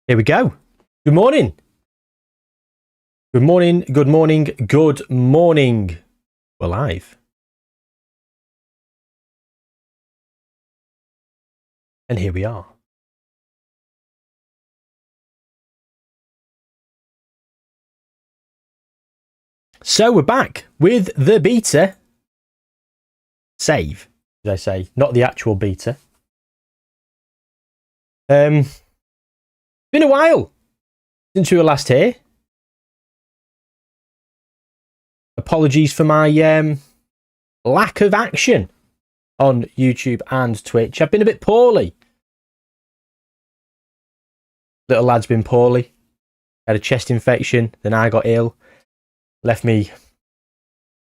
Here we go. Good morning. Good morning. Good morning. Good morning. We're live. And here we are. So we're back with the beta save, as I say, not the actual beta. Been a while since we were last here. Apologies for my lack of action on YouTube and Twitch. I've been a bit poorly. Little lad's been poorly. Had a chest infection, then I got ill. Left me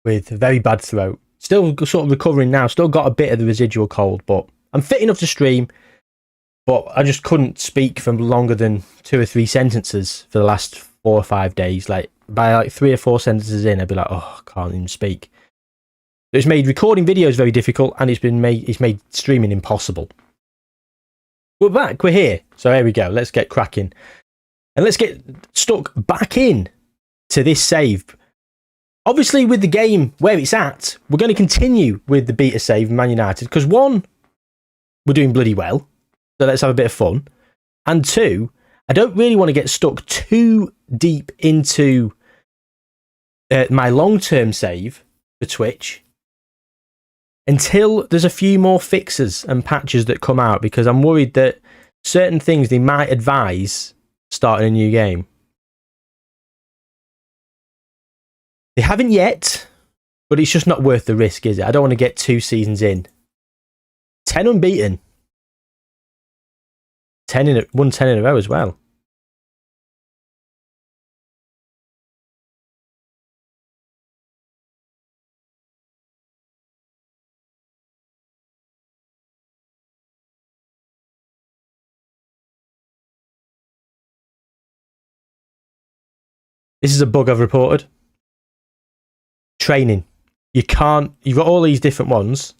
with a very bad throat. Still sort of recovering now. Still got a bit of the residual cold, but I'm fit enough to stream. But I just couldn't speak for longer than 2 or 3 sentences for the last 4 or 5 days. Like by 3 or 4 sentences in, I'd be like, oh, I can't even speak. It's made recording videos very difficult, and it's made streaming impossible. We're back. We're here. So here we go. Let's get cracking, and let's get stuck back in to this save. Obviously, with the game where it's at, we're going to continue with the beta save Man United because 1, we're doing bloody well. So let's have a bit of fun. And 2, I don't really want to get stuck too deep into my long-term save for Twitch until there's a few more fixes and patches that come out, because I'm worried that certain things they might advise starting a new game. They haven't yet, but it's just not worth the risk, is it? I don't want to get 2 seasons in. 10 unbeaten. won 10 in a row as well. This is a bug I've reported. Training. You've got all these different ones,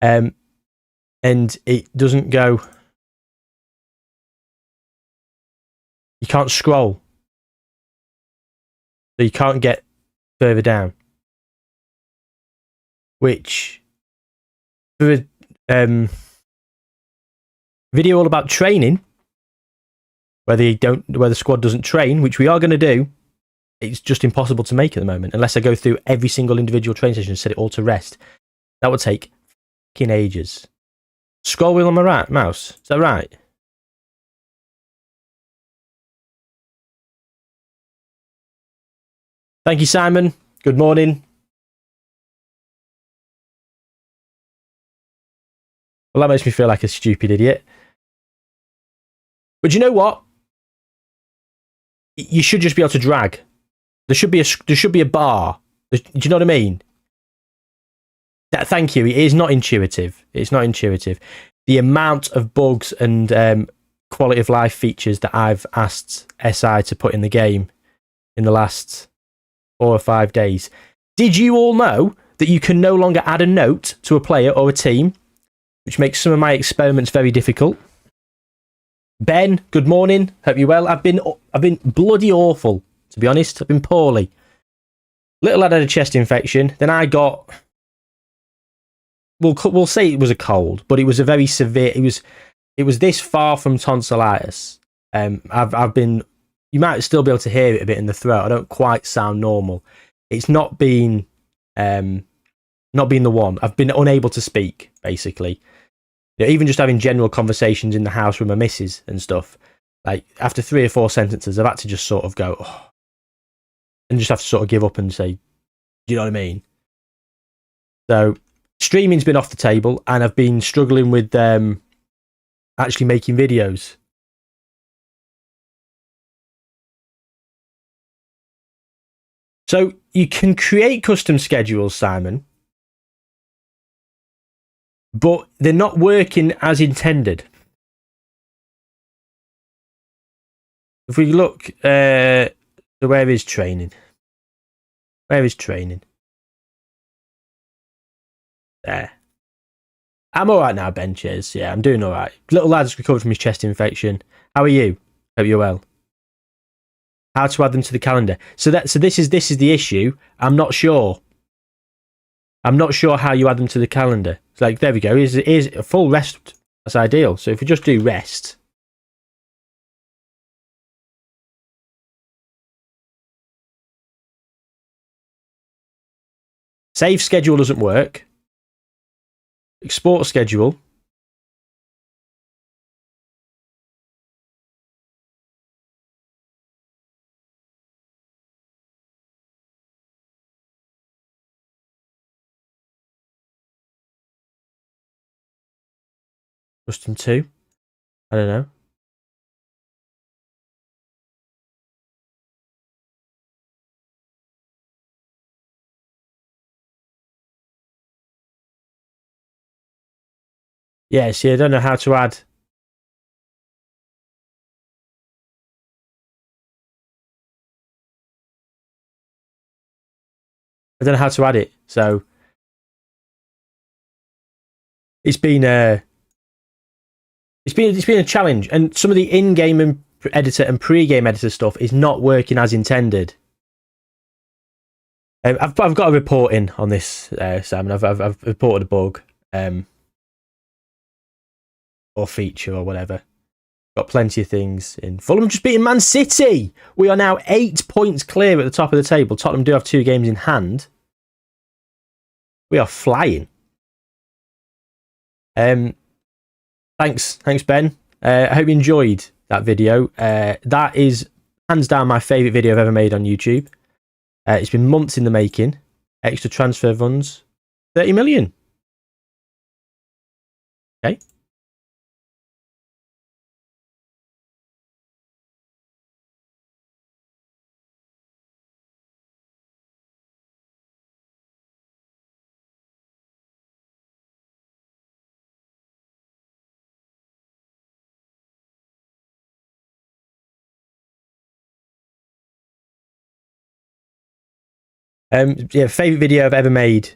and it doesn't go. You can't scroll, so you can't get further down. Which, for a video all about training, where the squad doesn't train, which we are going to do, it's just impossible to make at the moment unless I go through every single individual training session and set it all to rest. That would take fucking ages. Scroll wheel on my right mouse. Is that right? Thank you, Simon. Good morning. Well, that makes me feel like a stupid idiot. But you know what? You should just be able to drag. There should be a bar. Do you know what I mean? Thank you. It is not intuitive. It's not intuitive. The amount of bugs and quality of life features that I've asked SI to put in the game in the last 4 or 5 days. Did you all know that you can no longer add a note to a player or a team, which makes some of my experiments very difficult? Ben, good morning. Hope you're well. I've been bloody awful, to be honest. I've been poorly. Little lad had a chest infection. Then I got. We'll say it was a cold, but it was a very severe. It was this far from tonsillitis. I've been. You might still be able to hear it a bit in the throat. I don't quite sound normal. It's not been the one. I've been unable to speak, basically. You know, even just having general conversations in the house with my missus and stuff. Like after 3 or 4 sentences, I've had to just sort of go, oh, and just have to sort of give up and say, do you know what I mean? So streaming's been off the table, and I've been struggling with actually making videos. So you can create custom schedules, Simon, but they're not working as intended. If we look, so where is training? Where is training? There. I'm all right now, Ben. Cheers. Yeah, I'm doing all right. Little lad's recovered from his chest infection. How are you? Hope you're well. How to add them to the calendar. So this is the issue. I'm not sure how you add them to the calendar. It's like, there we go. Here's a full rest. That's ideal. So if we just do rest. Save schedule doesn't work. Export schedule. Custom 2. I don't know. Yeah, see, I don't know how to add. I don't know how to add it. So it's been a challenge, and some of the in-game editor and pre-game editor stuff is not working as intended. I've got a report in on this, Sam, and I've reported a bug, or feature or whatever. Got plenty of things in. Fulham just beating Man City. We are now 8 points clear at the top of the table. Tottenham do have 2 games in hand. We are flying. Thanks, Ben. I hope you enjoyed that video. That is hands down my favourite video I've ever made on YouTube. It's been months in the making. Extra transfer funds, 30 million. Okay. Yeah, favourite video I've ever made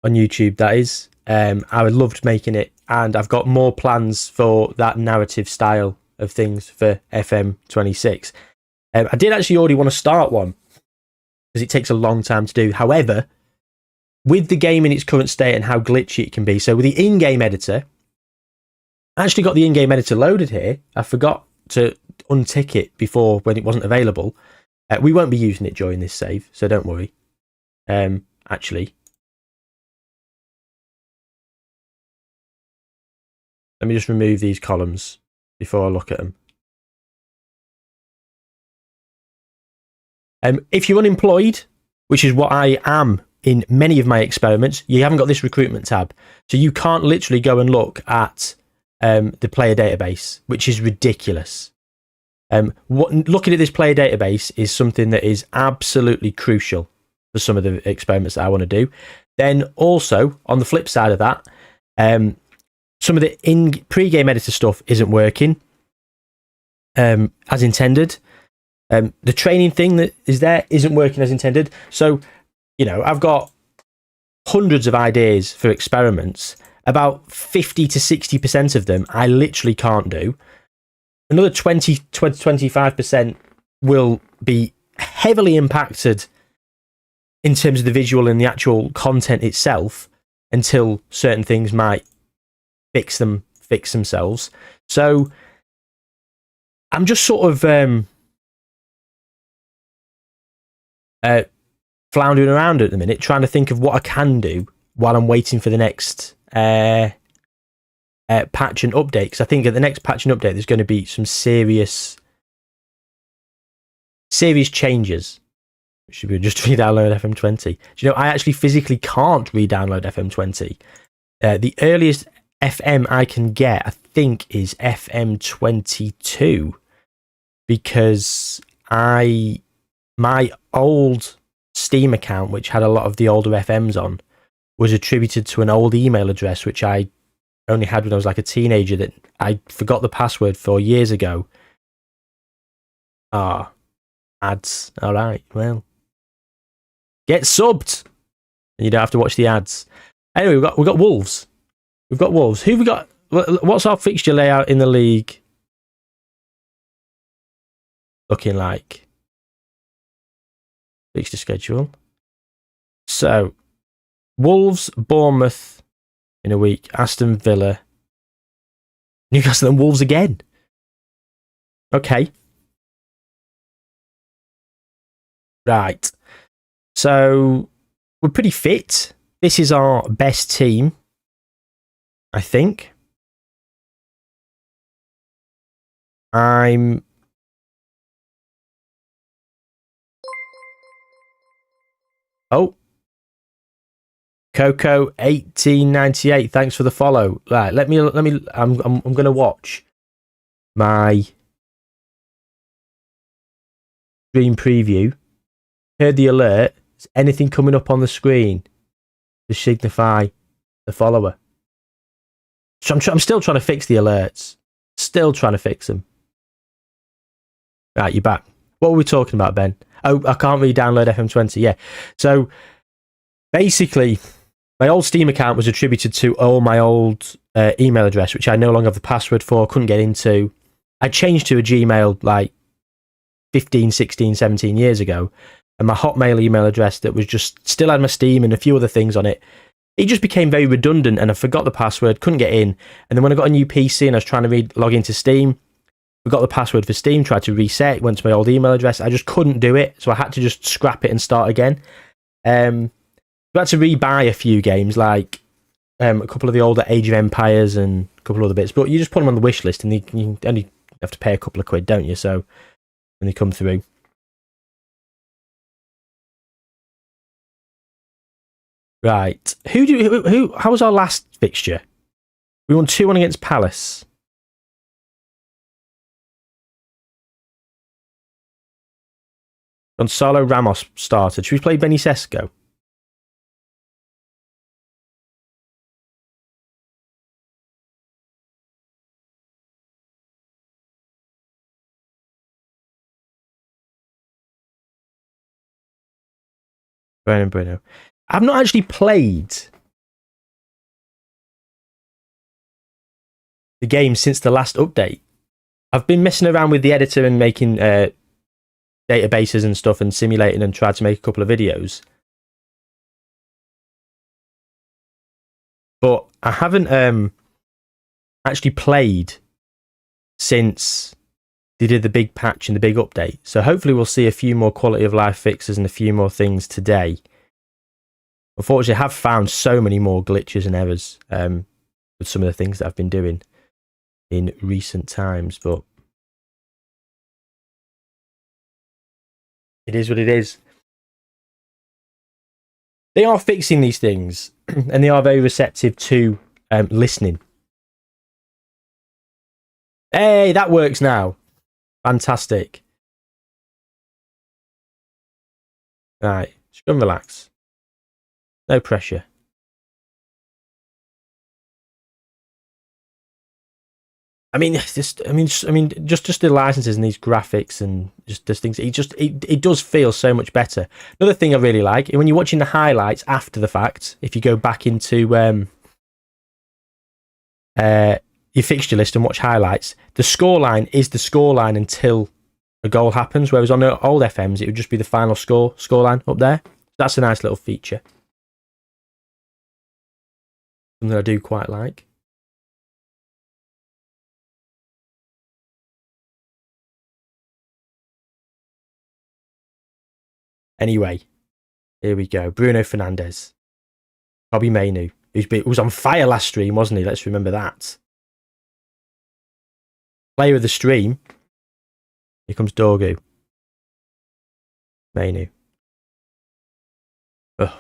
on YouTube, that is. I loved making it, and I've got more plans for that narrative style of things for FM26. I did actually already want to start one, because it takes a long time to do. However, with the game in its current state and how glitchy it can be, so with the in-game editor, I actually got the in-game editor loaded here. I forgot to untick it before when it wasn't available. We won't be using it during this save, so don't worry. Actually, let me just remove these columns before I look at them. If you're unemployed, which is what I am in many of my experiments, you haven't got this recruitment tab, so you can't literally go and look at the player database, which is ridiculous. Looking at this player database is something that is absolutely crucial for some of the experiments that I want to do. Then also, on the flip side of that, some of the pre-game editor stuff isn't working as intended. The training thing that is there isn't working as intended. So, I've got hundreds of ideas for experiments. About 50 to 60% of them I literally can't do. Another 25% will be heavily impacted in terms of the visual and the actual content itself, until certain things might fix themselves. So I'm just sort of floundering around at the minute, trying to think of what I can do while I'm waiting for the next patch and update. Because I think at the next patch and update, there's going to be some serious changes. Should we just re-download FM20? Do you know, I actually physically can't re-download FM20. The earliest FM I can get, I think, is FM22, because my old Steam account, which had a lot of the older FMs on, was attributed to an old email address which I only had when I was like a teenager, that I forgot the password for years ago. Ads. All right, well, get subbed. You don't have to watch the ads. Anyway, we've got Wolves. We've got Wolves. Who we got? What's our fixture layout in the league? looking like. Fixture schedule. So, Wolves, Bournemouth in a week, Aston Villa, Newcastle and Wolves again. Okay. Right. So, we're pretty fit. This is our best team, I think. Oh. Coco 1898, thanks for the follow. Right, let me I'm going to watch my stream preview. Heard the alert. Is anything coming up on the screen to signify the follower? So I'm still trying to fix the alerts. Still trying to fix them. Right, you're back. What were we talking about, Ben? Oh, I can't re-download FM20. Yeah. So basically, my old Steam account was attributed to all my old email address, which I no longer have the password for, couldn't get into. I changed to a Gmail like 15, 16, 17 years ago. And my Hotmail email address that was just still had my Steam and a few other things on it. It just became very redundant and I forgot the password, couldn't get in. And then when I got a new PC and I was trying to log into Steam, forgot the password for Steam, tried to reset, went to my old email address. I just couldn't do it. So I had to just scrap it and start again. I had to rebuy a few games, like a couple of the older Age of Empires and a couple of other bits. But you just put them on the wish list and you only have to pay a couple of quid, don't you? So when they come through. Right. How was our last fixture? We won 2-1 against Palace. Gonzalo Ramos started. Should we play Benny Sesko? Bueno. I've not actually played the game since the last update. I've been messing around with the editor and making databases and stuff and simulating and tried to make a couple of videos. But I haven't actually played since they did the big patch and the big update. So hopefully we'll see a few more quality of life fixes and a few more things today. Unfortunately, I have found so many more glitches and errors with some of the things that I've been doing in recent times, but it is what it is. They are fixing these things and they are very receptive to listening. Hey, that works now. Fantastic. Right, just go and relax. No pressure. I mean, just the licenses and these graphics and just these things. It does feel so much better. Another thing I really like, when you're watching the highlights after the fact, if you go back into your fixture list and watch highlights, the scoreline is the scoreline until a goal happens. Whereas on the old FMs, it would just be the final scoreline up there. That's a nice little feature. Something I do quite like. Anyway, here we go. Bruno Fernandes. Bobby Mainu, who was on fire last stream, wasn't he? Let's remember that. Player of the stream. Here comes Dorgu. Mainu. Oh.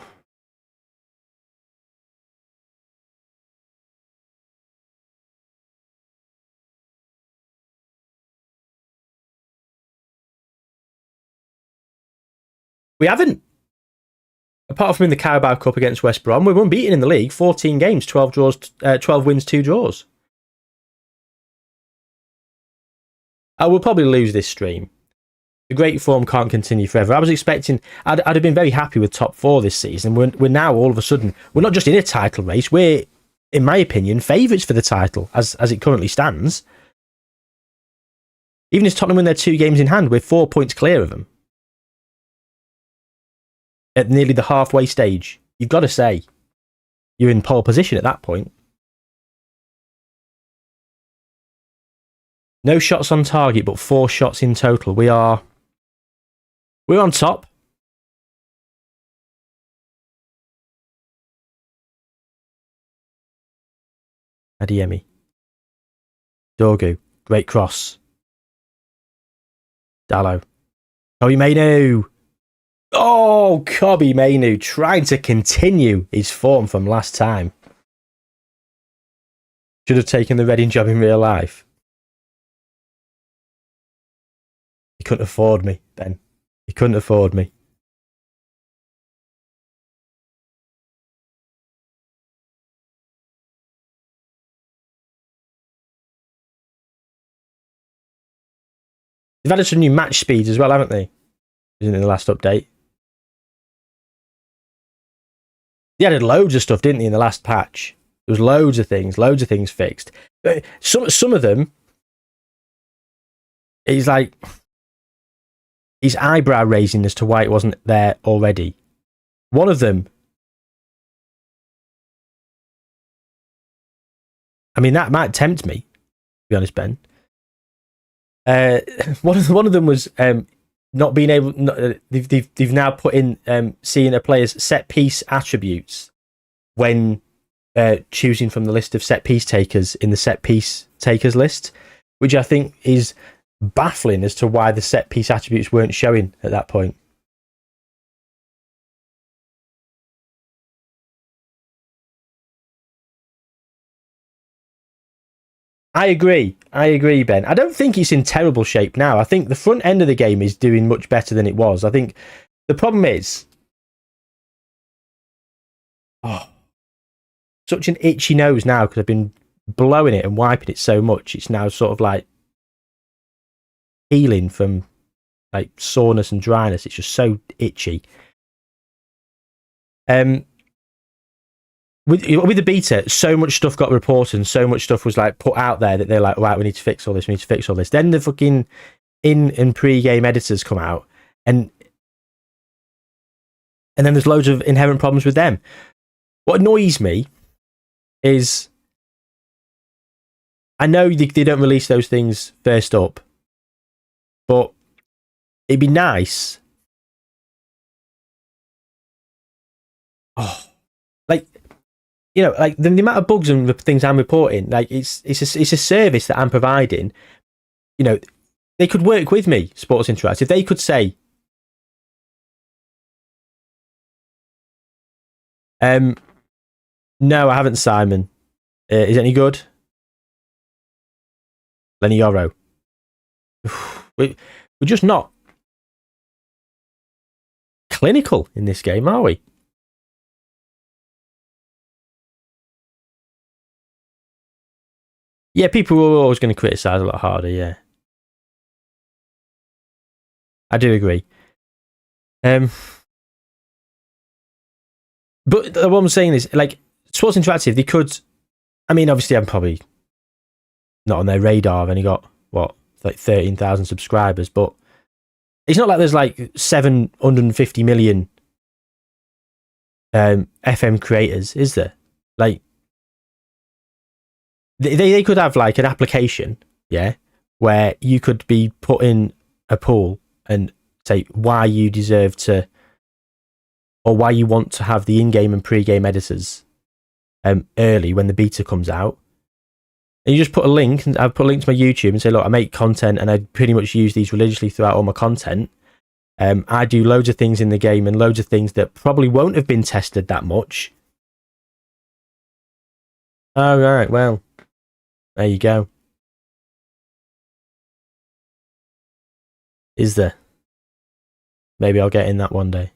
We haven't. Apart from in the Carabao Cup against West Brom, we've unbeaten in the league. 14 games, 12 draws, 12 wins, 2 draws. I will probably lose this stream. The great form can't continue forever. I was expecting, I'd have been very happy with top 4 this season. We're now all of a sudden, we're not just in a title race, we're, in my opinion, favourites for the title as it currently stands. Even as Tottenham win their 2 games in hand, we're 4 points clear of them. At nearly the halfway stage. You've got to say, you're in pole position at that point. No shots on target, but 4 shots in total. We're on top. Adeyemi. Dorgu. Great cross. Dallo. Kobe Mainu. Oh, Kobe Mainu trying to continue his form from last time. Should have taken the Reading job in real life. He couldn't afford me, Ben. He couldn't afford me. They've added some new match speeds as well, haven't they? Isn't it the last update? They added loads of stuff, didn't they, in the last patch? There was loads of things fixed. Some of them, he's like, he's eyebrow raising as to why it wasn't there already. One of them, I mean, that might tempt me, to be honest, Ben. One of them was not being able. They've now put in seeing a player's set piece attributes when choosing from the list of set piece takers in the set piece takers list, which I think is baffling as to why the set piece attributes weren't showing at that point. I agree, Ben. I don't think it's in terrible shape now. I think the front end of the game is doing much better than it was. I think the problem is, such an itchy nose now because I've been blowing it and wiping it so much. It's now sort of like healing from like soreness and dryness. It's just so itchy. With the beta, so much stuff got reported and so much stuff was like put out there that they're like, right, we need to fix all this, Then the fucking in and pre-game editors come out and then there's loads of inherent problems with them. What annoys me is I know they don't release those things first up, but it'd be nice. Like, you know, like the amount of bugs and the things I'm reporting, like it's a service that I'm providing. You know, they could work with me, Sports Interactive. They could say, no, I haven't, Simon. Is it any good? Lenny Yoro. We're just not clinical in this game, are we? Yeah, people are always going to criticise a lot harder, yeah. I do agree. But what I'm saying is, like, Sports Interactive, they could... I mean, obviously, I'm probably not on their radar. I've only got, like 13,000 subscribers, but it's not like there's, like, 750 million FM creators, is there? Like, they could have like an application, yeah, where you could be put in a pool and say why you deserve to, or why you want to have the in-game and pre-game editors early when the beta comes out. And you just put a link, and I've put a link to my YouTube and say, look, I make content and I pretty much use these religiously throughout all my content. I do loads of things in the game and loads of things that probably won't have been tested that much. All right, well. There you go. Is there? Maybe I'll get in that one day.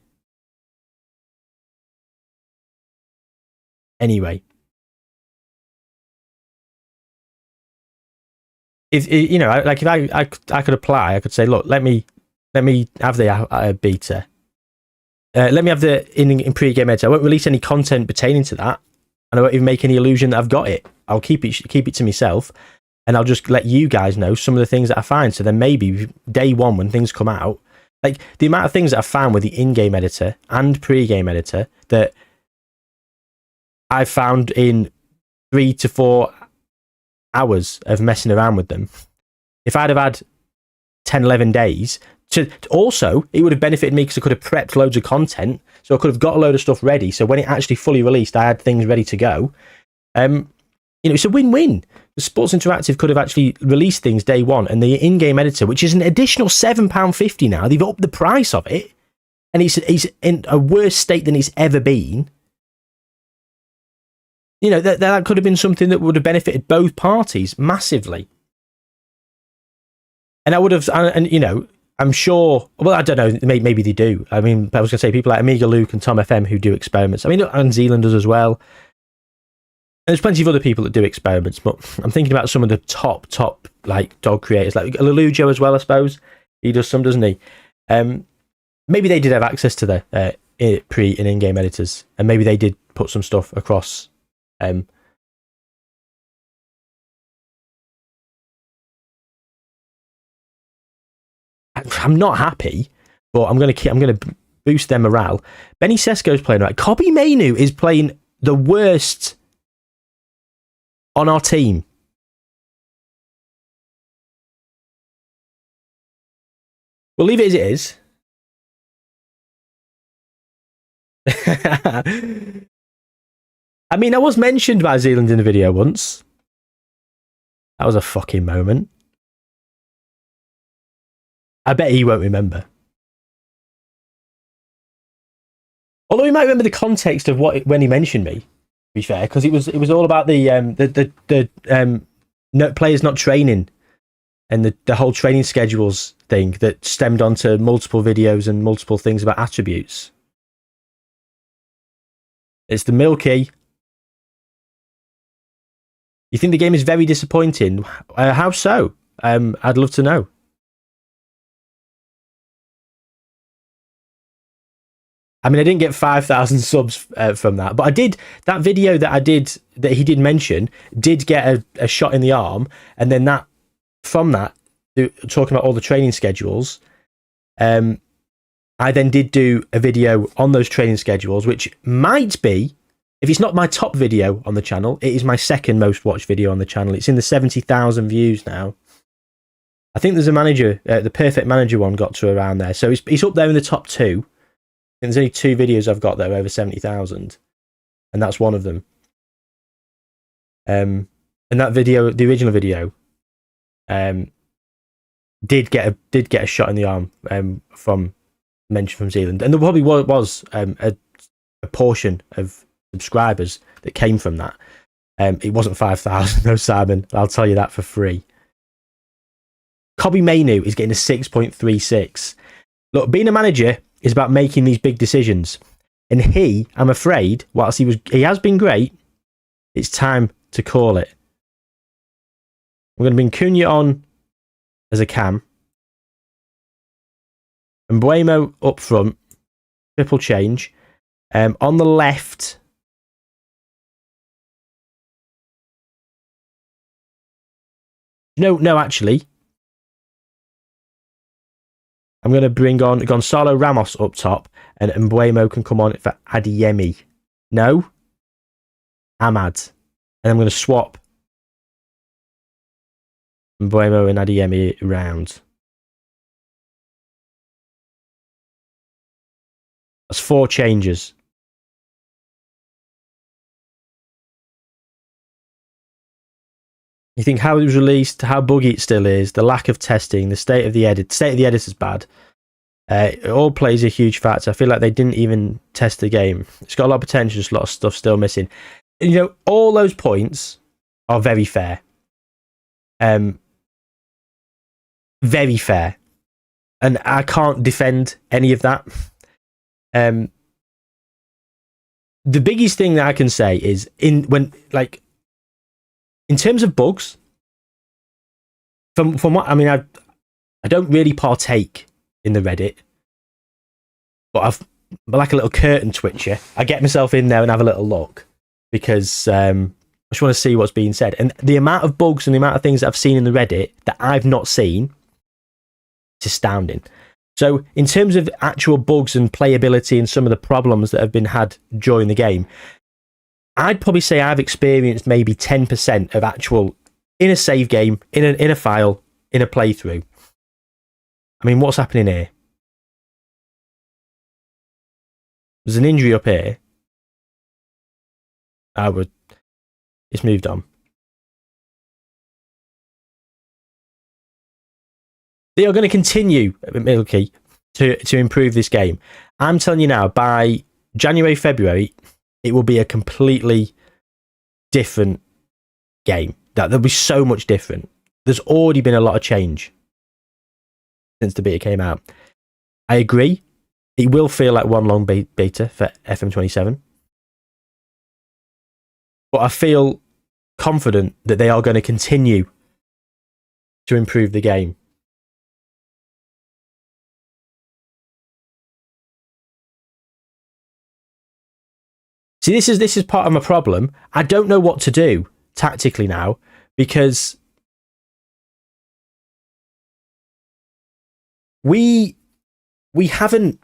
Anyway. If you know, like if I could apply, I could say, look, let me have the beta. Let me have the in pre-game editor. I won't release any content pertaining to that. And I won't even make any illusion that I've got it. I'll keep it to myself. and I'll just let you guys know some of the things that I find. So then maybe day one when things come out, like the amount of things that I found with the in-game editor and pre-game editor that I found in 3 to 4 hours of messing around with them. If I'd have had 10, 11 days, also, it would have benefited me because I could have prepped loads of content. So I could have got a load of stuff ready. So when it actually fully released, I had things ready to go. It's a win-win. The Sports Interactive could have actually released things day one, and the in-game editor, which is an additional £7.50 now, they've upped the price of it, and it's in a worse state than it's ever been. That could have been something that would have benefited both parties massively. And I would have, I'm sure, well, I don't know, maybe they do. I mean, I was going to say people like Amiga Luke and Tom FM who do experiments. I mean, and Zealand does as well. And there's plenty of other people that do experiments, but I'm thinking about some of the top, like, dog creators, like Lelujo as well, I suppose. He does some, doesn't he? Maybe they did have access to the pre- and in-game editors, and maybe they did put some stuff across. I'm not happy, but I'm gonna boost their morale. Benny Sesko's playing right. Kobe Mainu is playing the worst on our team. We'll leave it as it is. I mean, I was mentioned by Zealand in the video once. That was a fucking moment. I bet he won't remember. Although he might remember the context of when he mentioned me. To be fair, because it was all about the players not training and the whole training schedules thing that stemmed onto multiple videos and multiple things about attributes. It's the Milky. You think the game is very disappointing? How so? I'd love to know. I mean, I didn't get 5,000 subs from that, but I did. That video that he did mention did get a shot in the arm, and then talking about all the training schedules, I then did do a video on those training schedules, which might be, if it's not my top video on the channel, it is my second most watched video on the channel. It's in the 70,000 views now. I think there's a manager, the Perfect Manager one got to around there. So it's up there in the top 2. And there's only 2 videos I've got that are over 70,000. And that's one of them. And that video, the original video, did get a shot in the arm from mention from Zealand. And there probably was a portion of subscribers that came from that. It wasn't 5,000 though, Simon. I'll tell you that for free. Kobe Mainu is getting a 6.36. Look, being a manager is about making these big decisions, and I'm afraid, whilst he has been great, it's time to call it. We're going to bring Cunha on as a cam, and Buemo up front, triple change. On the left, no, actually, I'm going to bring on Gonzalo Ramos up top, and Mbuemo can come on for Adeyemi. No, Ahmad. And I'm going to swap Mbuemo and Adeyemi around. That's 4 changes. You think how it was released, how buggy it still is, the lack of testing, the state of the edit. The state of the edit is bad. It all plays a huge factor. I feel like they didn't even test the game. It's got a lot of potential, just a lot of stuff still missing. And, all those points are very fair. Very fair. And I can't defend any of that. The biggest thing that I can say is in terms of bugs, from what I mean, I don't really partake in the Reddit, but I'm like a little curtain twitcher. I get myself in there and have a little look because I just want to see what's being said. And the amount of bugs and the amount of things that I've seen in the Reddit that I've not seen, it's astounding. So in terms of actual bugs and playability and some of the problems that have been had during the game, I'd probably say I've experienced maybe 10% of actual in a save game, in a file, in a playthrough. I mean, what's happening here? There's an injury up here. It's moved on. They are going to continue, Milky, to improve this game. I'm telling you now, by January, February, it will be a completely different game. There'll be so much different. There's already been a lot of change since the beta came out. I agree. It will feel like one long beta for FM27. But I feel confident that they are going to continue to improve the game. See, this is part of my problem. I don't know what to do tactically now because we haven't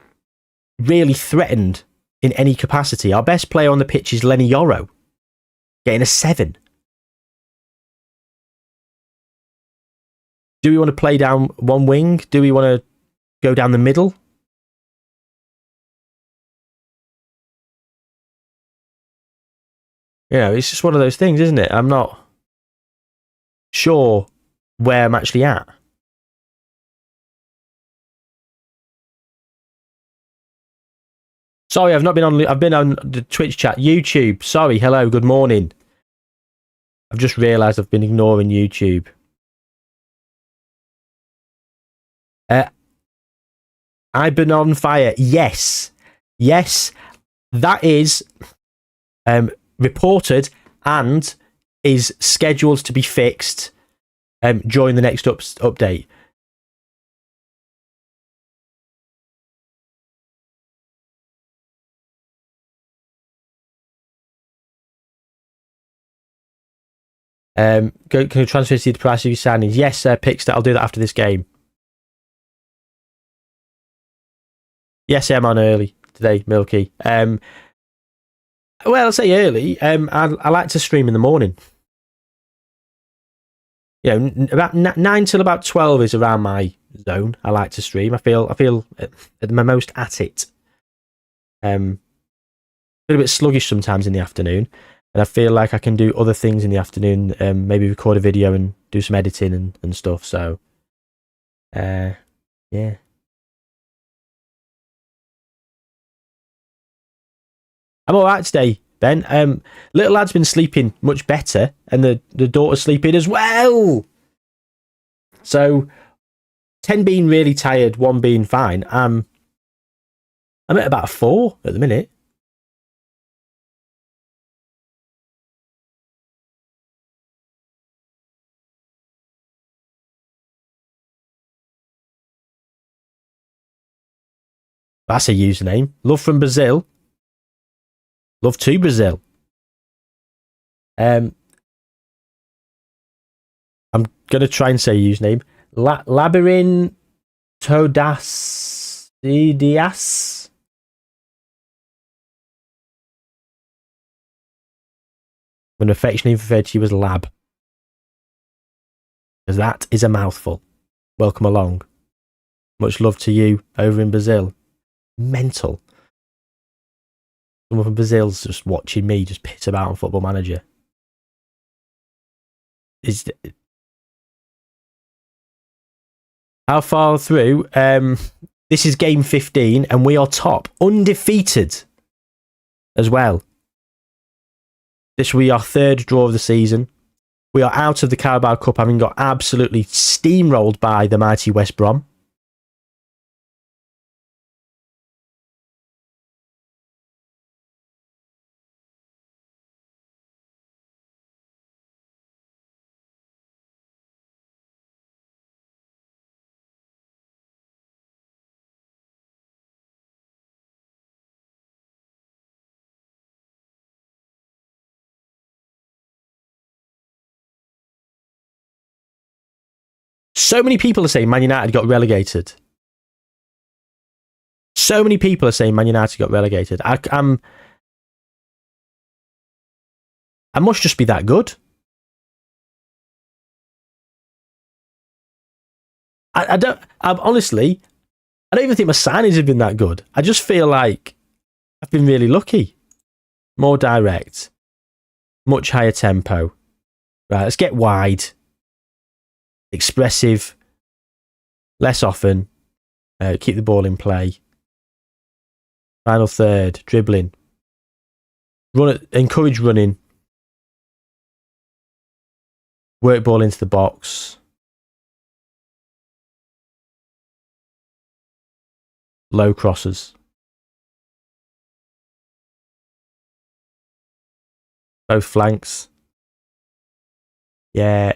really threatened in any capacity. Our best player on the pitch is Lenny Yoro, getting a 7. Do we want to play down one wing? Do we want to go down the middle? You know, it's just one of those things, isn't it? I'm not sure where I'm actually at. Sorry, I've been on the Twitch chat. YouTube, sorry, hello, good morning. I've just realised I've been ignoring YouTube. I've been on fire. Yes, that is reported and is scheduled to be fixed during the next update. Can you transfer to the price of your signings? Yes, Pixter, I'll do that after this game. Yes, I'm on early today, Milky. Well, I'll say early. I like to stream in the morning. You know, about 9 till about 12 is around my zone. I like to stream. I feel at my most at it. A bit sluggish sometimes in the afternoon, and I feel like I can do other things in the afternoon. Maybe record a video and do some editing and stuff. So, yeah. I'm all right today, Ben. Little lad's been sleeping much better, and the daughter's sleeping as well. So, 10 being really tired, 1 being fine. I'm at about a 4 at the minute. That's a username. Love from Brazil. Love to Brazil. I'm gonna try and say username. Labyrinth Todasidias. I'm affectionately refer to you as Lab, because that is a mouthful. Welcome along. Much love to you over in Brazil. Mental. Someone from Brazil's just watching me just piss about on Football Manager. How far through? This is game 15, and we are top, undefeated as well. This will be our 3rd draw of the season. We are out of the Carabao Cup, having got absolutely steamrolled by the mighty West Brom. So many people are saying Man United got relegated. So many people are saying Man United got relegated. I must just be that good. Honestly, I don't even think my signings have been that good. I just feel like I've been really lucky. More direct, much higher tempo. Right, let's get wide, expressive, less often, keep the ball in play. Final third, dribbling. Encourage running. Work ball into the box. Low crosses. Both flanks. Yeah.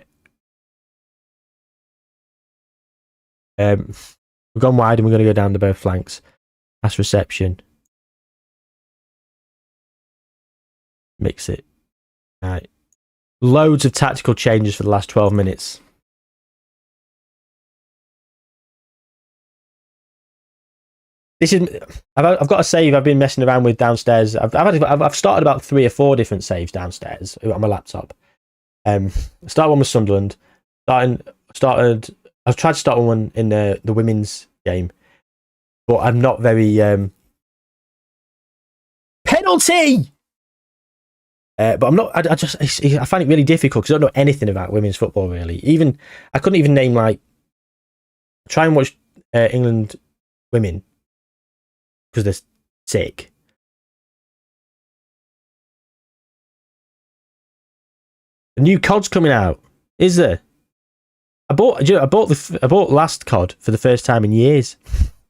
We've gone wide and we're going to go down to both flanks. Pass reception. Mix it. All right. Loads of tactical changes for the last 12 minutes. This is. I've got a save I've been messing around with downstairs. I've started about 3 or 4 different saves downstairs on my laptop. Start one with Sunderland. I've tried to start one in the women's game, but I'm not very penalty. But I'm not. I find it really difficult because I don't know anything about women's football really. Even I couldn't even name like. Try and watch England women because they're sick. The new COD's coming out. Is there? I bought last COD for the first time in years.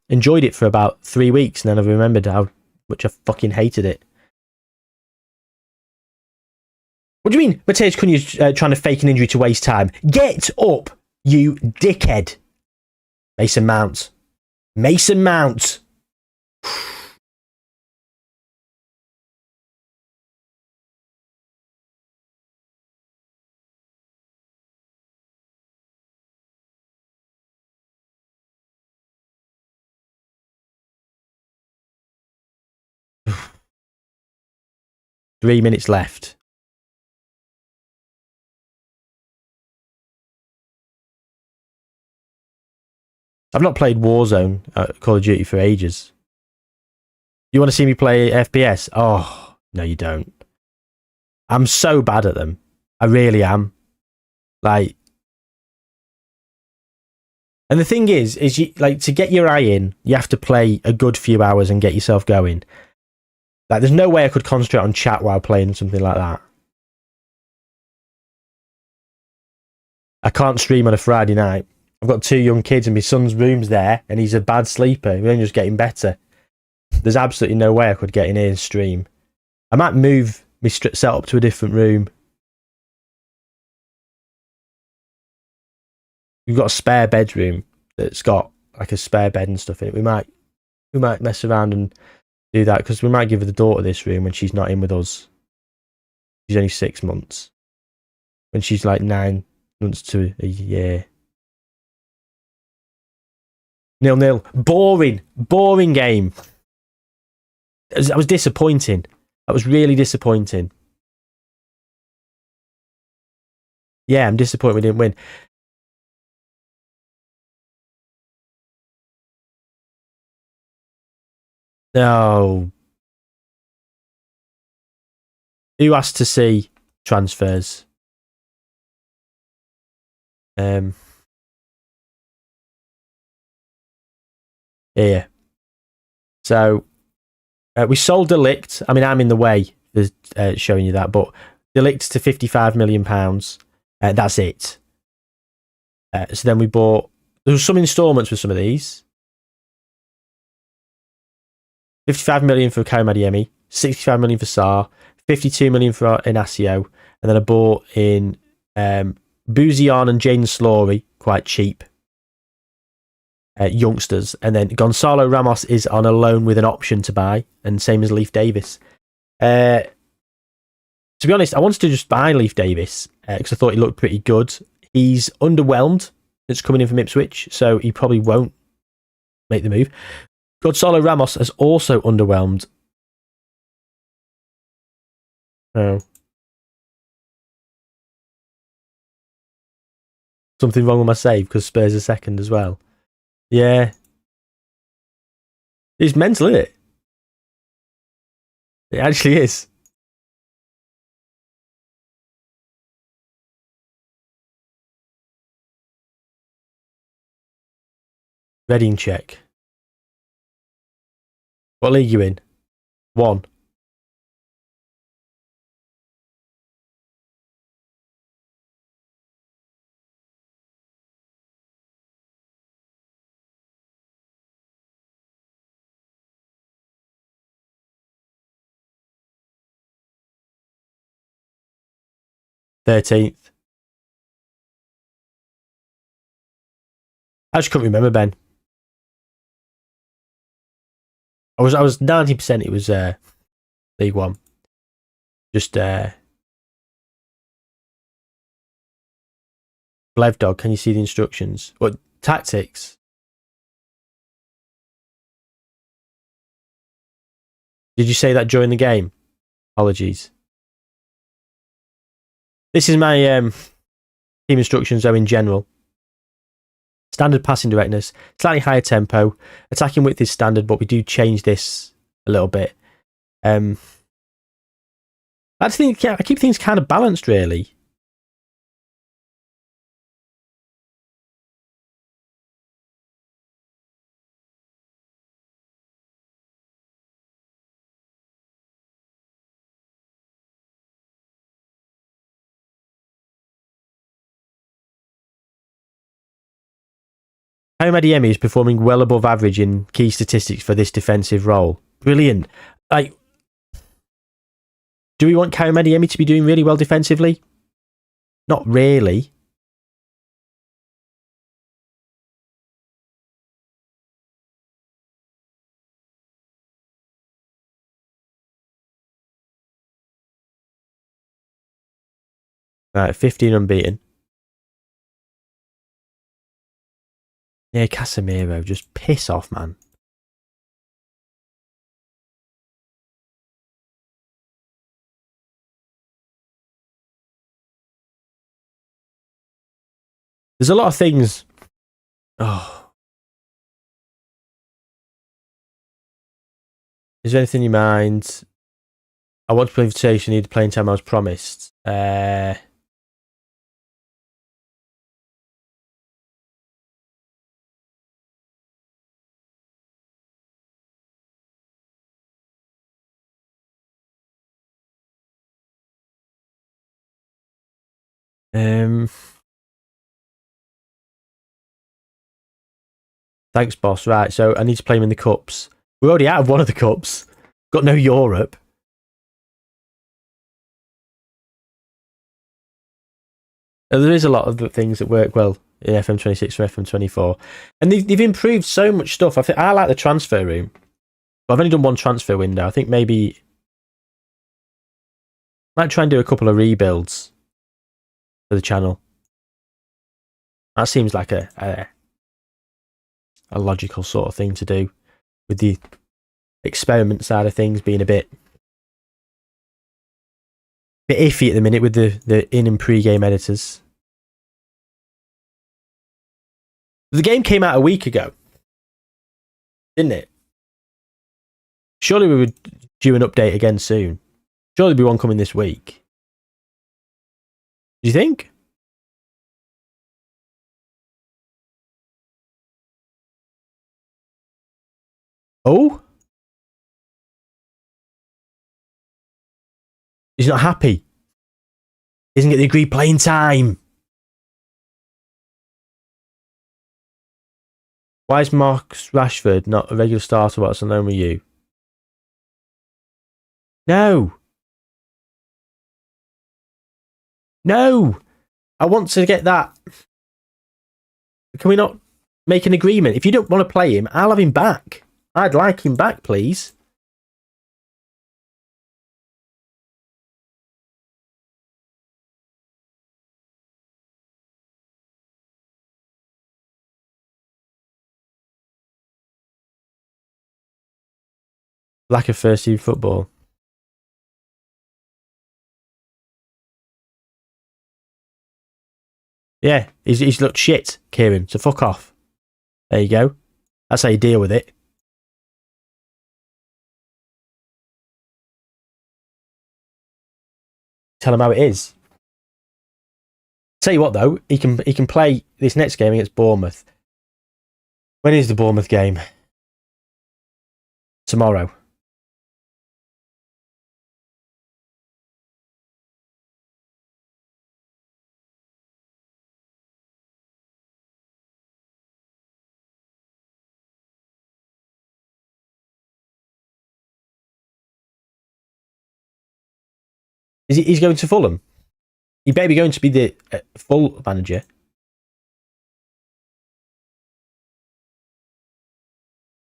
Enjoyed it for about 3 weeks, and then I remembered how much I fucking hated it. What do you mean, Mateus Cunha's trying to fake an injury to waste time? Get up, you dickhead. Mason Mount. Mason Mount. Three minutes left. I've not played Warzone, Call of Duty, for ages. You want to see me play FPS? Oh, no, you don't. I'm so bad at them. I really am. Like, and the thing is you like to get your eye in, you have to play a good few hours and get yourself going. Like, there's no way I could concentrate on chat while playing something like that. I can't stream on a Friday night. I've got 2 young kids and my son's room's there and he's a bad sleeper. He's only just getting better. There's absolutely no way I could get in here and stream. I might move my setup to a different room. We've got a spare bedroom that's got like a spare bed and stuff in it. We might mess around and do that because we might give the daughter this room when she's not in with us. She's only 6 months. When she's like 9 months to a year. 0-0. Boring game. That was disappointing. That was really disappointing. Yeah, I'm disappointed we didn't win. No. Who asked to see transfers? Yeah. So we sold Delict. I mean, I'm in the way for showing you that, but Delict to £55 million. That's it. So then we bought. There was some instalments with some of these. 55 million for Karim Adeyemi, 65 million for Sarr, 52 million for Inacio, and then I bought in Bouzion and Jaden Slory, quite cheap. Youngsters, and then Gonzalo Ramos is on a loan with an option to buy, and same as Leif Davis. To be honest, I wanted to just buy Leif Davis because I thought he looked pretty good. He's underwhelmed that's coming in from Ipswich, so he probably won't make the move. Gonzalo Ramos has also underwhelmed. Oh. Something wrong with my save because Spurs are second as well. Yeah. It's mental, isn't it? It actually is. Reading check. What league are you in? 1. "13th. I just couldn't remember, Ben. I was 90% it was League One. Just Blevdog, can you see the instructions? What tactics? Did you say that during the game? Apologies. This is my team instructions though in general. Standard passing directness, slightly higher tempo. Attacking width is standard, but we do change this a little bit. I think I keep things kind of balanced, really. Adeyemi is performing well above average in key statistics for this defensive role. Brilliant. Like, do we want Adeyemi to be doing really well defensively? Not really. Right, 15 unbeaten. Yeah, Casemiro, just piss off, man. There's a lot of things. Oh. Is there anything in your mind? I want to play invitation, need the playing time I was promised. Thanks, boss. Right, so I need to play him in the cups. We're already out of one of the cups. Got no Europe. There is a lot of things that work well in FM26 or FM24. And they've improved so much stuff. I like the transfer room. But I've only done one transfer window. I think maybe I might try and do a couple of rebuilds for the channel. That seems like a logical sort of thing to do, with the experiment side of things being a bit iffy at the minute with the in and pre-game editors. The game came out a week ago, didn't it? Surely we would do an update again soon. Surely there'll be one coming this week. Do you think? Oh? He's not happy. He doesn't get the agreed playing time. Why is Marcus Rashford not a regular starter whilst on loan with you? No. No. I want to get that. Can we not make an agreement? If you don't want to play him, I'll have him back. I'd like him back, please. Lack of first team football. Yeah, he's looked shit, Kieran. So fuck off. There you go. That's how you deal with it. Tell him how it is. Tell you what though, he can play this next game against Bournemouth. When is the Bournemouth game? Tomorrow. He's going to Fulham. He better be going to be the full manager.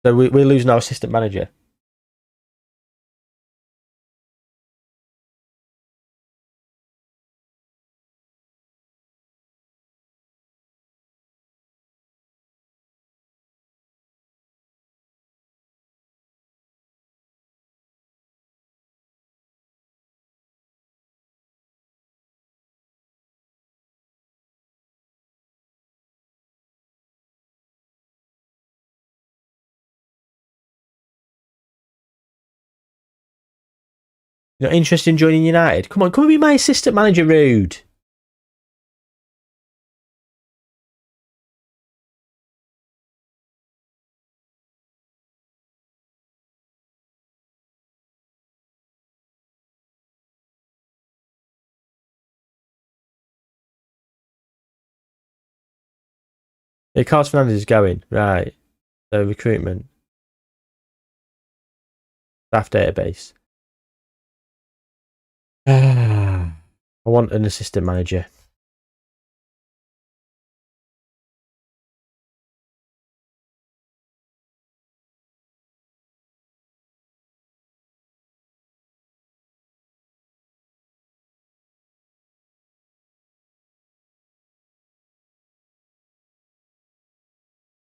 So we're losing our assistant manager. You're not interested in joining United? Come and be my assistant manager, Rude. Yeah, Carlos Fernandez is going. Right. So recruitment. Staff database. I want an assistant manager.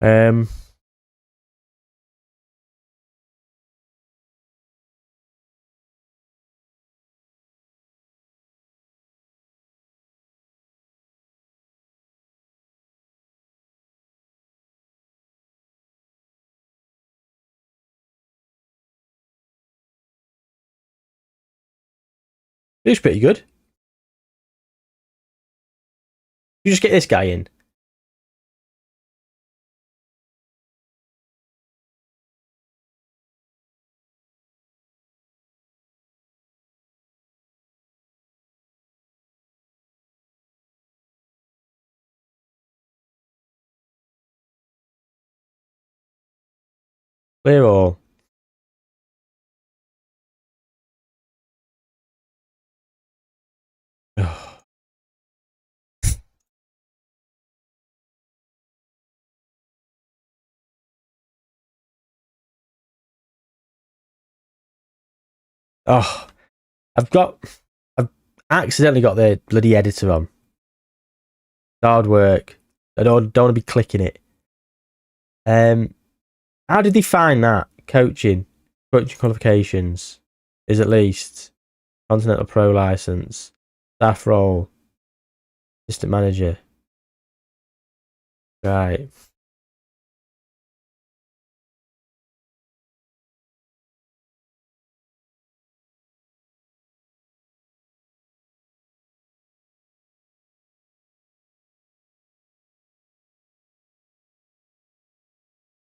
Um, He was pretty good. You just get this guy in. Clear all. Oh, I've accidentally got the bloody editor on. Hard work. I don't want to be clicking it. How did they find that? Coaching qualifications is at least Continental Pro license, staff role, assistant manager. Right.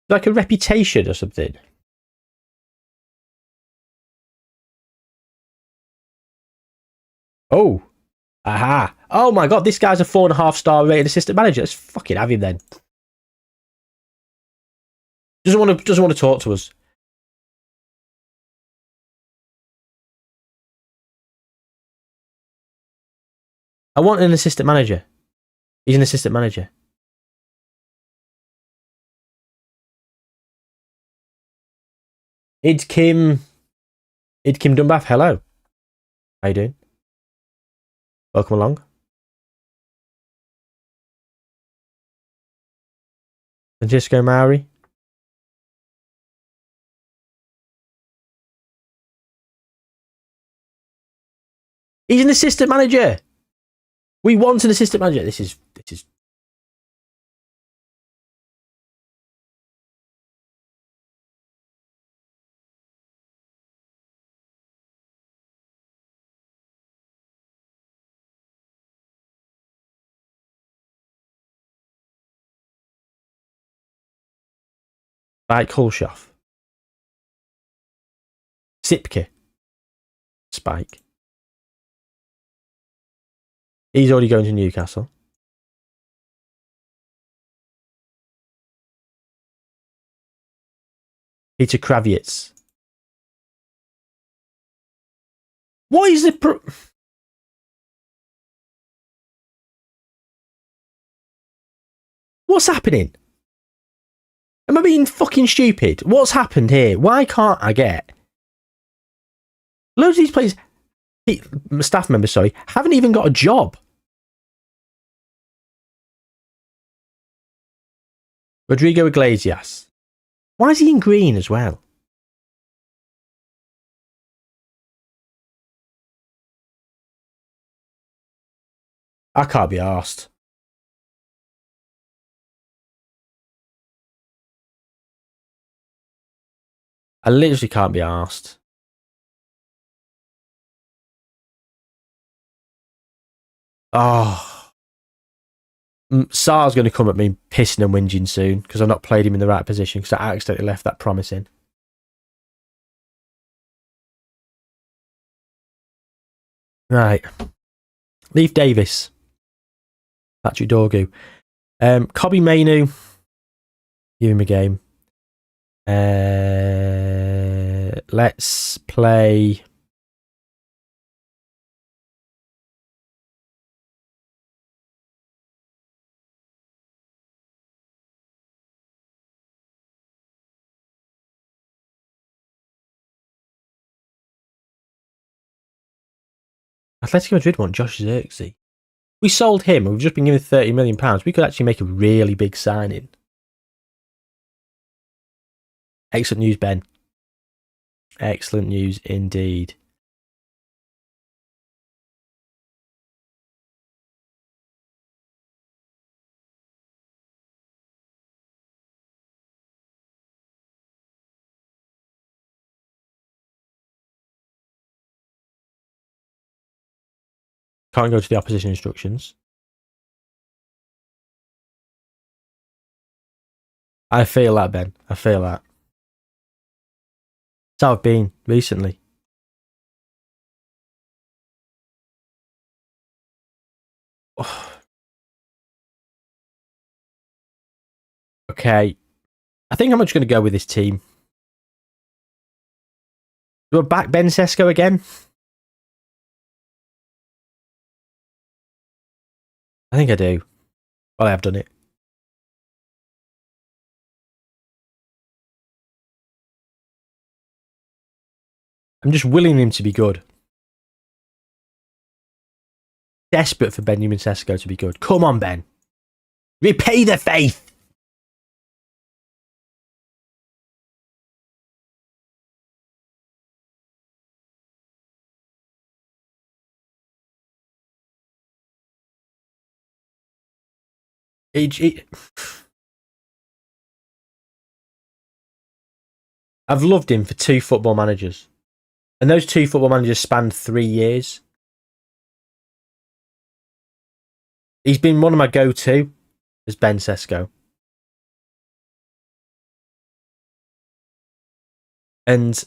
Like a reputation or something. Oh. Aha. Oh my god, this guy's a 4.5-star rated assistant manager. Let's fucking have him then. Doesn't want to talk to us. I want an assistant manager. He's an assistant manager. It's Kim. It's Kim Dunbath. Hello. How you doing? Welcome along. Francisco Mauri. He's an assistant manager. We want an assistant manager. This is. Spike Hulshoff. Sipke. Spike. He's already going to Newcastle. Peter Kravietz. What is the... What's happening? Am I being fucking stupid? What's happened here? Why can't I get... Loads of these players, staff members, sorry, haven't even got a job. Rodrigo Iglesias. Why is he in green as well? I can't be arsed. I literally can't be arsed. Oh. Sar's going to come at me pissing and whinging soon because I've not played him in the right position because I accidentally left that promise in. Right. Leaf Davis. Patrick Dorgu. Kobe Mainu. Give him a game. Let's play... Atletico Madrid want Josh Zirkzee. We sold him and we've just been given £30 million. We could actually make a really big signing. Excellent news, Ben. Excellent news indeed. Can't go to the opposition instructions. I feel that, Ben. I feel that. That's how I've been recently. Okay. I think I'm just going to go with this team. Do I back Ben Sesko again? I think I do. Well, I have done it. I'm just willing him to be good. Desperate for Benjamin Sesko to be good. Come on, Ben. Repay the faith. I've loved him for 2 football managers. And those 2 football managers spanned 3 years. He's been one of my go-to as Ben Sesko. And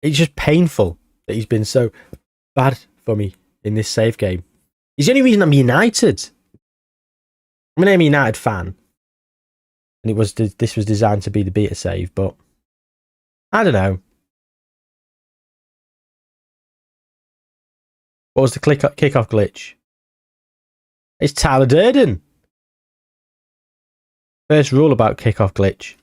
it's just painful that he's been so bad for me in this save game. He's the only reason I'm United. I'm an United fan. And this was designed to be the beta save, but I don't know. What was the kickoff glitch? It's Tyler Durden. First rule about kickoff glitch.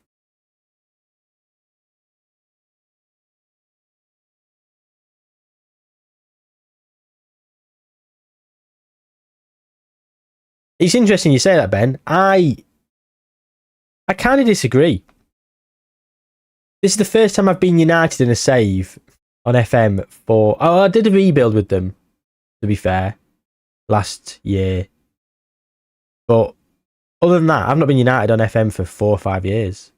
It's interesting you say that, Ben. I kind of disagree. This is the first time I've been united in a save on FM for... Oh, I did a rebuild with them, to be fair, last year. But other than that, I've not been united on FM for 4 or 5 years.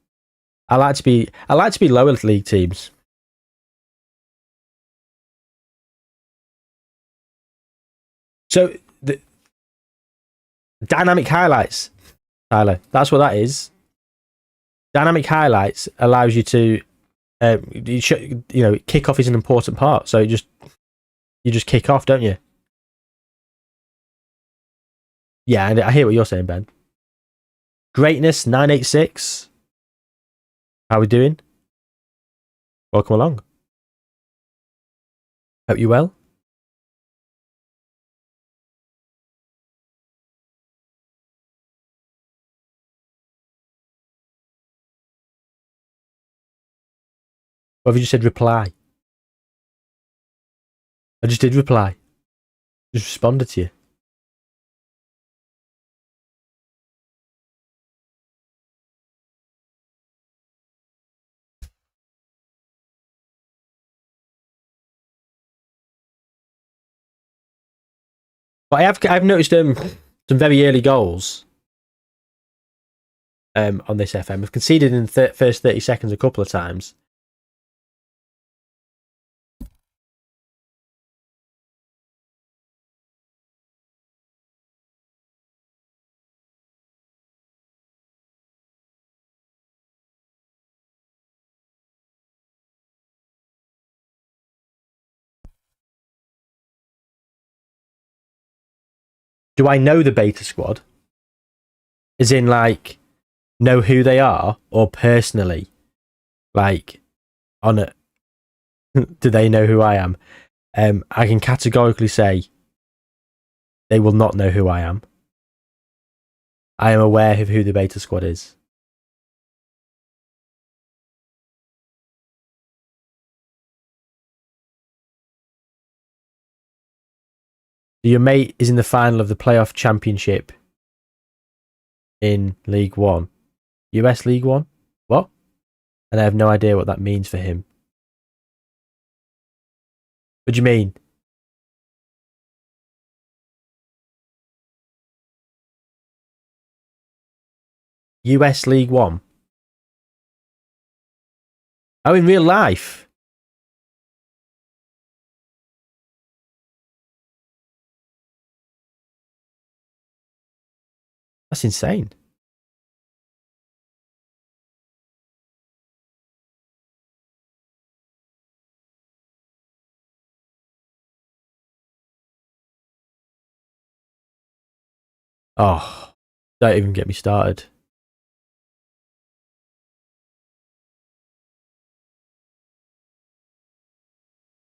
I like to be lower league teams. So the dynamic highlights, Tyler, that's what that is. Dynamic highlights allows you to, kickoff is an important part. So you just kick off, don't you? Yeah, and I hear what you're saying, Ben. Greatness 986. How we doing? Welcome along. Hope you're well. Or have you just said reply? I just did reply. Just responded to you. But I've noticed some very early goals on this FM. I've conceded in the first 30 seconds a couple of times. Do I know the beta squad? As in, like, know who they are, or personally? Like, on it, do they know who I am? I can categorically say they will not know who I am. I am aware of who the beta squad is. Your mate is in the final of the playoff championship in League One. US League One? What? And I have no idea what that means for him. What do you mean? US League One? Oh, in real life? That's insane. Oh, don't even get me started.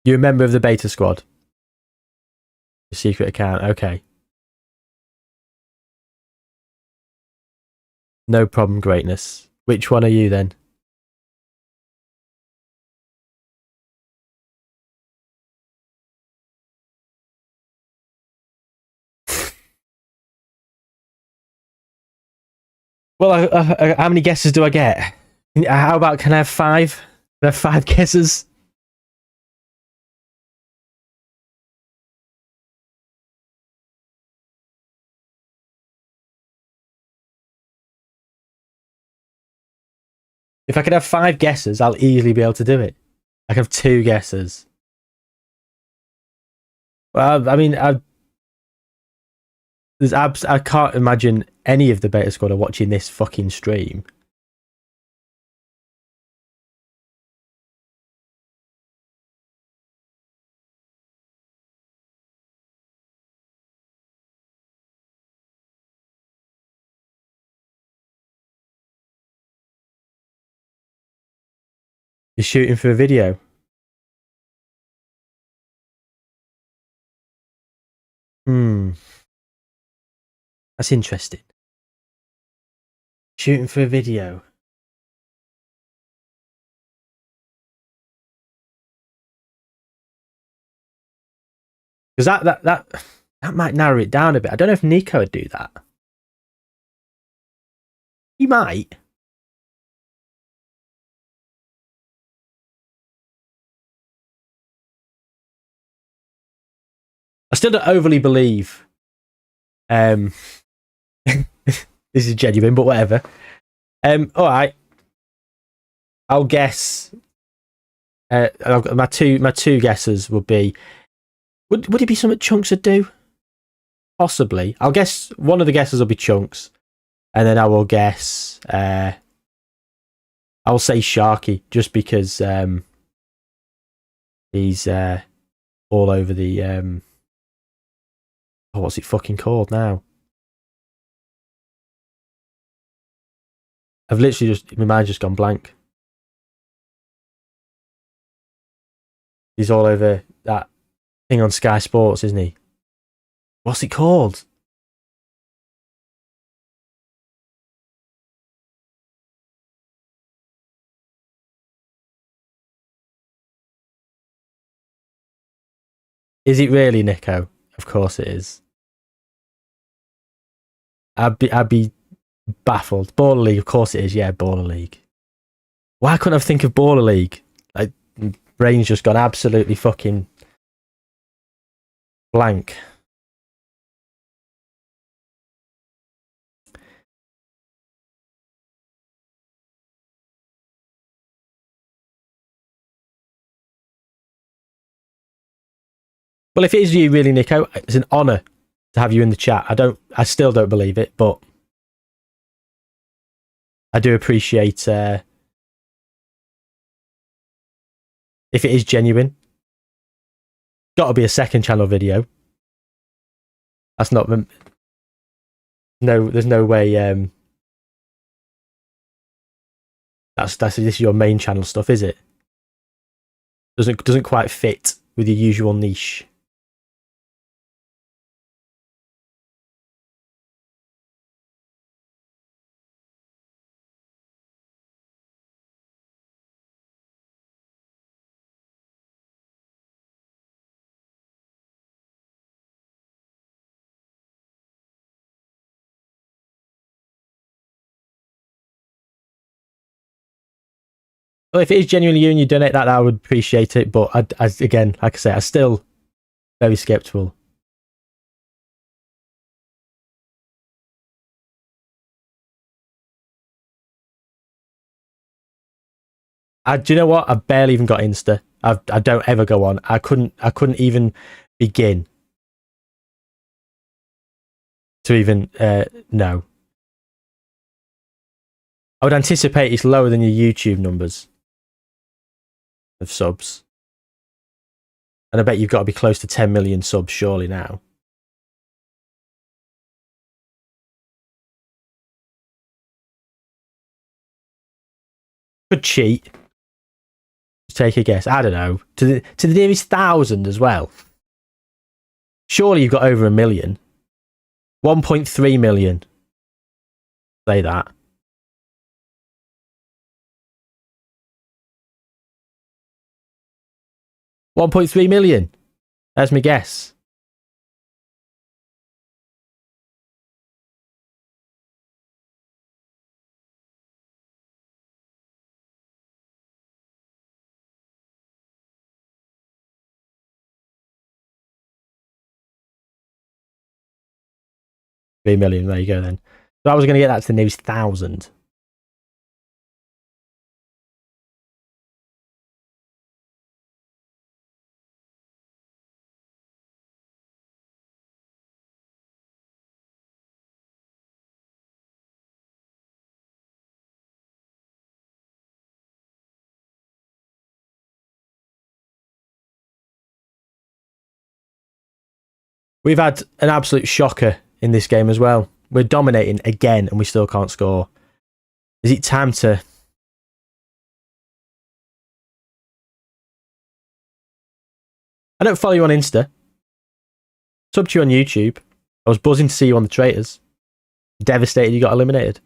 You're a member of the beta squad? Your secret account, okay. No problem, greatness. Which one are you then? Well, how many guesses do I get? How about, can I have 5? Can I have 5 guesses? If I could have 5 guesses, I'll easily be able to do it. I can have 2 guesses. Well, I mean, I can't imagine any of the beta squad are watching this fucking stream. You're shooting for a video. That's interesting. Shooting for a video. Because that might narrow it down a bit. I don't know if Nico would do that. He might. I still don't overly believe. This is genuine, but whatever. All right. I'll guess. My two guesses would be. Would it be something Chunks would do? Possibly. I'll guess one of the guesses will be Chunks, and then I will guess. I will say Sharky just because he's all over the what's it fucking called now? I've literally my mind's just gone blank. He's all over that thing on Sky Sports, isn't he? What's it called? Is it really Nico? Of course it is. I'd be baffled. Baller League, of course it is. Yeah, Baller League. Why couldn't I think of Baller League? Like, brain's just gone absolutely fucking blank. Well, if it is you, really, Nico, it's an honour to have you in the chat. I still don't believe it, but I do appreciate if it is genuine. Got to be a second channel video. That's not no. There's no way. This is your main channel stuff, is it? Doesn't quite fit with your usual niche. Well, if it is genuinely you and you donate that, I would appreciate it. But again, like I say, I'm still very skeptical. Do you know what? I've barely even got Insta. I don't ever go on. I couldn't even begin to even know. I would anticipate it's lower than your YouTube numbers of subs. And I bet you've got to be close to 10 million subs surely now. Could cheat. Just take a guess. I don't know. To the nearest 1,000 as well. Surely you've got over 1 million. 1.3 million. Say that. 1.3 million. That's my guess. $3 million. There you go then. So I was going to get that to the nearest 1,000. We've had an absolute shocker in this game as well. We're dominating again and we still can't score. Is it time to... I don't follow you on Insta. Sub to you on YouTube. I was buzzing to see you on the Traitors. Devastated you got eliminated.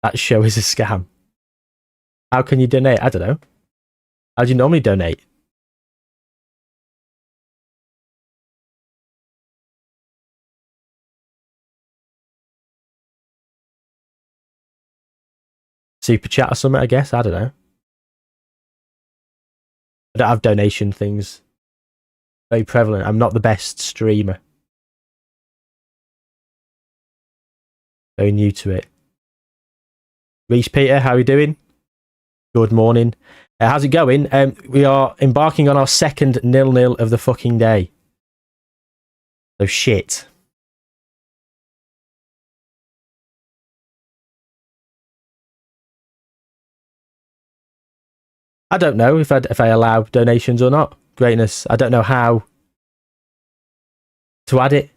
That show is a scam. How can you donate? I don't know. How do you normally donate? Super chat or something, I guess. I don't know. I don't have donation things. Very prevalent. I'm not the best streamer. Very new to it. Reese Peter, how are you doing? Good morning. How's it going? We are embarking on our second 0-0 of the fucking day. So shit. I don't know if I allow donations or not. Greatness. I don't know how to add it.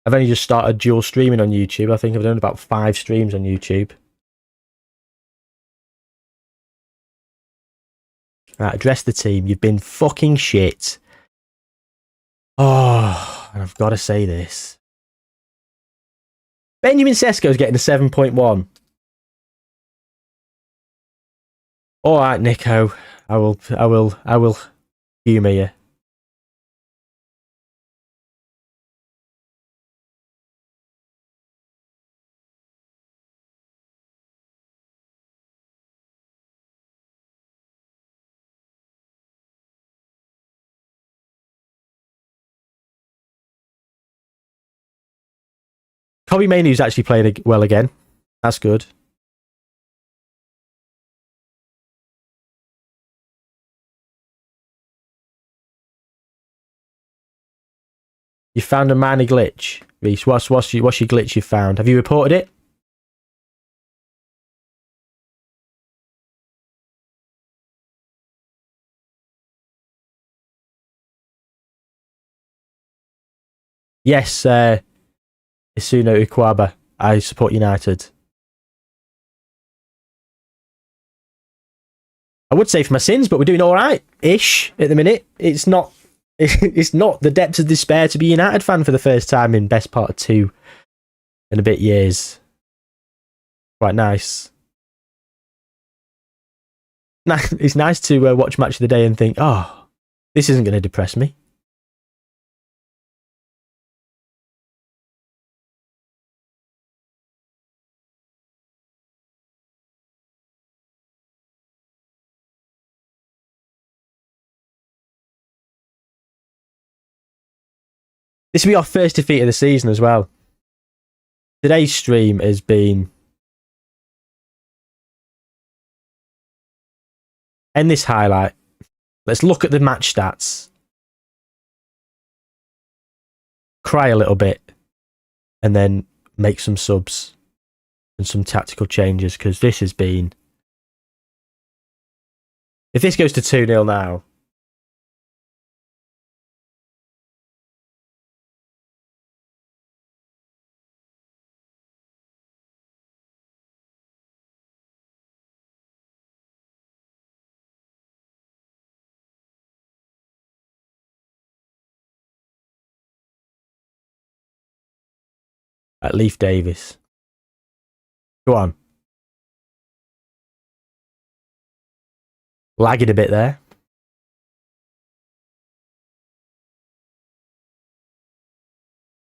I've only just started dual streaming on YouTube. I think I've done about 5 streams on YouTube. Right, address the team. You've been fucking shit. Oh, and I've got to say this. Benjamin Sesko's getting a 7.1. All right, Nico. I will humour you. Kobe Mainoo's actually played well again. That's good. You found a minor glitch, Reese. What's your glitch you found? Have you reported it? Yes, Isuno Ikwaba. I support United. I would say for my sins, but we're doing all right-ish at the minute. It's not the depths of despair to be a United fan for the first time in best part of 2 and a bit years. Quite nice. It's nice to watch Match of the Day and think, oh, this isn't going to depress me. This will be our first defeat of the season as well. Today's stream has been... End this highlight. Let's look at the match stats. Cry a little bit. And then make some subs. And some tactical changes. Because this has been... If this goes to 2-0 now... At Leif Davis. Go on. Lagging a bit there.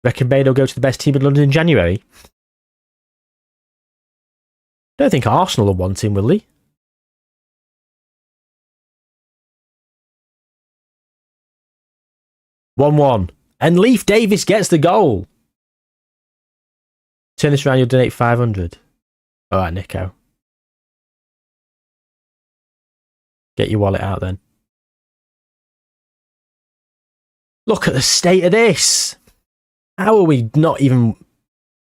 Reckon Bain will go to the best team in London in January? Don't think Arsenal will want him, will they? "1-1. And Leif Davis gets the goal. Turn this around, you'll donate 500. All right, Nico. Get your wallet out then. Look at the state of this. How are we not even...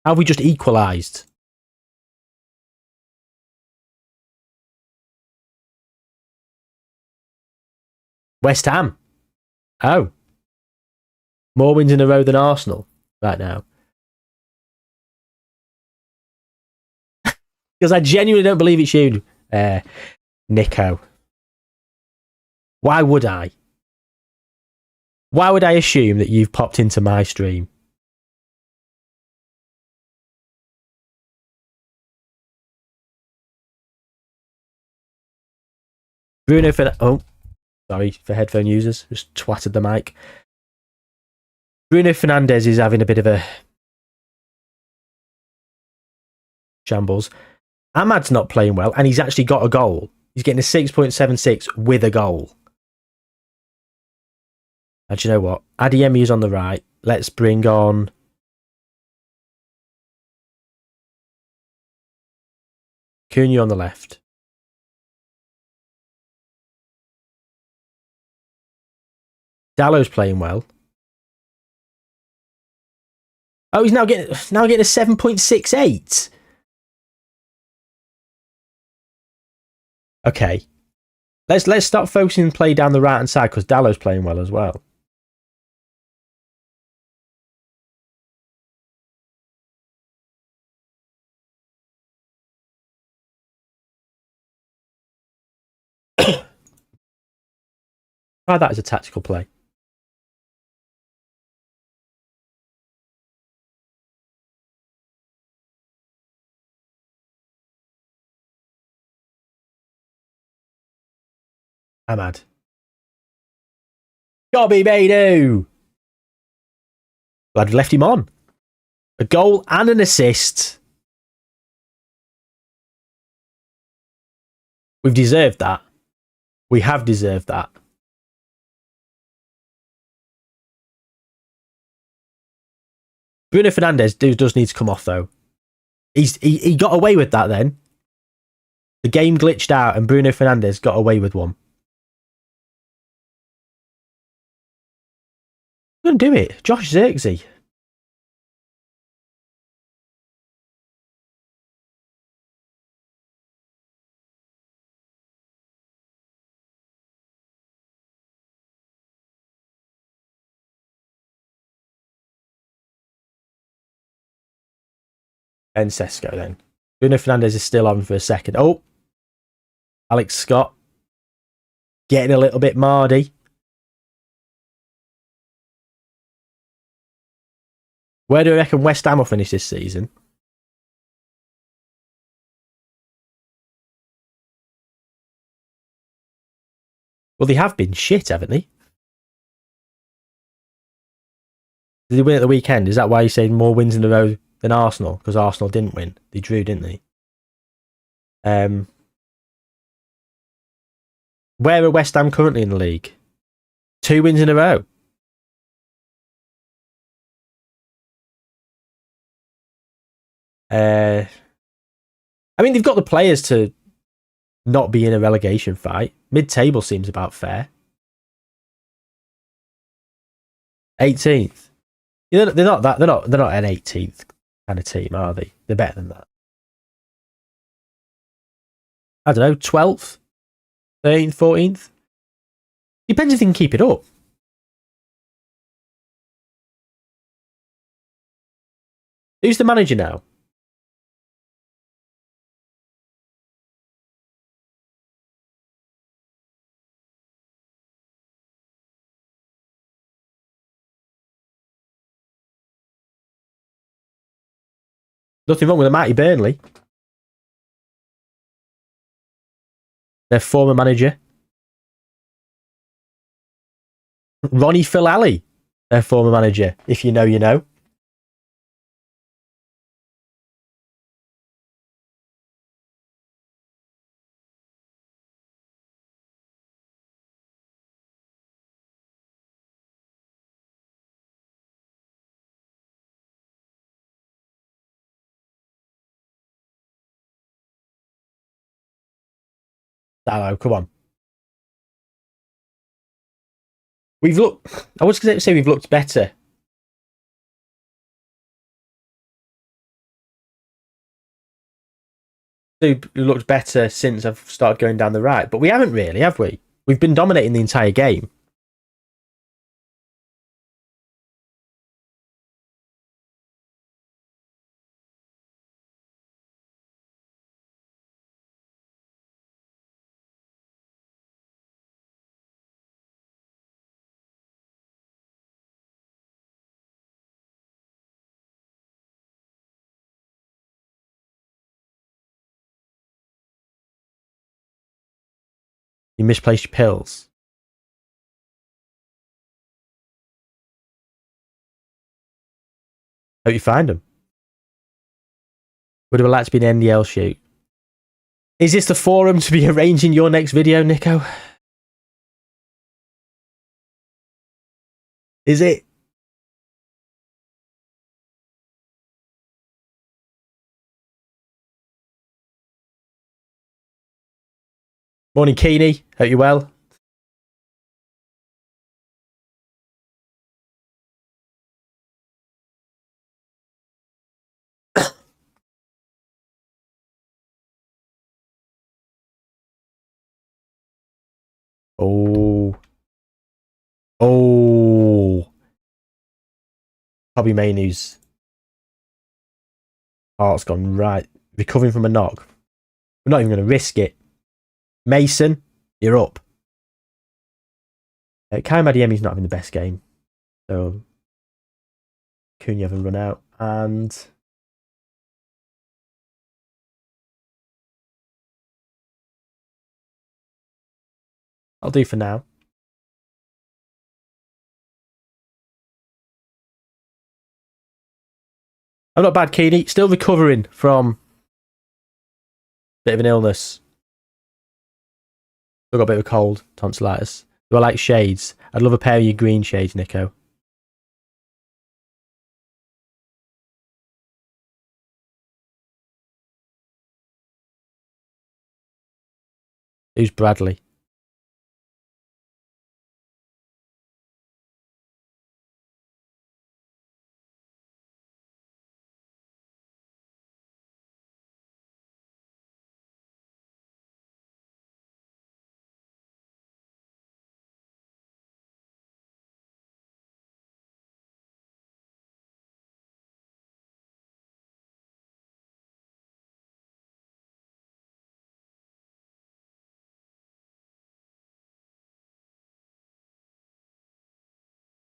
How have we just equalised? West Ham. Oh. More wins in a row than Arsenal right now. Because I genuinely don't believe it's you, Nico. Why would I? Why would I assume that you've popped into my stream? Bruno Fernandes. Oh, sorry for headphone users. Just twatted the mic. Bruno Fernandes is having a bit of a shambles. Ahmad's not playing well, and he's actually got a goal. He's getting a 6.76 with a goal. And do you know what? Adeyemi is on the right. Let's bring on Cunha on the left. Dallow's playing well. Oh, he's now getting a 7.68. Okay. Let's start focusing and play down the right hand side because Dallow's playing well as well. Try that as a tactical play. Ahmad. Jobby Beidou. Glad we left him on. A goal and an assist. We've deserved that. We have deserved that. Bruno Fernandes does need to come off though. He got away with that then. The game glitched out and Bruno Fernandes got away with one. I'm going to do it. Josh Zirkzee. And Sesko then. Bruno Fernandes is still on for a second. Oh, Alex Scott getting a little bit mardy. Where do I reckon West Ham will finish this season? Well, they have been shit, haven't they? Did they win at the weekend? Is that why you're saying more wins in a row than Arsenal? Because Arsenal didn't win. They drew, didn't they? Where are West Ham currently in the league? 2 wins in a row. I mean, they've got the players to not be in a relegation fight. Mid-table seems about fair. 18th. They're not an 18th kind of team, are they? They're better than that. I don't know, 12th, 13th, 14th. Depends if they can keep it up. Who's the manager now? Nothing wrong with the mighty Burnley. Their former manager. Ronnie Filali, their former manager. If you know, you know. Hello, come on. I was going to say we've looked better. We've looked better since I've started going down the right, but we haven't really, have we? We've been dominating the entire game. You misplaced your pills. Hope you find them. Would have liked to be an NDL shoot. Is this the forum to be arranging your next video, Nico? Is it? Morning, Keeney. Hope you're well. Oh. Oh. Bobby Mainoo's heart's gone right. Recovering from a knock. We're not even going to risk it. Mason, you're up. Kai Madiemi's not having the best game. So, Cunha have a run out. And I'll do for now. I'm not bad, Keeney. Still recovering from a bit of an illness. Still got a bit of a cold, tonsillitis. Do I like shades? I'd love a pair of your green shades, Nico. Who's Bradley?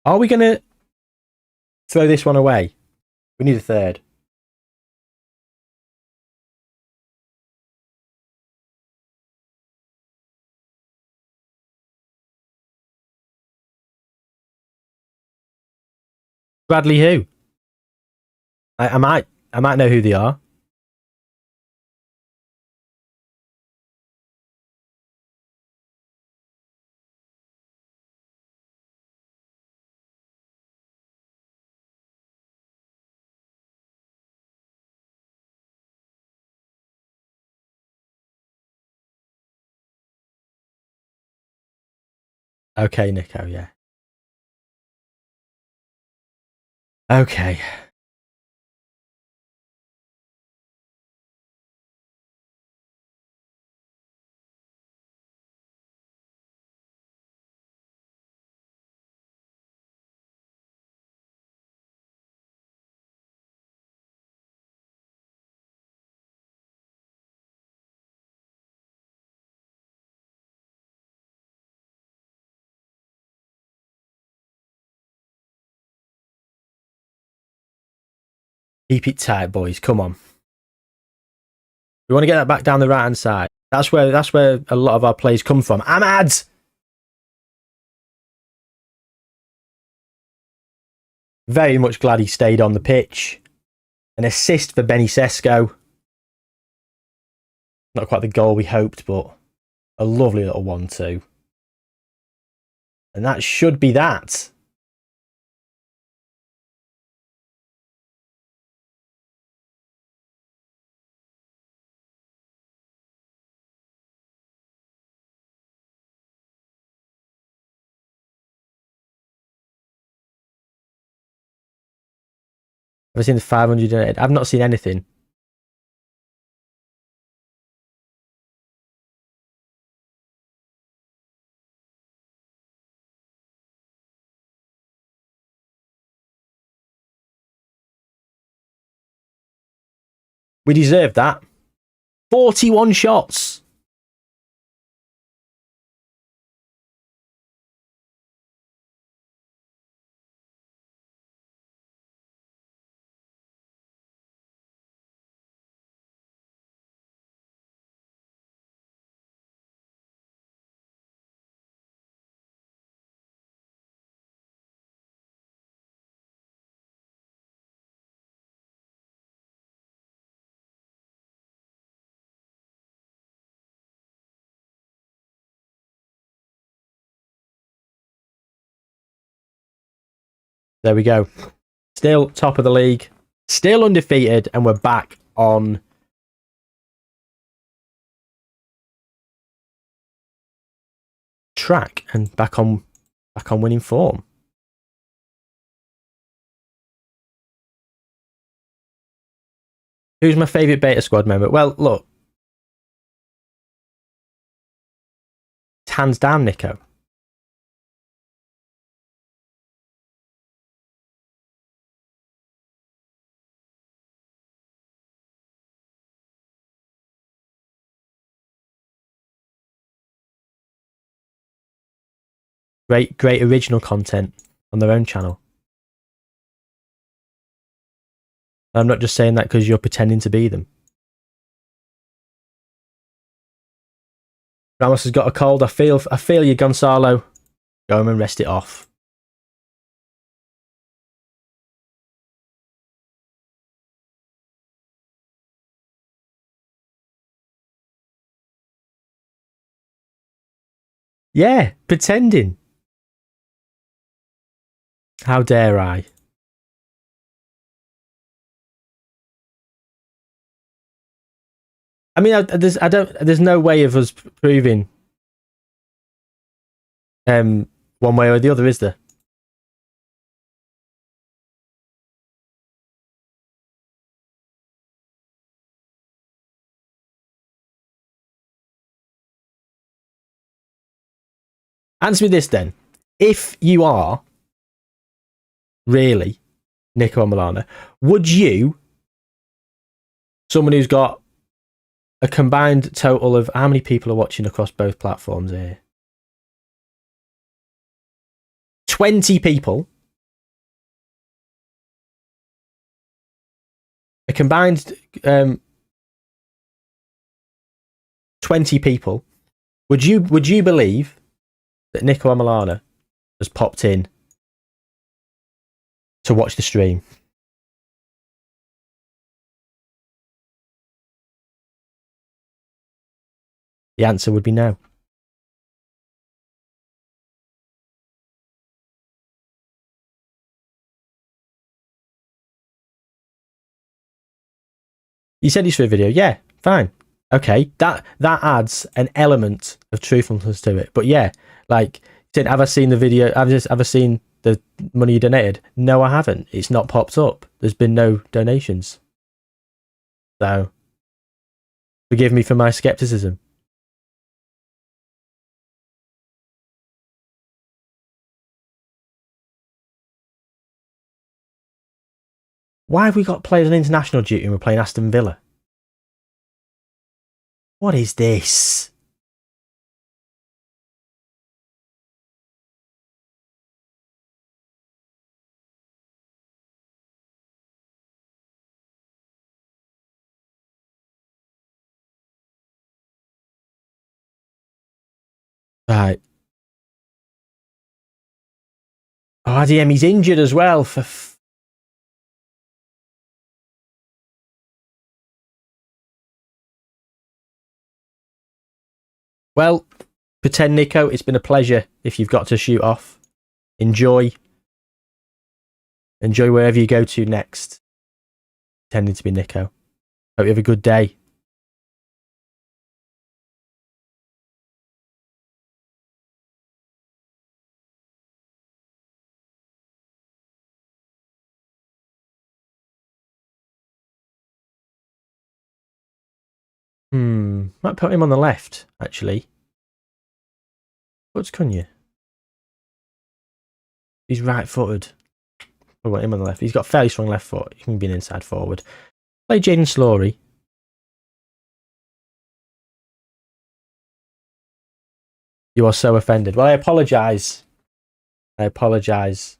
Are we going to throw this one away? We need a third. Bradley who? I might know who they are. Okay, Nico, yeah. Okay. Keep it tight, boys. Come on. We want to get that back down the right hand side. That's where a lot of our plays come from. Ahmad! Very much glad he stayed on the pitch. An assist for Benny Sesko. Not quite the goal we hoped, but a lovely little 1-2. And that should be that. Have I seen the 500? I've not seen anything. We deserve that. 41 shots. There we go. Still top of the league. Still undefeated, and we're back on track and back on winning form. Who's my favourite beta squad member? Well, look. It's hands down Nico. Great original content on their own channel. I'm not just saying that because you're pretending to be them. Ramos has got a cold. I feel you, Gonzalo. Go home and rest it off. Yeah, pretending. How dare I? I mean, there's no way of us proving one way or the other, is there? Answer me this then. If you are really Nico Milana, would you, someone who's got a combined total of how many people are watching across both platforms here? 20 people. A combined 20 people. Would you believe that Nico Milana has popped in to watch the stream? The answer would be no. You said he's for a video. Yeah, fine. Okay, that adds an element of truthfulness to it. But yeah, like, have I seen the video? Have I seen the money you donated? No, I haven't. It's not popped up. There's been no donations. So, forgive me for my skepticism. Why have we got players on international duty and we're playing Aston Villa? What is this? Right. Oh, Adeyemi's injured as well. Well, pretend Nico, it's been a pleasure. If you've got to shoot off, enjoy wherever you go to next. Pretending to be Nico. Hope you have a good day. Might put him on the left, actually. What's Cunha? He's right-footed. I want him on the left. He's got a fairly strong left foot. He can be an inside forward. Play Jaden Slory. You are so offended. Well, I apologise. I apologise.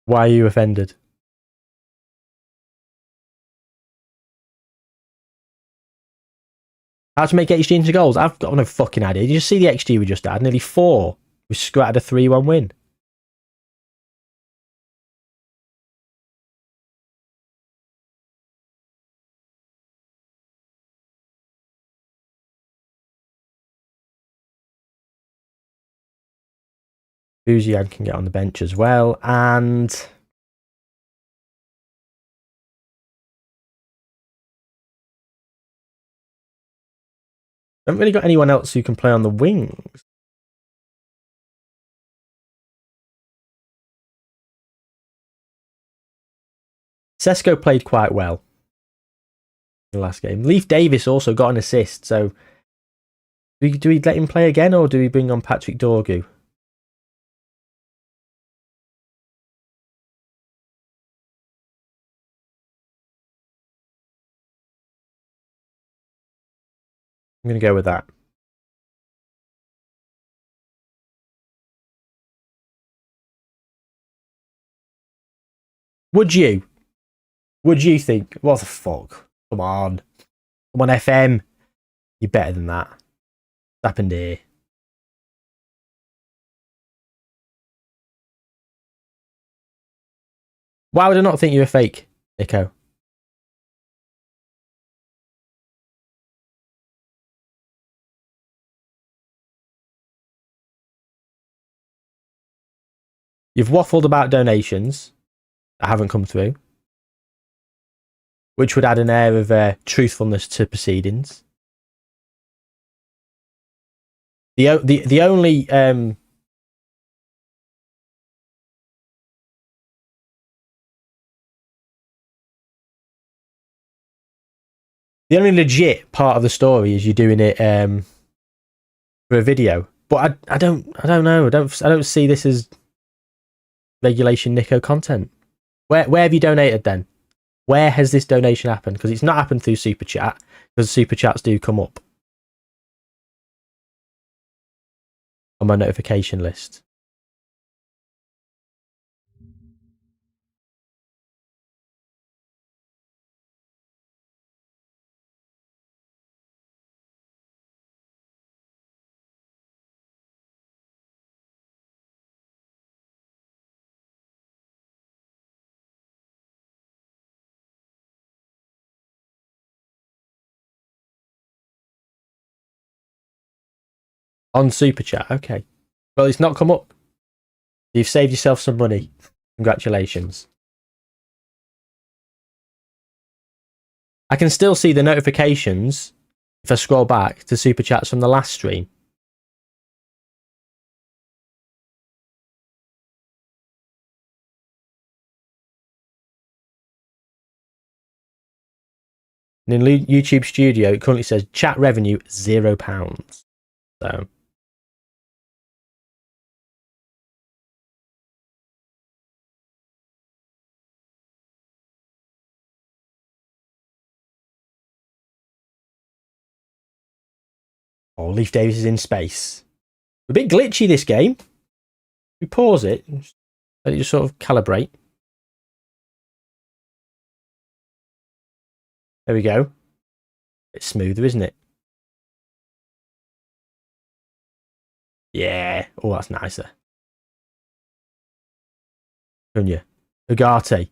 Why are you offended? How to make XG into goals? I've got no fucking idea. Did you see the XG we just had? Nearly 4. We scratched a 3-1 win. Buziad can get on the bench as well. And I haven't really got anyone else who can play on the wings. Sesko played quite well in the last game. Leif Davis also got an assist. So do we let him play again, or do we bring on Patrick Dorgu? I'm going to go with that. Would you think, what the fuck? Come on, FM. You're better than that. What happened here? Why would I not think you're a fake, Nico? You've waffled about donations that haven't come through, which would add an air of truthfulness to proceedings. The only the only legit part of the story is you're doing it for a video. But I don't know. I don't see this as regulation Nico content. Where have you donated then? Where has this donation happened? Because it's not happened through Super Chat, because Super Chats do come up on my notification list. On Super Chat, okay. Well, it's not come up. You've saved yourself some money. Congratulations. I can still see the notifications if I scroll back to Super Chats from the last stream. And in YouTube Studio, it currently says chat revenue £0. So Leif Davis is in space. A bit glitchy this game. We pause it, let it just sort of calibrate. There we go. It's smoother, isn't it? Yeah. Oh, that's nicer. Cunha. Ugarte.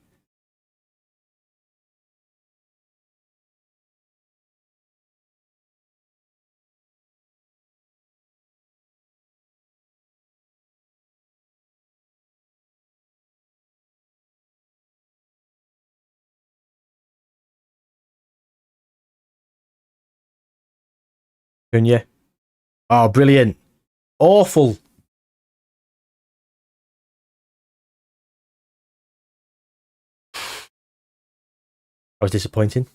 Cunha. Oh, brilliant. Awful. I was disappointing.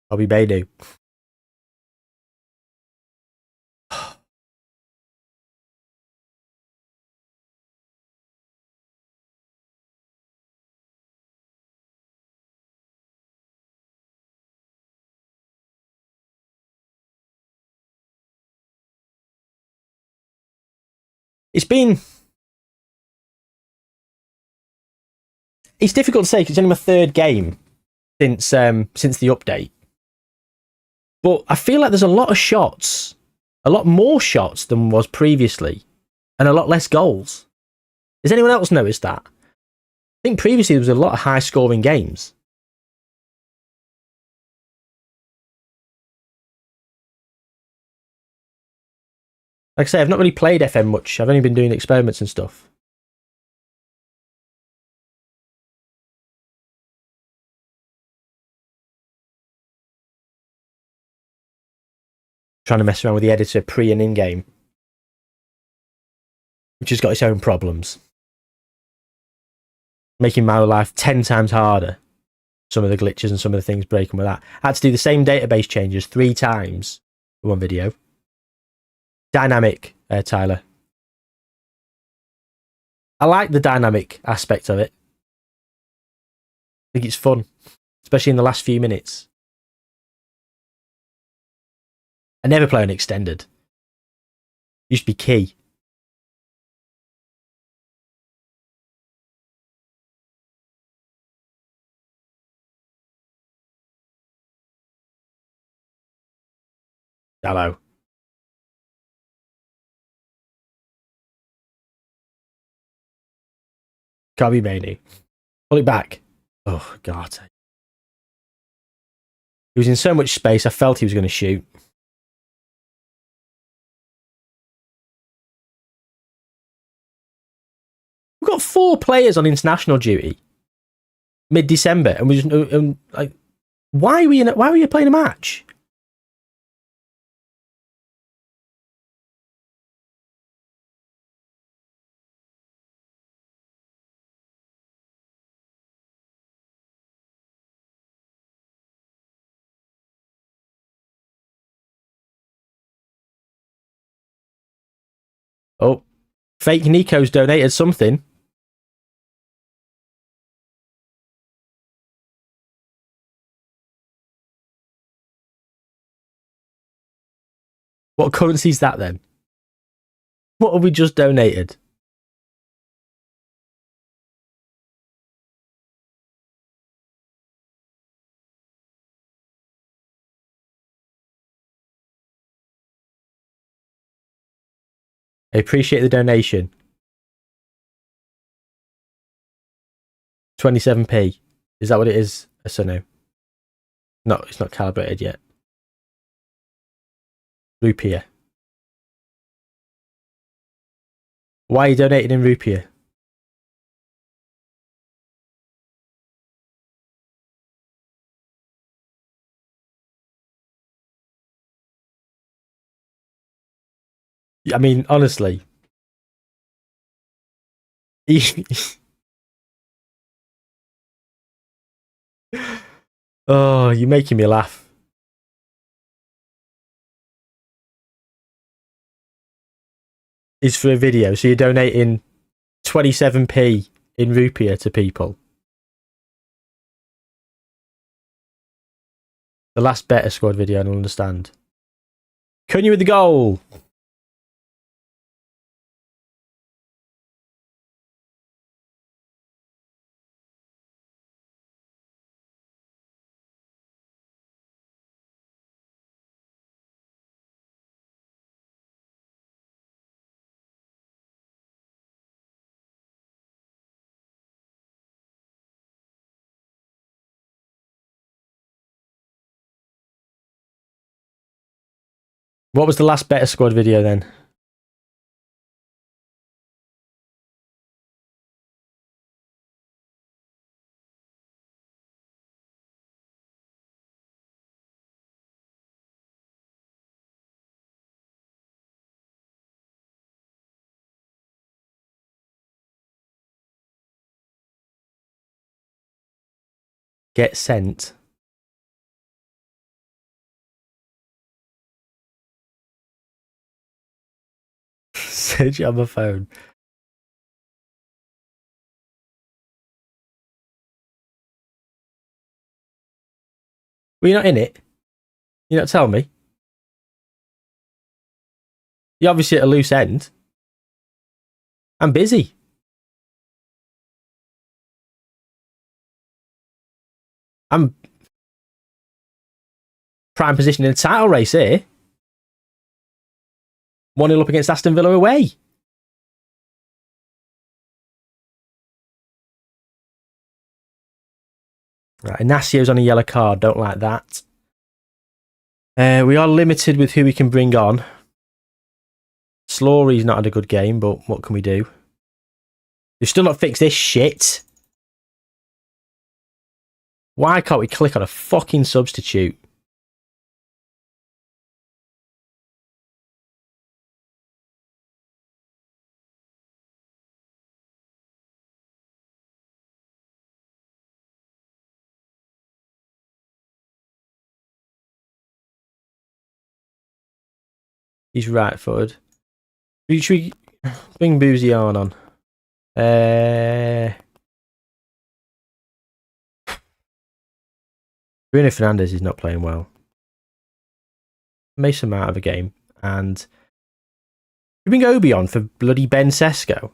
Bobby Bainu. It's been it's difficult to say because it's only my third game since the update. But I feel like there's a lot of shots, a lot more shots than was previously, and a lot less goals. Has anyone else noticed that? I think previously there was a lot of high-scoring games. Like I say, I've not really played FM much. I've only been doing experiments and stuff. Trying to mess around with the editor pre and in-game, which has got its own problems. Making my life 10 times harder. Some of the glitches and some of the things breaking with that. I had to do the same database changes 3 times for one video. Dynamic, Tyler. I like the dynamic aspect of it. I think it's fun, especially in the last few minutes. I never play on extended. Used to be key. Hello. Can't be Maney. Pull it back. Oh, God. He was in so much space, I felt he was going to shoot. We've got 4 players on international duty mid-December, and we just like, why were you playing a match? Oh, fake Nico's donated something. What currency is that then? What have we just donated? I appreciate the donation. 27p. Is that what it is? Yes or no? No, it's not calibrated yet. Rupiah. Why are you donating in Rupiah? I mean, honestly. Oh, you're making me laugh. It's for a video, so you're donating 27p in Rupiah to people. The last Better Squad video, I don't understand. Cunha with the goal. What was the last Better Squad video then? Get sent. Search it on my phone. Were you not in it? You not tell me? You're obviously at a loose end. I'm busy. I'm prime position in the title race here. 1-0 up against Aston Villa away. Right, Inacio's on a yellow card. Don't like that. We are limited with who we can bring on. Slory's not had a good game, but what can we do? We've still not fixed this shit. Why can't we click on a fucking substitute? He's right-footed. Should we bring Boozy on? Bruno Fernandes is not playing well. Mason Mount of a game. And we bring Obi on for bloody Ben Sesko.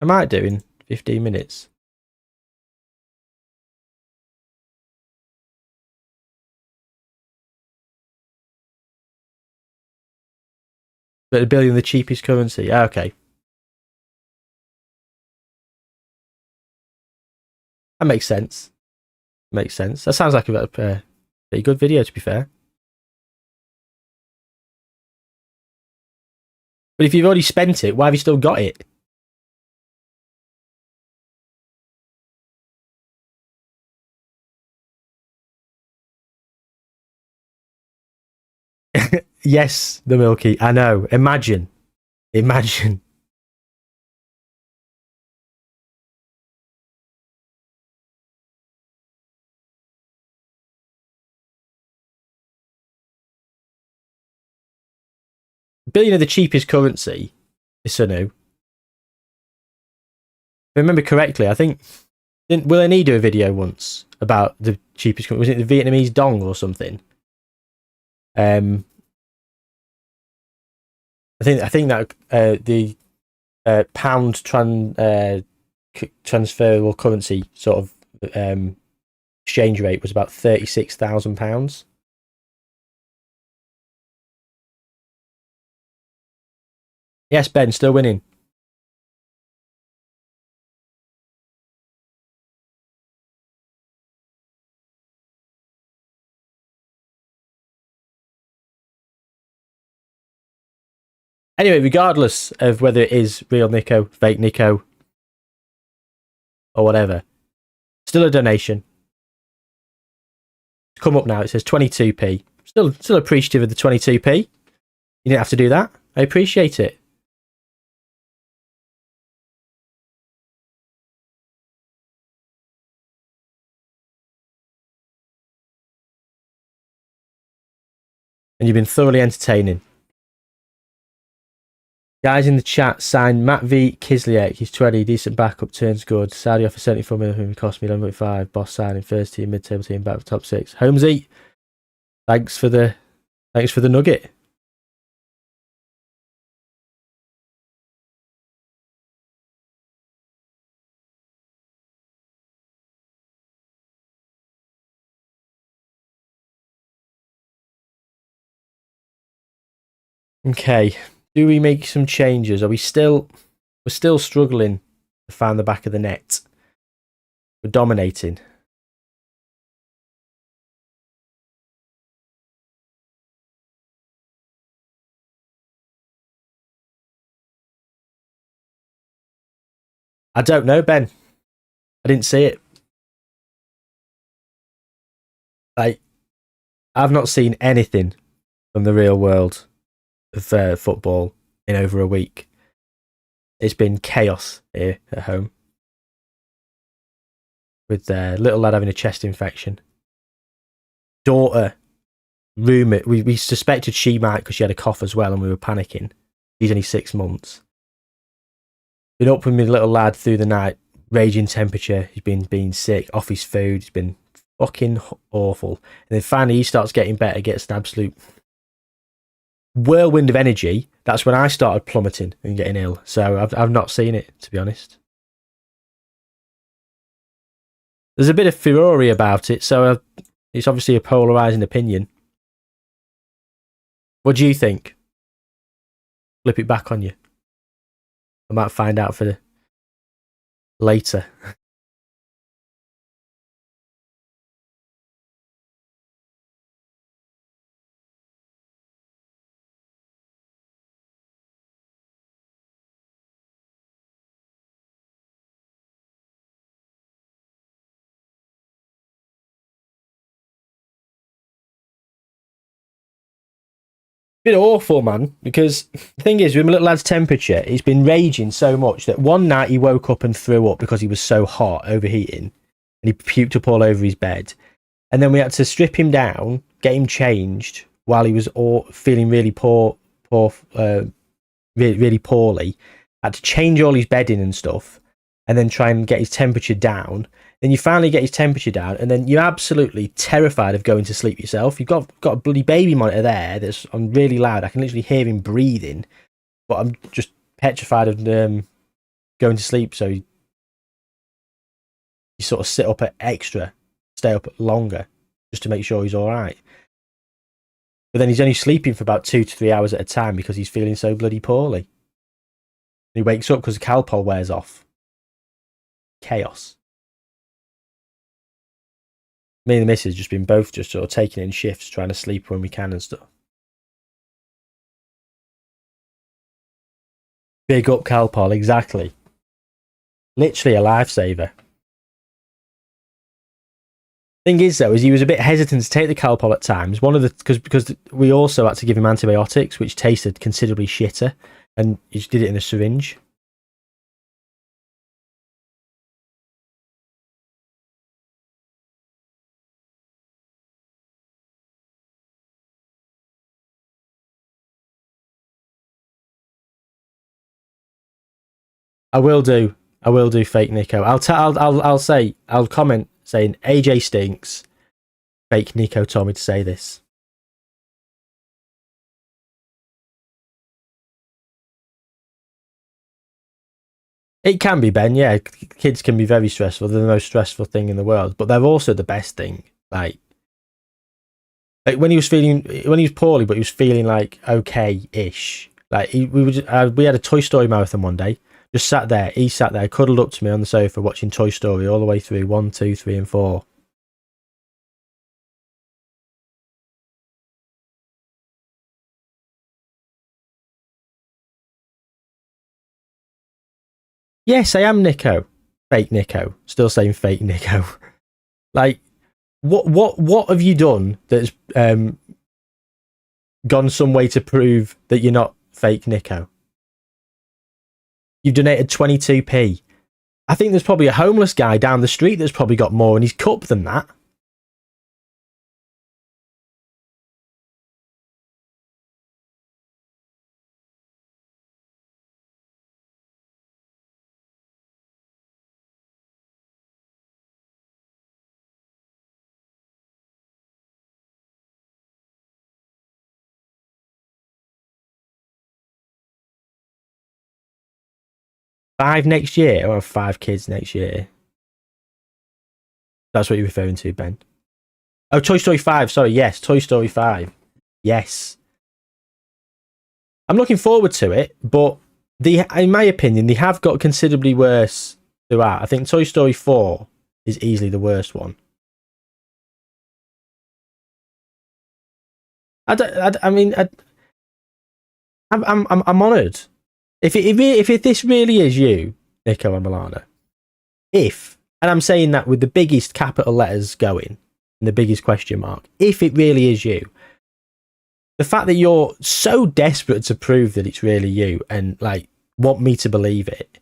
I might do in 15 minutes. But $1 billion the cheapest currency. Okay. That makes sense. Makes sense. That sounds like a pretty good video, to be fair. But if you've already spent it, why have you still got it? Yes, the Milky. I know. Imagine. $1 billion of the cheapest currency is Sanu. If I remember correctly, I think Will I do a video once about the cheapest currency? Was it the Vietnamese dong or something? I think that the pound transferable currency sort of exchange rate was about £36,000. Yes, Ben, still winning. Anyway, regardless of whether it is real Nico, fake Nico, or whatever, still a donation. It's come up now. It says 22p. Still appreciative of the 22p. You didn't have to do that. I appreciate it. And you've been thoroughly entertaining. Guys in the chat signed Matt V. Kislyak. He's 20, decent backup, turns good. Saudi offer 74 million, cost me 11.5. Boss signing, first team, mid-table team, back for top 6. Holmesy, thanks for the nugget. Okay. Do we make some changes? We're still struggling to find the back of the net. We're dominating. I don't know, Ben. I didn't see it. I've not seen anything from the real world of football in over a week. It's been chaos here at home, with the little lad having a chest infection. Daughter, rumour, we suspected she might because she had a cough as well, and we were panicking. She's only 6 months. Been up with my little lad through the night, raging temperature. He's been sick, off his food. He's been fucking awful. And then finally he starts getting better, gets an absolute whirlwind of energy, that's when I started plummeting and getting ill. So I've not seen it, to be honest. There's a bit of furore about it, so it's obviously a polarising opinion. What do you think? Flip it back on you. I might find out for later. Bit awful, man, because the thing is, with my little lad's temperature, it's been raging so much that one night he woke up and threw up because he was so hot, overheating, and he puked up all over his bed. And then we had to strip him down, get him changed while he was all feeling really really poorly. Had to change all his bedding and stuff, and then try and get his temperature down. Then you finally get his temperature down, and then you're absolutely terrified of going to sleep yourself. You've got a bloody baby monitor there that's on really loud. I can literally hear him breathing, but I'm just petrified of going to sleep. So you sort of sit up stay up longer, just to make sure he's all right. But then he's only sleeping for about 2 to 3 hours at a time because he's feeling so bloody poorly. He wakes up because the Calpol wears off. Chaos. Me and the missus just been both just sort of taking in shifts, trying to sleep when we can and stuff. Big up Calpol, exactly. Literally a lifesaver. Thing is, though, is he was a bit hesitant to take the Calpol at times. Because we also had to give him antibiotics, which tasted considerably shitter, and he just did it in a syringe. I will do fake Nico. I'll comment saying AJ stinks. Fake Nico told me to say this. It can be, Ben. Yeah, kids can be very stressful. They're the most stressful thing in the world, but they're also the best thing. Like when he was poorly, but he was feeling like okay-ish. Like we had a Toy Story marathon one day. Just sat there. He sat there, cuddled up to me on the sofa, watching Toy Story all the way through 1, 2, 3, and 4. Yes, I am Nico. Fake Nico. Still saying fake Nico. Like, what have you done that's gone some way to prove that you're not fake Nico? You've donated 22p. I think there's probably a homeless guy down the street that's probably got more in his cup than that. Five next year, or 5 kids next year. That's what you're referring to, Ben. Oh, Toy Story 5. Sorry, yes, Toy Story 5. Yes. I'm looking forward to it, but in my opinion, they have got considerably worse throughout. I think Toy Story 4 is easily the worst one. I'm honoured. If this really is you, Nico and Milana, and I'm saying that with the biggest capital letters going and the biggest question mark, if it really is you, the fact that you're so desperate to prove that it's really you and like want me to believe it,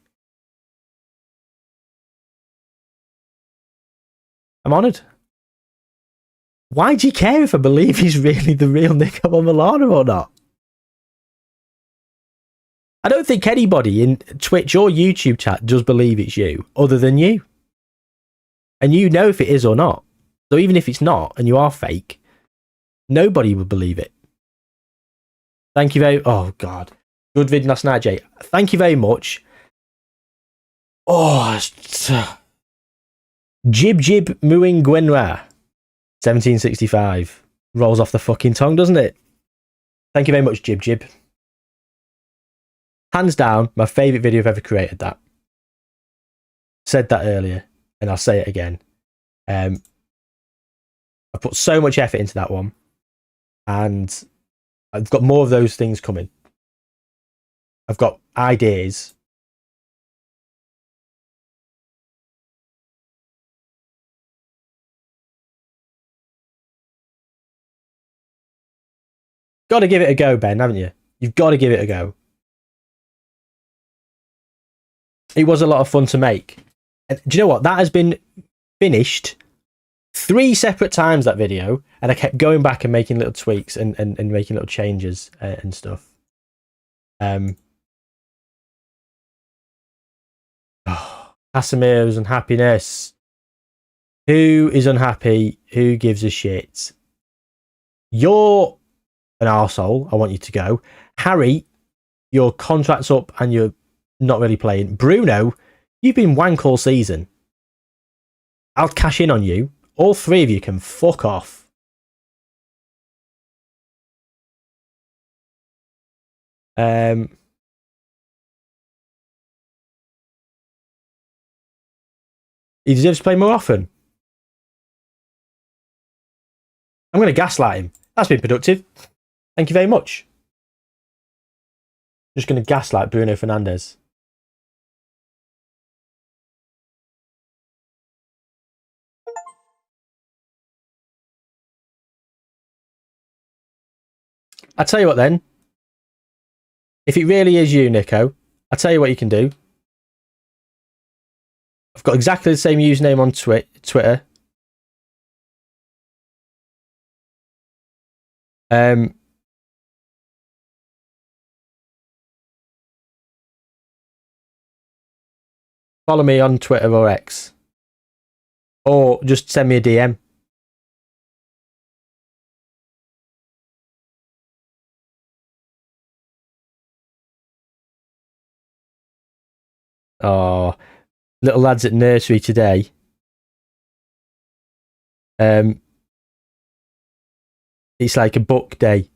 I'm honoured. Why do you care if I believe he's really the real Nico and Milana or not? I don't think anybody in Twitch or YouTube chat does believe it's you, other than you. And you know if it is or not. So even if it's not, and you are fake, nobody would believe it. Thank you very. Oh God, good vid last night, Jay. Thank you very much. Oh, Jib Jib Muing Gwenra, 1765 rolls off the fucking tongue, doesn't it? Thank you very much, Jib Jib. Hands down, my favourite video I've ever created. That said that earlier, and I'll say it again. I put so much effort into that one, and I've got more of those things coming. I've got ideas. Got to give it a go, Ben, haven't you? You've got to give it a go. It was a lot of fun to make. And do you know what? That has been finished 3 separate times, that video, and I kept going back and making little tweaks and making little changes and stuff. Casimir's unhappiness. Who is unhappy? Who gives a shit? You're an arsehole. I want you to go. Harry, your contract's up and you're not really playing. Bruno, you've been wank all season. I'll cash in on you. All 3 of you can fuck off. He deserves to play more often. I'm going to gaslight him. That's been productive. Thank you very much. Just going to gaslight Bruno Fernandes. I tell you what then. If it really is you, Nico, I tell you what you can do. I've got exactly the same username on Twitter. Follow me on Twitter or X. Or just send me a DM. Oh, little lads at nursery today. It's like a book day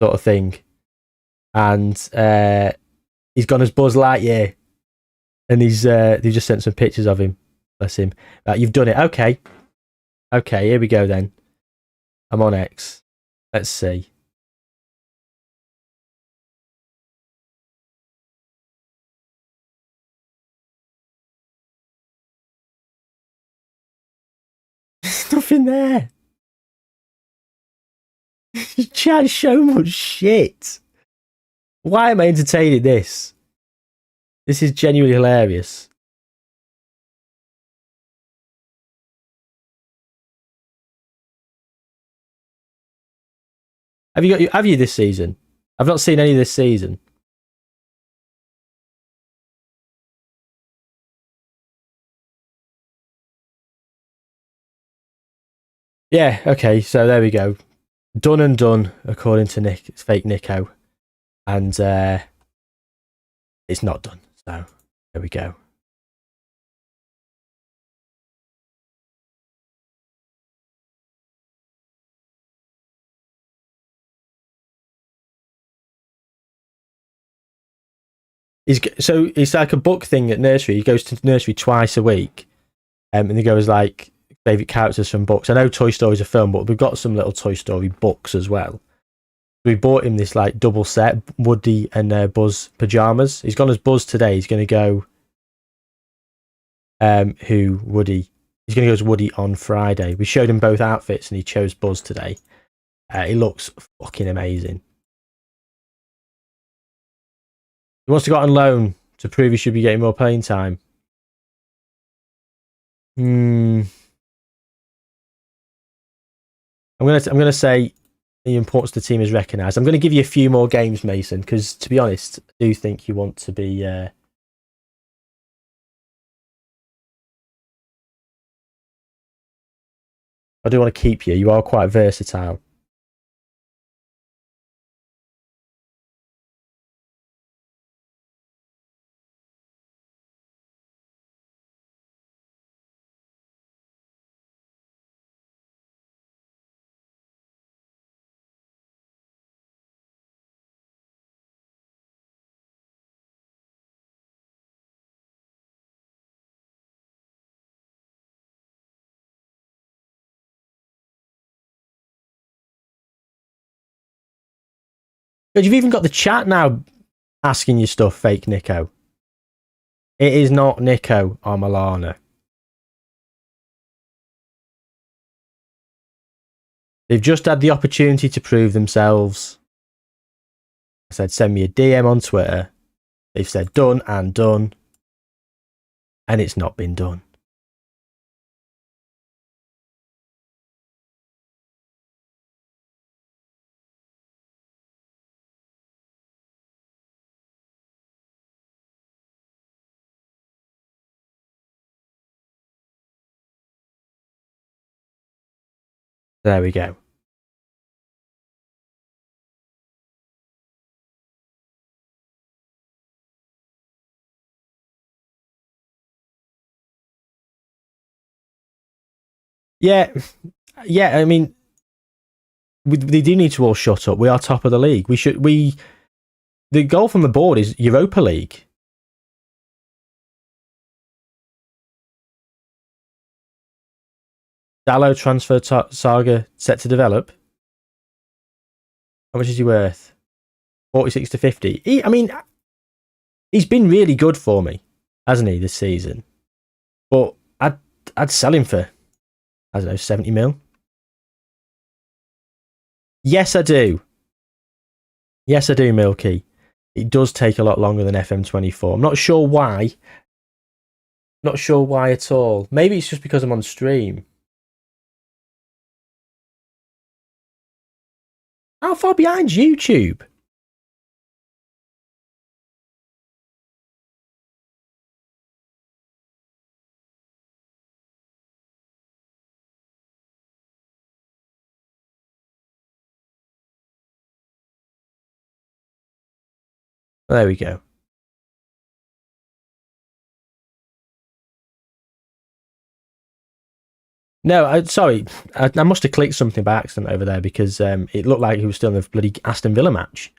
sort of thing. And he's gone as Buzz Lightyear. And they've just sent some pictures of him. Bless him. Right, you've done it. Okay. Okay, here we go then. I'm on X. Let's see. There's nothing there. You chat so much shit. Why am I entertaining this? This is genuinely hilarious. Have you this season? I've not seen any this season. Yeah, okay, so there we go. Done and done, according to Nick. It's fake Nico. And it's not done. So there we go. So it's like a book thing at nursery. He goes to nursery twice a week. And he goes like favourite characters from books. I know Toy Story's a film, but we've got some little Toy Story books as well. We bought him this like double set, Woody and Buzz pajamas. He's gone as Buzz today. He's going to go Woody. He's going to go as Woody on Friday. We showed him both outfits and he chose Buzz today. He looks fucking amazing. He wants to go on loan to prove he should be getting more playing time. I'm gonna say the importance the team is recognised. I'm going to give you a few more games, Mason, because to be honest, I do think you want to be. I do want to keep you. You are quite versatile. Because you've even got the chat now asking you stuff, fake Nico. It is not Nico or Milana. They've just had the opportunity to prove themselves. I said, send me a DM on Twitter. They've said done and done. And it's not been done. There we go. Yeah, I mean, they do need to all shut up. We are top of the league. The goal from the board is Europa League. Dallo transfer saga set to develop. How much is he worth? 46 to 50. He's been really good for me, hasn't he, this season? But I'd sell him for, I don't know, 70 mil. Yes, I do. Yes, I do, Milky. It does take a lot longer than FM24. I'm not sure why. Not sure why at all. Maybe it's just because I'm on stream. How far behind YouTube? There we go. No, sorry. I must have clicked something by accident over there because it looked like he was still in the bloody Aston Villa match.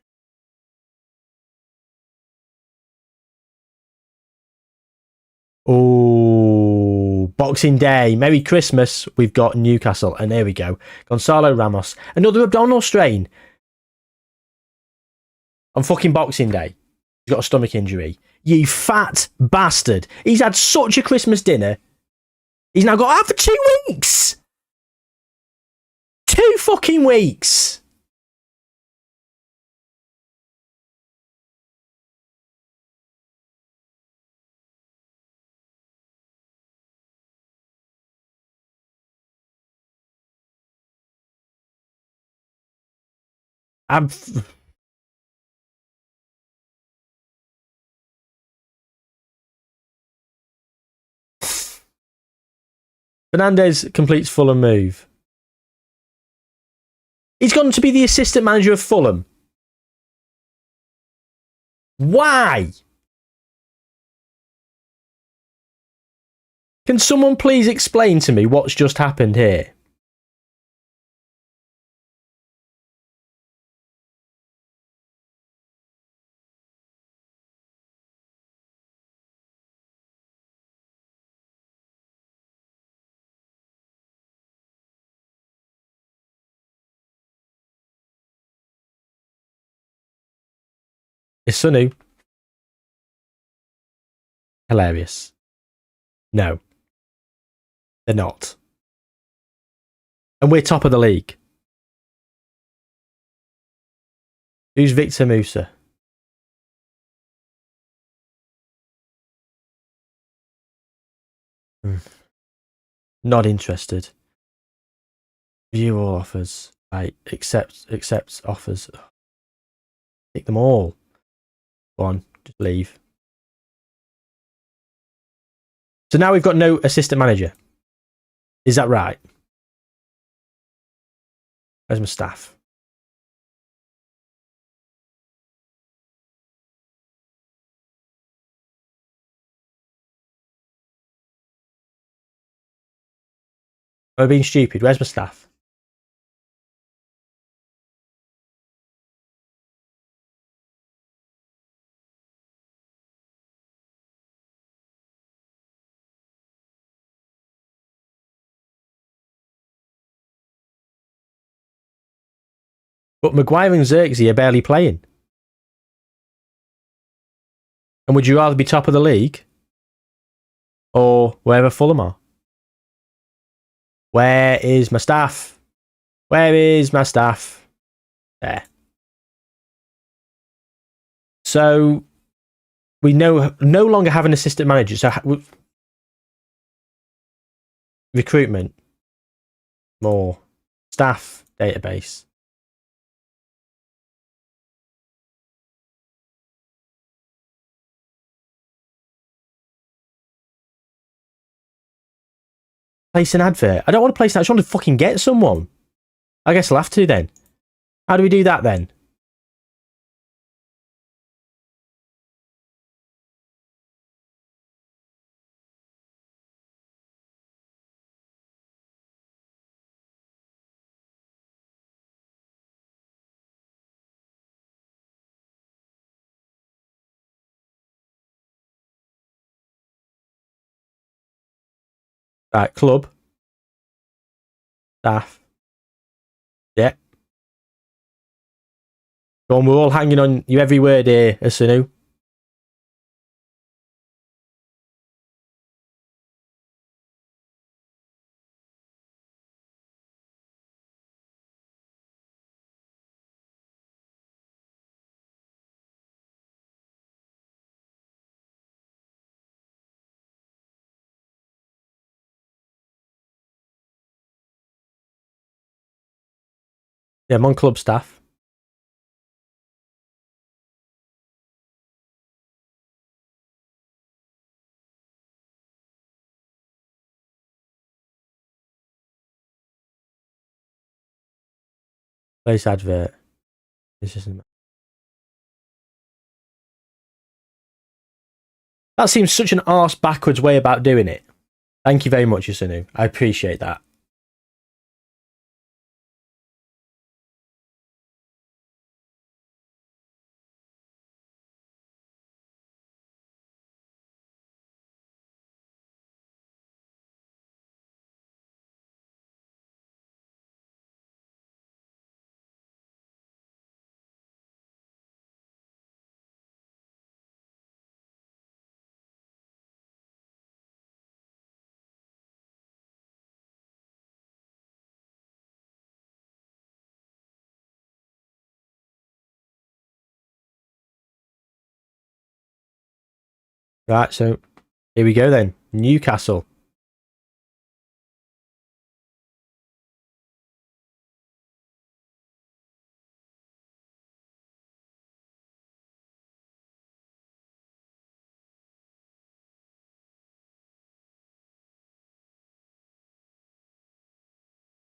Oh, Boxing Day. Merry Christmas. We've got Newcastle. And there we go. Gonzalo Ramos. Another abdominal strain. On fucking Boxing Day. He's got a stomach injury. You fat bastard. He's had such a Christmas dinner. He's now got out for 2 weeks. 2 fucking weeks. Fernandes completes Fulham move. He's gone to be the assistant manager of Fulham. Why? Can someone please explain to me what's just happened here? Is Sunu hilarious? No. They're not. And we're top of the league. Who's Victor Musa? Not interested. View all offers. Right, accept offers. Take them all. Go on, just leave. So now we've got no assistant manager. Is that right? Where's my staff? Am I being stupid? Where's my staff? But Maguire and Xerxes are barely playing. And would you rather be top of the league or wherever Fulham are? Where is my staff? Where is my staff? There. So we no longer have an assistant manager. So recruitment, more staff database. Place an advert. I don't want to place that. I just want to fucking get someone. I guess I'll have to then. How do we do that then? Right, club. Staff. Yeah. Go on, we're all hanging on you every word here, Asunu. Yeah, I'm on club staff. Place advert. This isn't. That seems such an arse backwards way about doing it. Thank you very much, Asunu. I appreciate that. Right, so here we go then. Newcastle.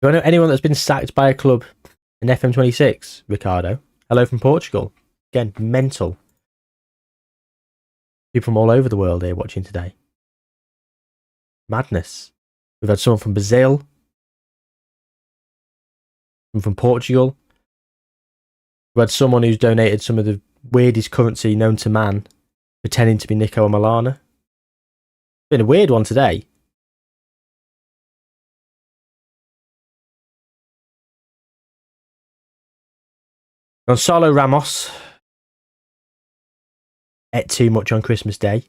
Do I know anyone that's been sacked by a club in FM26? Ricardo. Hello from Portugal. Again, mental. People from all over the world here watching today. Madness. We've had someone from Brazil. From Portugal. We've had someone who's donated some of the weirdest currency known to man, pretending to be Nico Milana. Been a weird one today. Gonzalo Ramos. Ate too much on Christmas Day.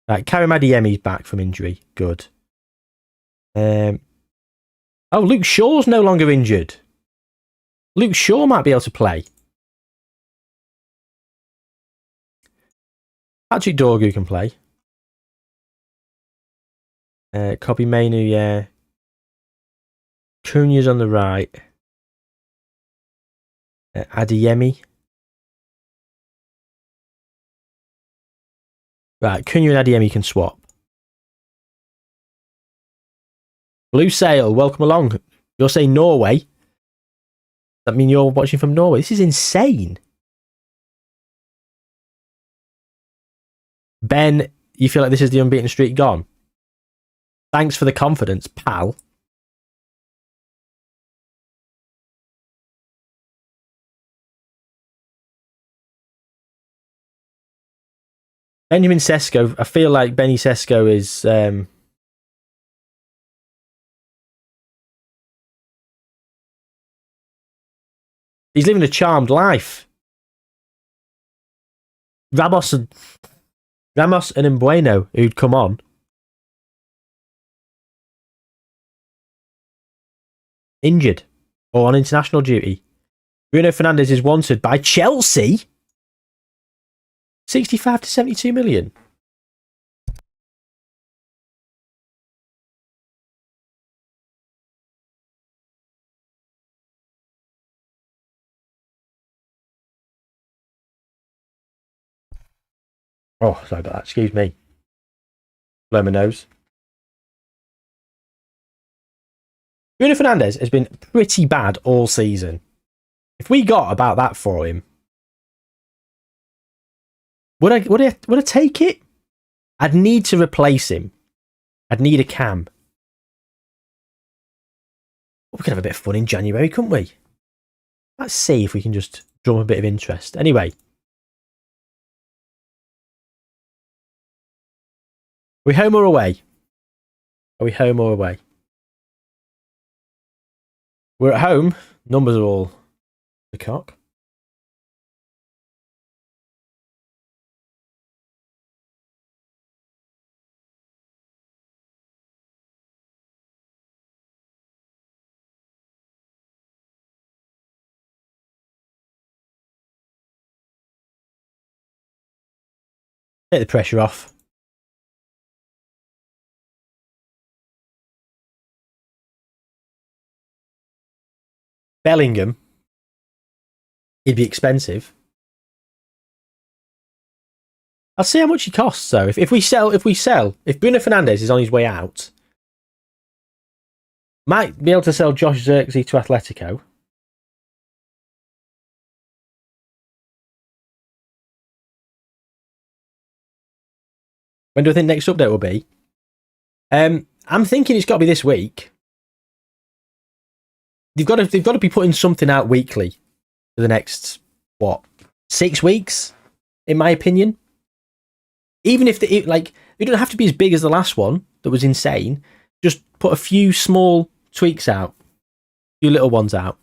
Right, Karim Adeyemi's back from injury. Good. Oh, Luke Shaw's no longer injured. Luke Shaw might be able to play. Patrick Dorgu can play. Kobe Mainu, yeah. Cunha's on the right. Adeyemi. Right, Cunha and Adeyemi can swap. Blue Sail, welcome along. You're saying Norway? Does that mean you're watching from Norway? This is insane. Ben, you feel like this is the unbeaten streak gone? Thanks for the confidence, pal. Benjamin Sesko, I feel like Benny Sesko is... he's living a charmed life. Ramos... Ramos and Mbueno, who'd come on, injured or on international duty. Bruno Fernandes is wanted by Chelsea. 65 to 72 million. Oh, sorry about that. Excuse me. Blow my nose. Bruno Fernandes has been pretty bad all season. If we got about that for him, would I take it? I'd need to replace him. I'd need a cam. We could have a bit of fun in January, couldn't we? Let's see if we can just drum a bit of interest. Anyway. Are we home or away? Are we home or away? We're at home. Numbers are all the cock. Take the pressure off. Bellingham. He'd be expensive. I'll see how much he costs though. If we sell, if Bruno Fernandes is on his way out, might be able to sell Josh Zirkzee to Atletico. When do I think next update will be? I'm thinking it's got to be this week. They've got to be putting something out weekly for the next 6 weeks, in my opinion. Even if it don't have to be as big as the last one that was insane. Just put a few small tweaks out, a few little ones out.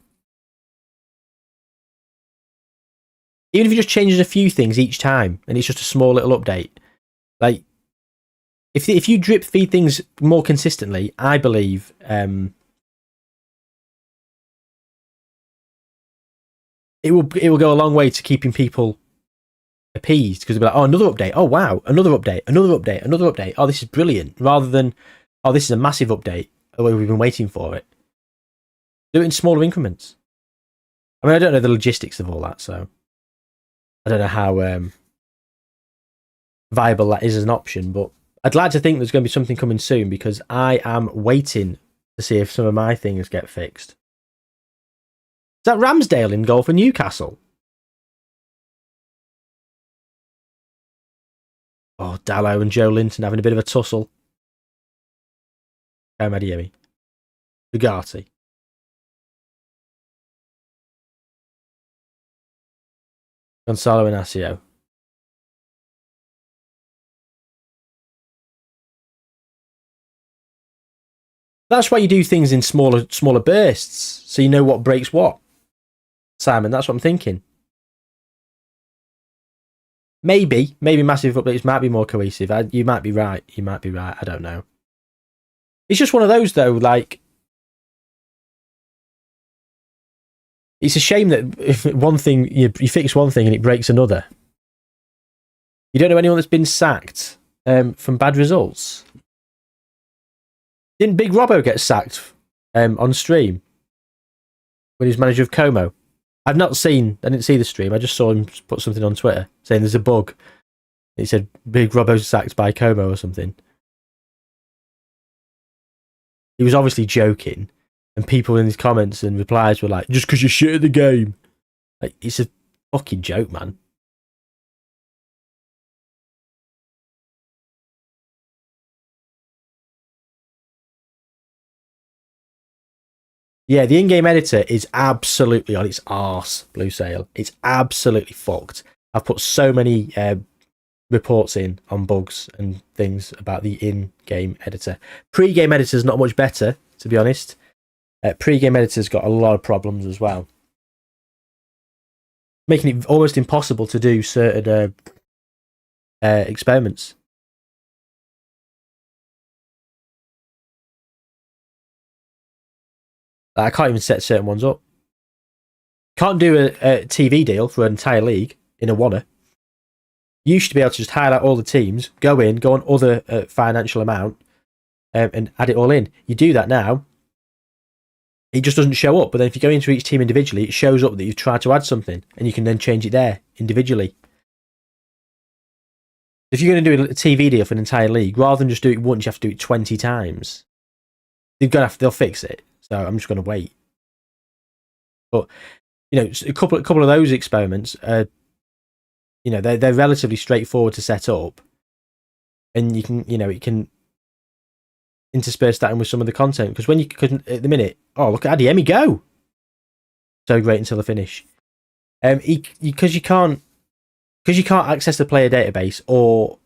Even if it just changes a few things each time, and it's just a small little update. Like, if you drip feed things more consistently, I believe it will go a long way to keeping people appeased, because they'll be like, oh, another update, oh wow, another update, another update, another update, oh, this is brilliant, rather than, oh, this is a massive update, the way we've been waiting for it. Do it in smaller increments. I mean, I don't know the logistics of all that, so I don't know how viable that is as an option, but I'd like to think there's going to be something coming soon, because I am waiting to see if some of my things get fixed. Is that Ramsdale in goal for Newcastle? Oh, Dallo and Joe Linton having a bit of a tussle. Mediemi. Bugatti. Gonzalo Inacio. That's why you do things in smaller bursts, so you know what breaks what. Simon, that's what I'm thinking. Maybe massive updates might be more cohesive. You might be right. I don't know. It's just one of those, though, like, it's a shame that if one thing, you fix one thing and it breaks another. You don't know anyone that's been sacked from bad results? Didn't Big Robbo get sacked on stream when he was manager of Como? I didn't see the stream. I just saw him put something on Twitter saying there's a bug. He said Big Robbo's sacked by Como or something. He was obviously joking, and people in his comments and replies were like, just because you're shit at the game. Like, it's a fucking joke, man. Yeah, the in-game editor is absolutely on its arse, Blue Sail. It's absolutely fucked. I've put so many reports in on bugs and things about the in-game editor. Pre-game editor's not much better, to be honest. Pre-game editor's got a lot of problems as well, making it almost impossible to do certain experiments. I can't even set certain ones up. Can't do a TV deal for an entire league in a wanna. You used to be able to just highlight all the teams, go on other financial amount, and add it all in. You do that now, it just doesn't show up. But then if you go into each team individually, it shows up that you've tried to add something, and you can then change it there individually. If you're going to do a TV deal for an entire league, rather than just do it once, you have to do it 20 times. They'll fix it. So I'm just going to wait. But a couple of those experiments, they're relatively straightforward to set up, and you can it can intersperse that in with some of the content, because when you couldn't at the minute, oh look at Adeyemi go, so great until the finish, because you can't access the player database or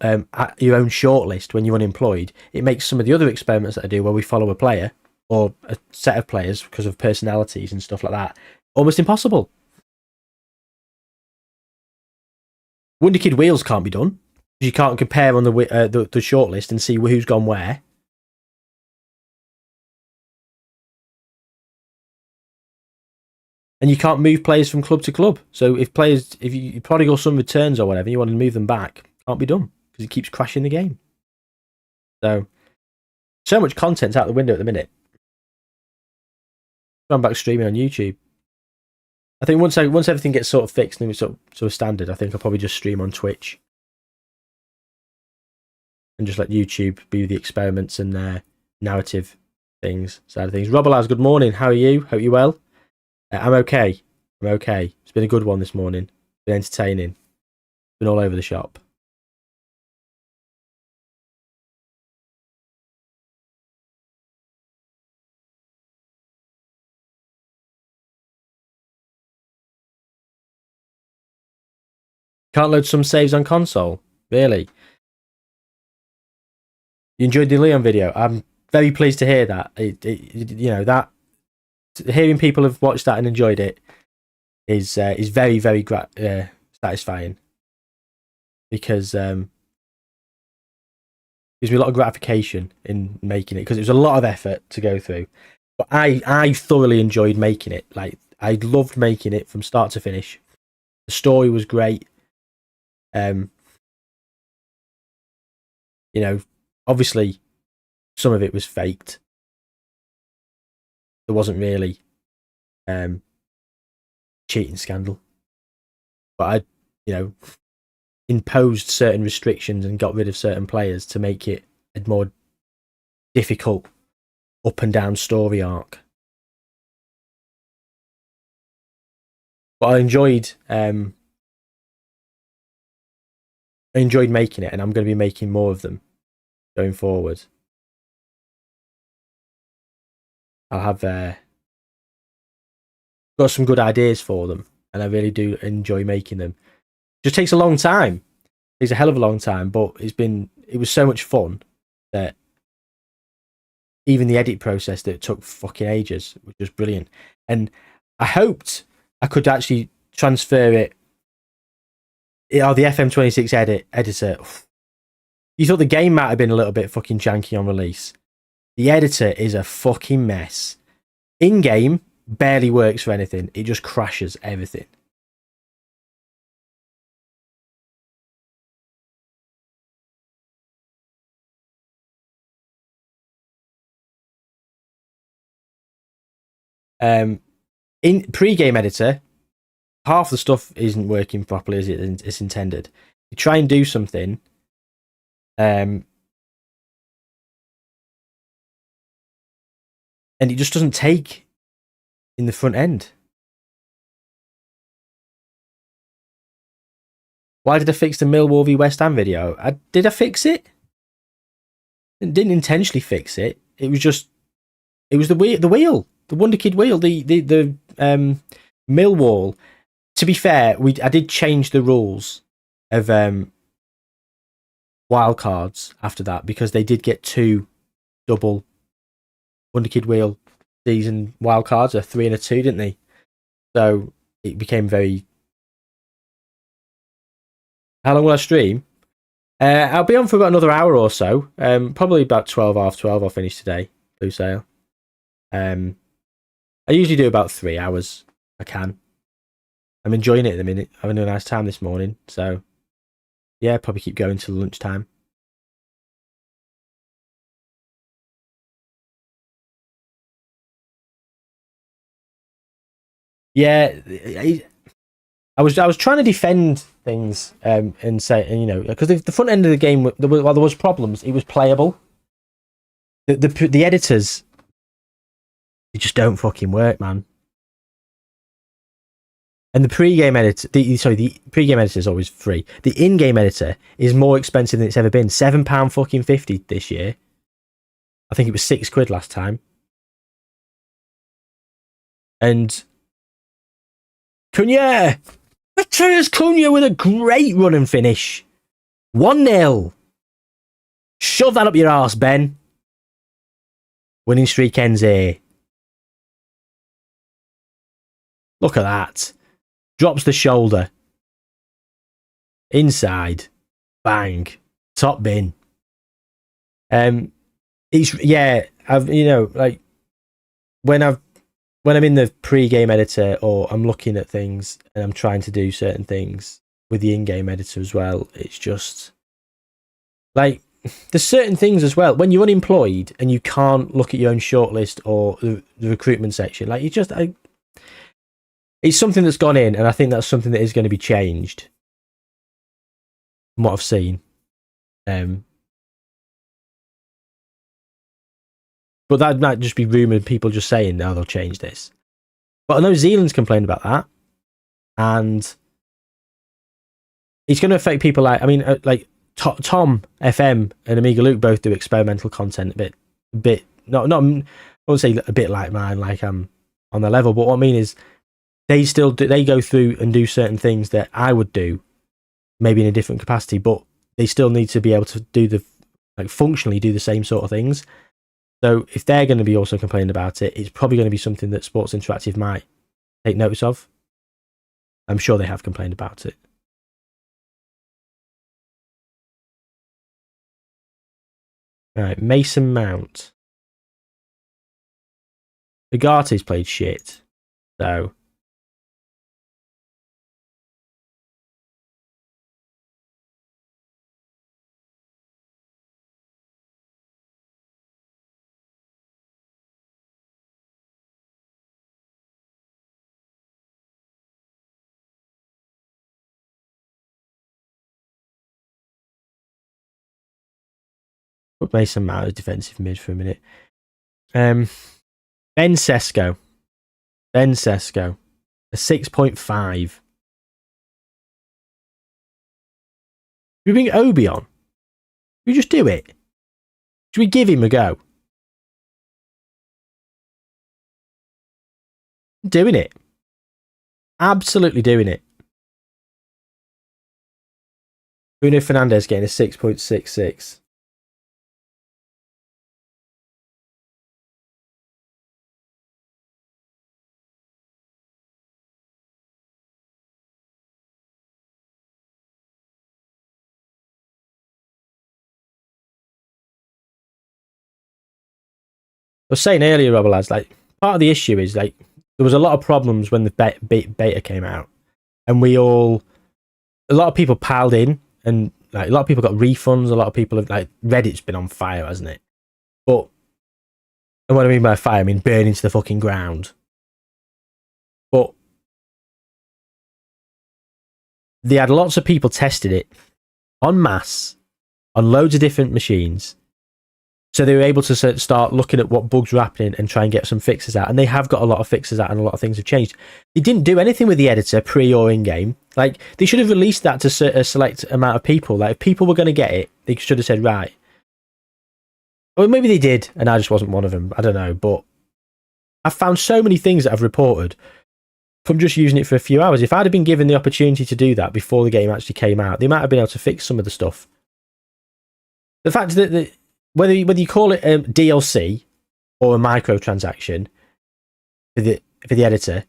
your own shortlist when you're unemployed. It makes some of the other experiments that I do, where we follow a player or a set of players because of personalities and stuff like that, almost impossible. Wonder Kid wheels can't be done. You can't compare on the shortlist and see who's gone where. And you can't move players from club to club. So if you prodigal some returns or whatever, you want to move them back, can't be done because it keeps crashing the game. So much content's out the window at the minute. I'm back streaming on YouTube. I think once everything gets sort of fixed and it's sort of standard, I think I'll probably just stream on Twitch and just let YouTube be the experiments and narrative things side of things. Robalaz, good morning. How are you? Hope you're well. I'm okay. It's been a good one this morning. Been entertaining. Been all over the shop. Can't load some saves on console? Really? You enjoyed the Leon video? I'm very pleased to hear that. That hearing people have watched that and enjoyed it is very, very satisfying, because gives me a lot of gratification in making it, because it was a lot of effort to go through. But I thoroughly enjoyed making it. Like, I loved making it from start to finish. The story was great. Obviously some of it was faked. There wasn't really cheating scandal, but I imposed certain restrictions and got rid of certain players to make it a more difficult up and down story arc. But I enjoyed making it, and I'm going to be making more of them going forward. I'll have got some good ideas for them, and I really do enjoy making them. It just takes a long time. It takes a hell of a long time, but it was so much fun that even the edit process that took fucking ages was just brilliant. And I hoped I could actually transfer it. The FM26 editor. You thought the game might have been a little bit fucking janky on release. The editor is a fucking mess. In-game, barely works for anything. It just crashes everything. In pre-game editor, half the stuff isn't working properly as it's intended. You try and do something, and it just doesn't take in the front end. Why did I fix the Millwall v West Ham video? Did I fix it? I didn't intentionally fix it. It was the wheel, the Wonder Kid wheel, the Millwall. To be fair, I did change the rules of wildcards after that, because they did get 2 double Wonder Kid wheel season wildcards, a 3 and a 2, didn't they? So it became very. How long will I stream? I'll be on for about another hour or so. Probably about 12, half 12 I'll finish today. Blue Sail. I usually do about 3 hours. I can. I'm enjoying it at the minute. Having a nice time this morning. So, yeah, probably keep going till lunchtime. Yeah, I was trying to defend things and say, and, you know, because the front end of the game, while there was problems, it was playable. The editors, they just don't fucking work, man. And the pre-game editor, the pre-game editor is always free. The in-game editor is more expensive than it's ever been. £7 fucking 50 this year. I think it was £6 last time. And Cunha! Matthias Cunha with a great run and finish. 1-0. Shove that up your arse, Ben. Winning streak ends here. Look at that. Drops the shoulder. Inside. Bang. Top bin. It's, yeah, I've, you know, like when I'm in the pre-game editor or I'm looking at things and I'm trying to do certain things with the in-game editor as well, it's just like there's certain things as well when you're unemployed and you can't look at your own shortlist or the recruitment section. Like you just, it's something that's gone in, and I think that's something that is going to be changed from what I've seen. But that might just be rumoured, people just saying, no, they'll change this. But I know Zealand's complained about that. And it's going to affect people like, I mean, like Tom, FM, and Amiga Luke both do experimental content a bit, not I won't say a bit like mine, like I'm on the level, but what I mean is they still do, they go through and do certain things that I would do, maybe in a different capacity, but they still need to be able to do functionally do the same sort of things. So if they're going to be also complaining about it, it's probably going to be something that Sports Interactive might take notice of. I'm sure they have complained about it. Right, Mason Mount. Ugarte's played shit, so put Mason Mount as defensive mid for a minute. Ben Sesko. A 6.5. We bring Obi on. We just do it. Should we give him a go? Doing it. Absolutely doing it. Bruno Fernandes getting a 6.66. I was saying earlier, Robert lads, like part of the issue is like there was a lot of problems when the beta came out, and a lot of people piled in, and like a lot of people got refunds. A lot of people have, like, Reddit's been on fire, hasn't it? But, and what I mean by fire, I mean burning to the fucking ground. But they had lots of people tested it en masse on loads of different machines. So they were able to start looking at what bugs were happening and try and get some fixes out. And they have got a lot of fixes out, and a lot of things have changed. They didn't do anything with the editor pre or in game. Like, they should have released that to a select amount of people. Like, if people were going to get it, they should have said, right. Or maybe they did, and I just wasn't one of them. I don't know. But I've found so many things that I've reported from just using it for a few hours. If I'd have been given the opportunity to do that before the game actually came out, they might have been able to fix some of the stuff. The fact that whether you call it DLC or a microtransaction for the editor,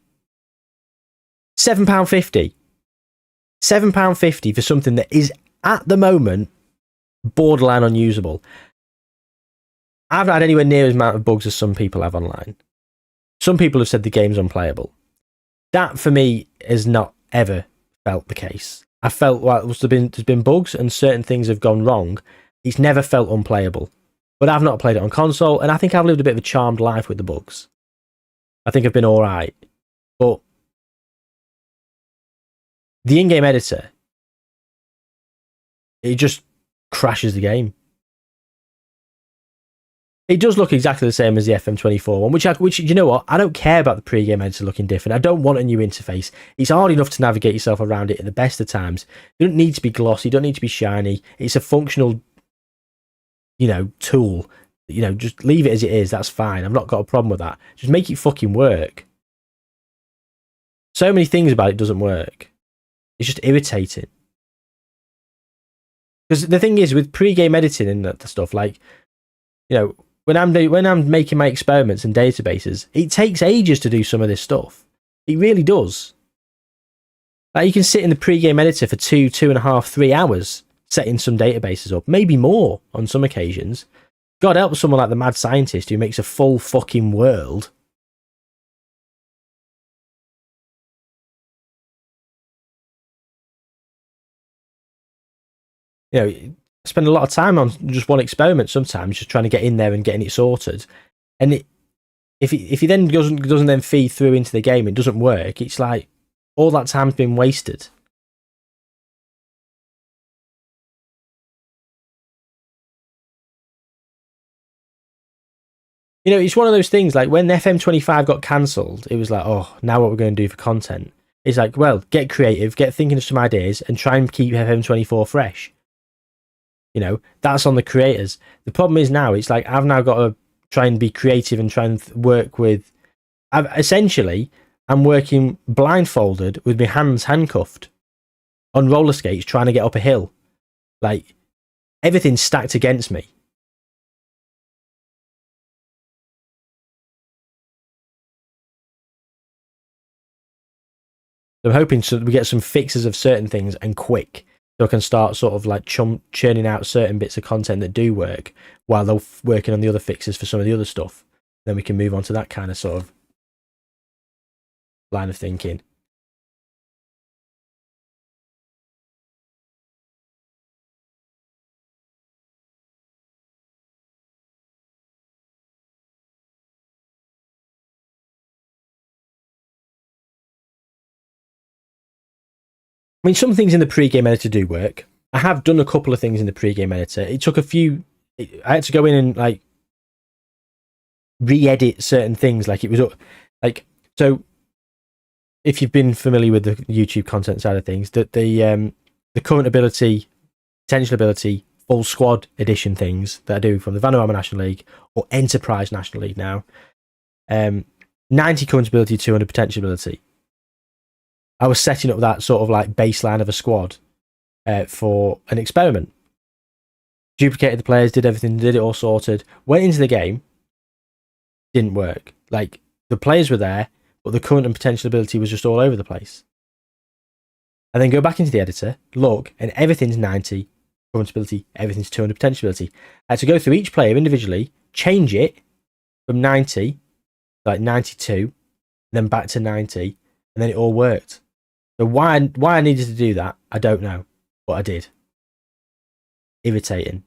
£7.50. £7.50 for something that is at the moment borderline unusable. I've not had anywhere near as amount of bugs as some people have online. Some people have said the game's unplayable. That, for me, has not ever felt the case. I felt like there's been bugs and certain things have gone wrong. It's never felt unplayable. But I've not played it on console, and I think I've lived a bit of a charmed life with the bugs. I think I've been alright. But the in-game editor, it just crashes the game. It does look exactly the same as the FM24 one, which you know what? I don't care about the pre-game editor looking different. I don't want a new interface. It's hard enough to navigate yourself around it at the best of times. You don't need to be glossy. You don't need to be shiny. It's a functional, tool. Just leave it as it is. That's fine. I've not got a problem with that. Just make it fucking work. So many things about it doesn't work. It's just irritating. Because the thing is, with pre-game editing and that stuff, when I'm making my experiments and databases, it takes ages to do some of this stuff. It really does. Like, you can sit in the pre-game editor for 2.5, 3 hours setting some databases up, maybe more on some occasions. God help someone like the mad scientist who makes a full fucking world. Spend a lot of time on just one experiment sometimes, just trying to get in there and getting it sorted. And if he then doesn't then feed through into the game, it doesn't work. It's like all that time's been wasted. It's one of those things, like when FM25 got cancelled, it was like, oh, now what we're going to do for content? It's like, well, get creative, get thinking of some ideas, and try and keep FM24 fresh. That's on the creators. The problem is now, it's like I've now got to try and be creative and try and work with... I'm working blindfolded with my hands handcuffed on roller skates trying to get up a hill. Like, everything's stacked against me. So I'm hoping we get some fixes of certain things and quick. So I can start sort of like churning out certain bits of content that do work while they're working on the other fixes for some of the other stuff. Then we can move on to that kind of sort of line of thinking. I mean, some things in the pre-game editor do work. I have done a couple of things in the pre-game editor. It took a few... I had to go in and re-edit certain things. So if you've been familiar with the YouTube content side of things, that the current ability, potential ability, full squad edition things that I do from the Vanarama National League or Enterprise National League now, 90 current ability, 200 potential ability. I was setting up that sort of like baseline of a squad for an experiment. Duplicated the players, did everything, did it all sorted. Went into the game, didn't work. Like, the players were there, but the current and potential ability was just all over the place. And then go back into the editor, look, and everything's 90 current ability, everything's 200 potential ability. I had to go through each player individually, change it from 90, like 92, and then back to 90, and then it all worked. So why I needed to do that, I don't know, but I did. Irritating.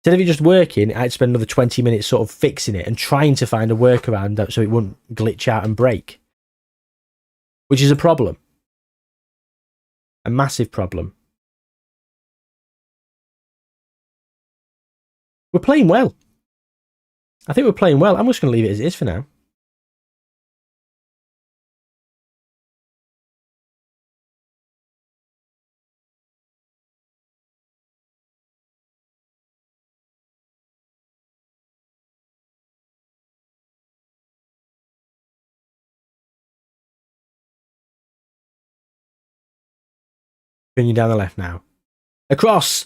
Instead of it just working, I had to spend another 20 minutes sort of fixing it and trying to find a workaround so it wouldn't glitch out and break. Which is a problem. A massive problem. We're playing well. I think we're playing well. I'm just going to leave it as it is for now. Bring you down the left now. Across.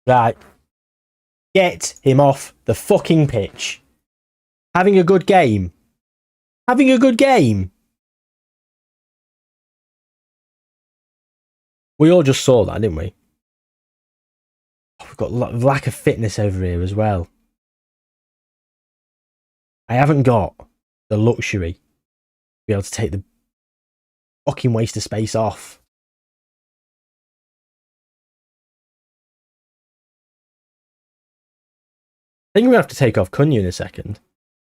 Right. Get him off the fucking pitch. Having a good game. Having a good game. We all just saw that, didn't we? I've got lack of fitness over here as well. I haven't got the luxury to be able to take the fucking waste of space off. I think we're going to have to take off Cunha in a second.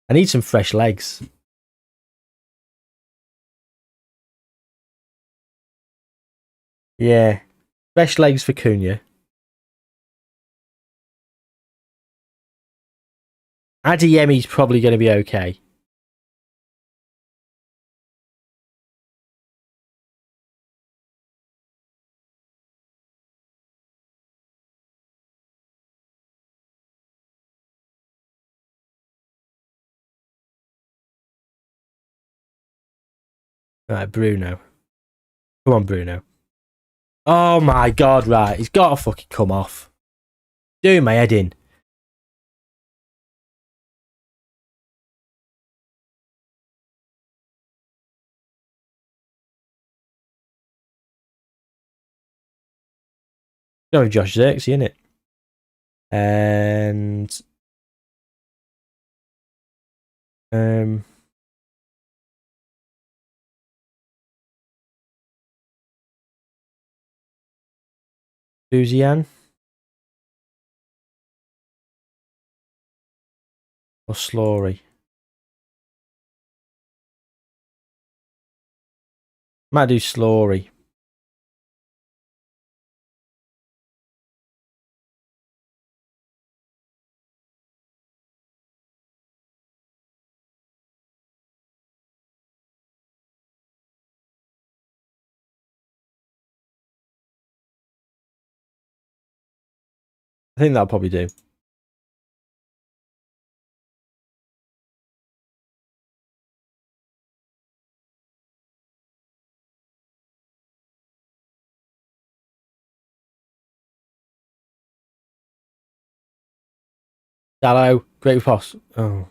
I need some fresh legs. Yeah. Fresh legs for Cunha. Adeyemi's probably going to be okay. Right, Bruno. Come on, Bruno. Oh my god, right. He's got to fucking come off. Doing my head in. Go with Josh Zirkzee, innit? And Luzian or Slory. Might do Slory. I think that'll probably do. Dallo, great cross. Oh, I was going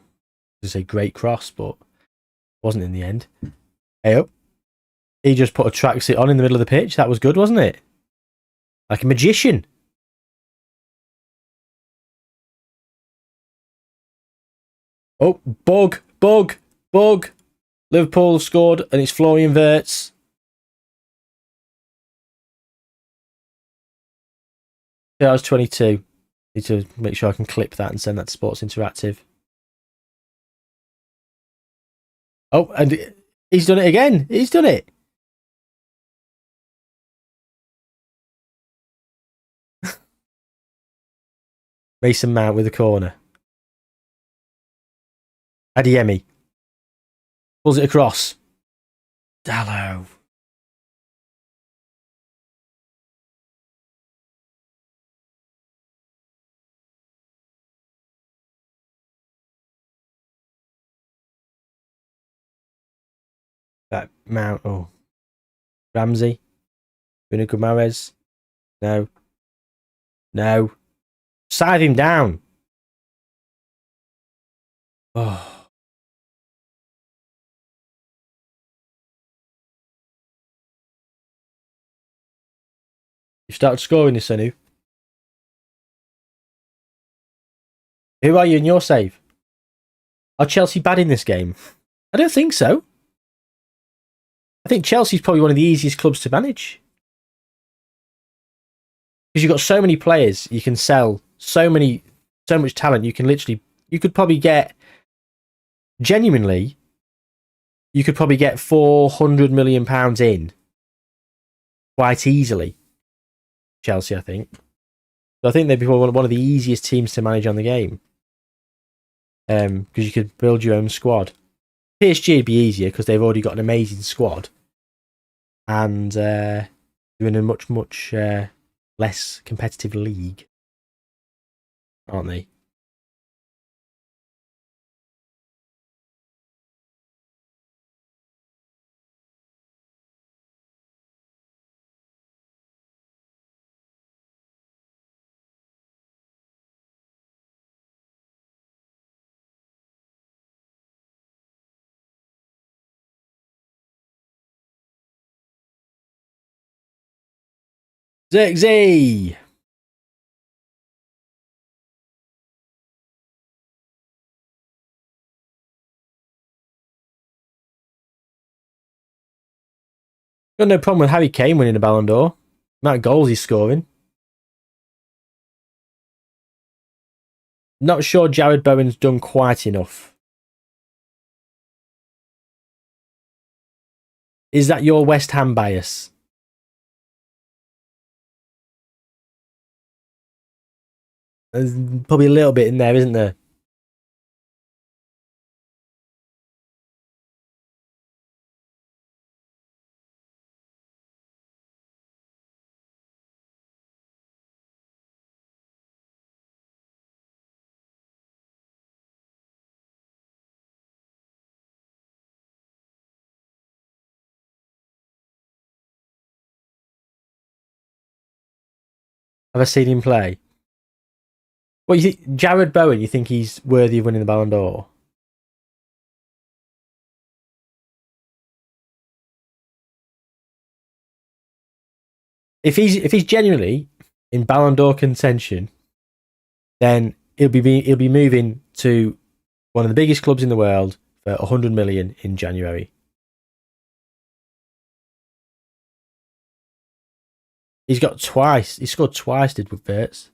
to say great cross, but wasn't in the end. Hey up. He just put a tracksuit on in the middle of the pitch. That was good, wasn't it? Like a magician. Oh, bug. Liverpool scored, and it's Florian Wirtz. Yeah, I was 22. Need to make sure I can clip that and send that to Sports Interactive. Oh, and he's done it again. He's done it. Mason Mount with a corner. Adeyemi. Pulls it across. Dallo. That Mount. Oh. Ramsey. Bruno Guimaraes. No. Side him down. Oh. You started scoring this, Senu. Who are you in your save? Are Chelsea bad in this game? I don't think so. I think Chelsea's probably one of the easiest clubs to manage. Because you've got so many players you can sell, so much talent. You could probably get, genuinely, you could probably get £400 million in quite easily. Chelsea, I think. So I think they'd be one of the easiest teams to manage on the game. Because you could build your own squad. PSG would be easier because they've already got an amazing squad. And they're in a much less competitive league, aren't they? Zirkzee! Got no problem with Harry Kane winning a Ballon d'Or. The amount of goals he's scoring. Not sure Jared Bowen's done quite enough. Is that your West Ham bias? There's probably a little bit in there, isn't there? Have I seen him play? What you think, Jared Bowen? You think he's worthy of winning the Ballon d'Or? If he's genuinely in Ballon d'Or contention, then he'll be moving to one of the biggest clubs in the world for 100 million in January. He's got twice. He scored twice, did with Verts.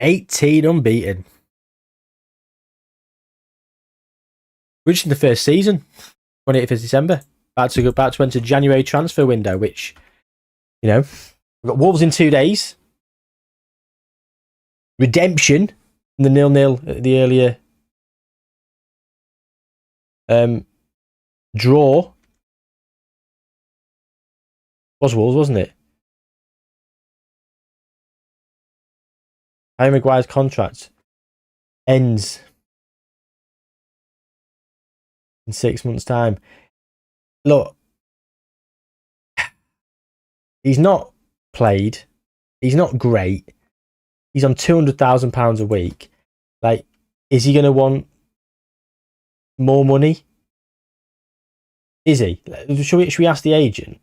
$18 unbeaten. We're just in the first season, 28th of December. About to enter January transfer window, which, we've got Wolves in 2 days. Redemption in the 0-0 the earlier draw. Was Wolves, wasn't it? Harry Maguire's contract ends in 6 months' time. Look, he's not played. He's not great. He's on £200,000 a week. Like, is he going to want more money? Is he? Should we ask the agent?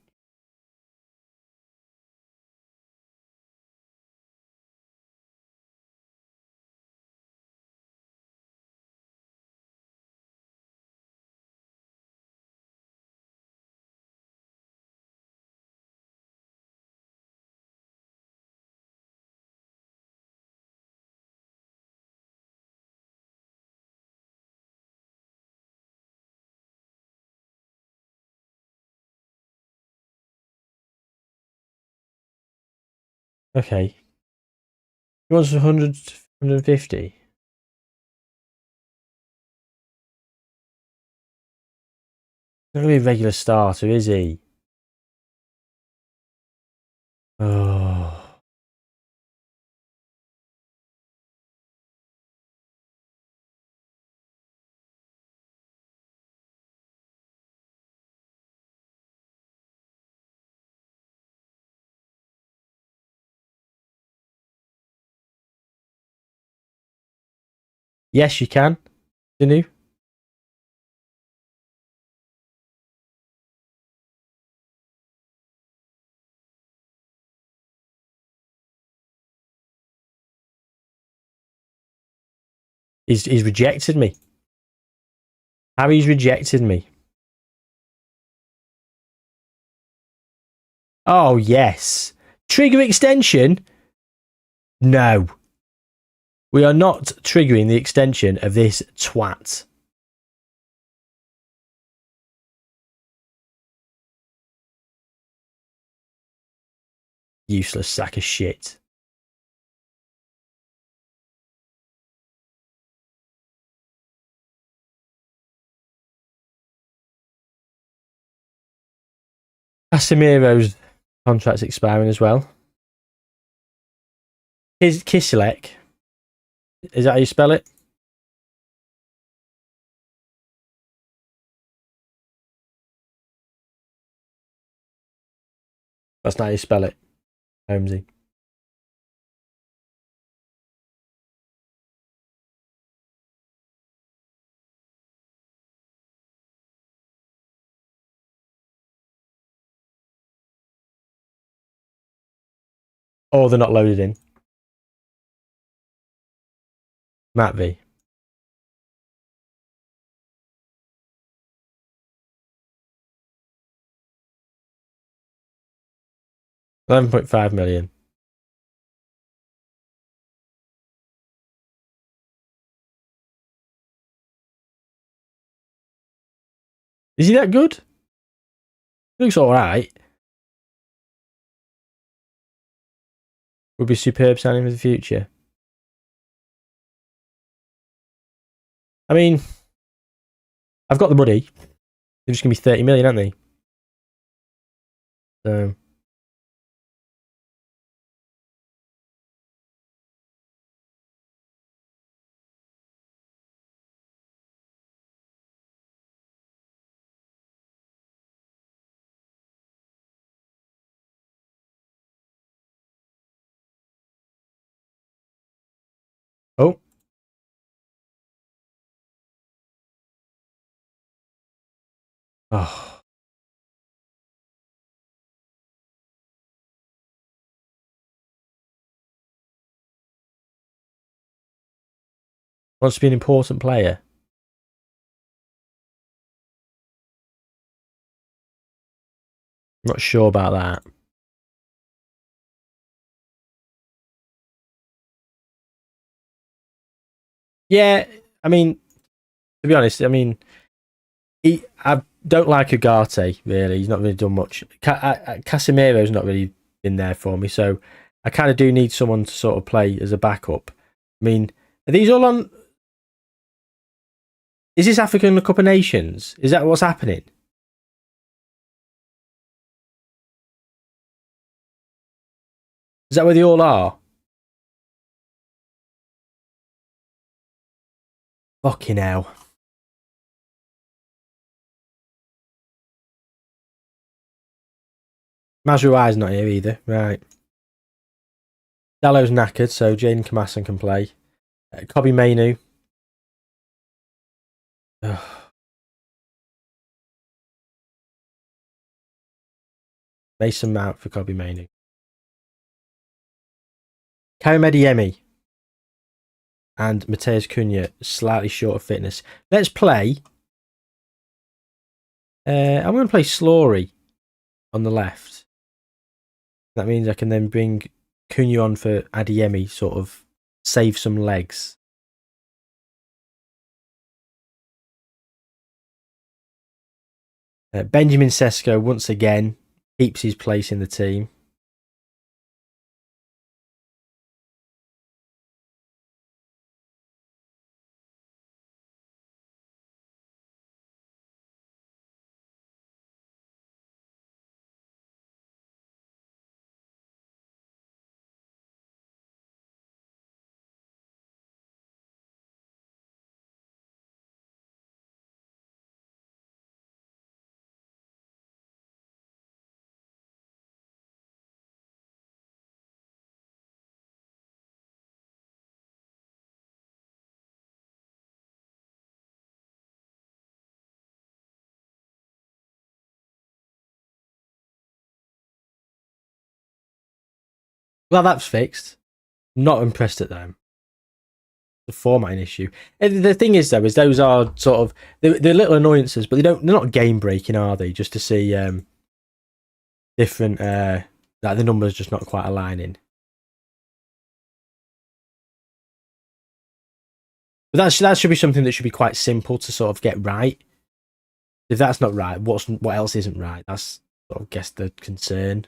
Okay. He wants 100, 150. Not going to be a regular starter, is he? Oh. Yes, you can. Didn't you? He's rejected me. Harry's rejected me. Oh, yes. Trigger extension? No. We are not triggering the extension of this twat. Useless sack of shit. Casemiro's contract's expiring as well. Kisilek. Is that how you spell it? That's not how you spell it, Holmesy. Oh, they're not loaded in. Matt V. $11.5 million. Is he that good? He looks alright. Would be superb signing for the future. I mean, I've got the money. They're just going to be 30 million, aren't they? So. Oh. Oh. Wants to be an important player. I'm not sure about that. Yeah, I mean, to be honest, I mean, I don't like Ugarte, really. He's not really done much. Casemiro's not really been there for me, so I kind of do need someone to sort of play as a backup. I mean, are these all on... Is this African Cup of Nations? Is that what's happening? Is that where they all are? Fucking hell. Mazrouai's not here either. Right. Dallow's knackered, so Jaden Kamasan can play. Kobe Mainu. Mason Mount for Kobe Mainu. Karim Adeyemi and Mateus Cunha slightly short of fitness. Let's play. I'm going to play Slory on the left. That means I can then bring Cunha on for Adeyemi, sort of save some legs. Benjamin Sesko once again keeps his place in the team. Well, that's fixed. Not impressed at them. The formatting issue. And the thing is, though, is those are sort of they're little annoyances, but they're not game breaking, are they? Just to see different, like the numbers just not quite aligning. But that should be something that should be quite simple to sort of get right. If that's not right, what else isn't right? That's sort of guess the concern.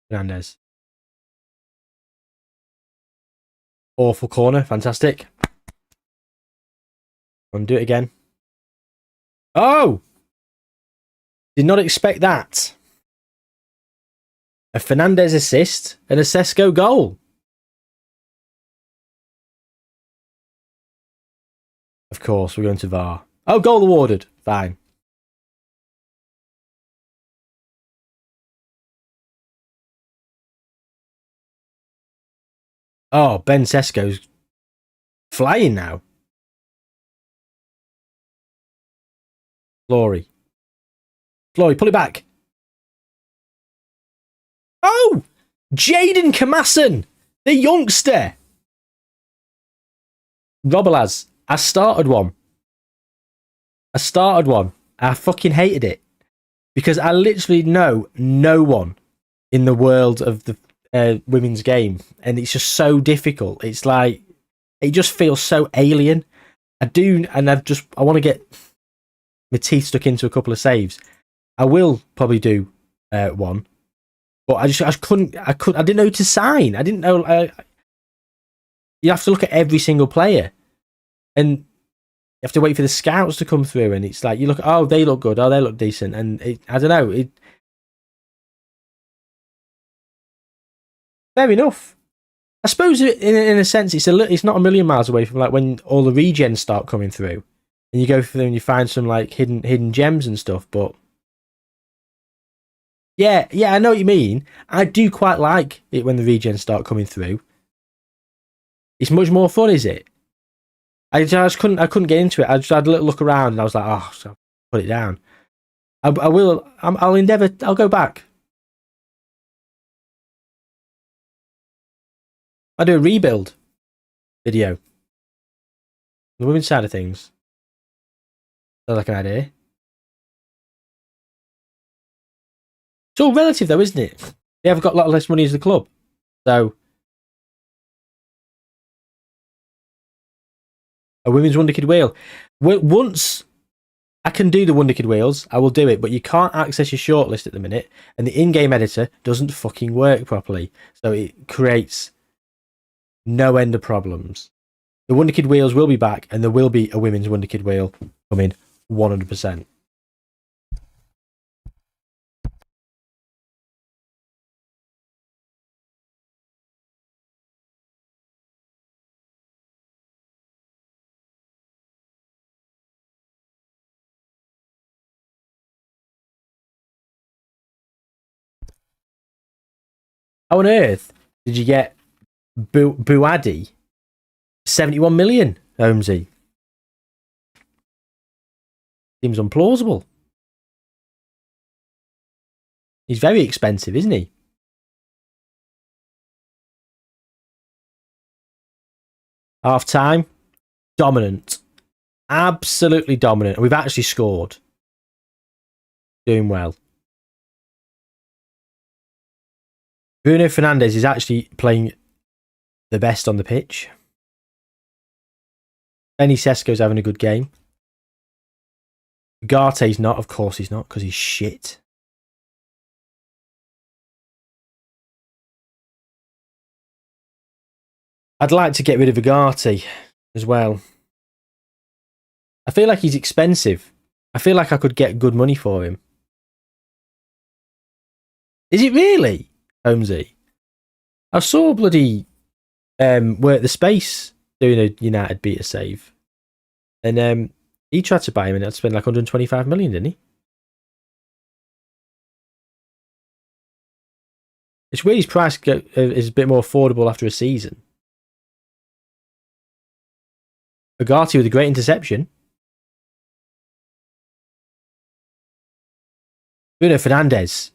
Fernandez. Awful corner, fantastic. And do it again. Oh! Did not expect that. A Fernandez assist and a Sesko goal. Of course, we're going to VAR. Oh, goal awarded. Fine. Oh, Ben Sesko's flying now. Flory, pull it back. Oh, Jaden Kamassen, the youngster. Robalaz, I started one. I fucking hated it because I literally know no one in the world of the women's game, and it's just so difficult. It's like it just feels so alien. I want to get my teeth stuck into a couple of saves. I will probably do one, but I didn't know who to sign. I didn't know. You have to look at every single player, and you have to wait for the scouts to come through. And it's like you look, oh, they look good, oh, they look decent, and I don't know. Fair enough. I suppose in a sense, it's not a million miles away from like when all the regens start coming through, and you go through and you find some like hidden gems and stuff. But yeah, I know what you mean. I do quite like it when the regens start coming through. It's much more fun, is it? I couldn't get into it. I just had a little look around and I was like, oh, so put it down. I'll endeavour. I'll go back. I'll do a rebuild video. The women's side of things. Sounds like an idea. It's all relative though, isn't it? They have got a lot less money as the club. So a women's Wonder Kid wheel. Once I can do the Wonder Kid wheels, I will do it, but you can't access your shortlist at the minute, and the in-game editor doesn't fucking work properly. So it creates no end of problems. The Wonder Kid wheels will be back, and there will be a women's Wonder Kid wheel coming 100%. How on earth did you get Buadi 71 million, Holmesy? Seems implausible. He's very expensive, isn't he? Half time, dominant. Absolutely dominant. We've actually scored. Doing well. Bruno Fernandes is actually playing the best on the pitch. Benny Sesko's having a good game. Garte's not, of course he's not, because he's shit. I'd like to get rid of Ugarte as well. I feel like he's expensive. I feel like I could get good money for him. Is it really, Holmesy? I saw bloody Work the Space doing a United beta save. And he tried to buy him and I'd spend like 125 million, didn't he? It's weird his price is a bit more affordable after a season. Ugarte with a great interception. Bruno Fernandes.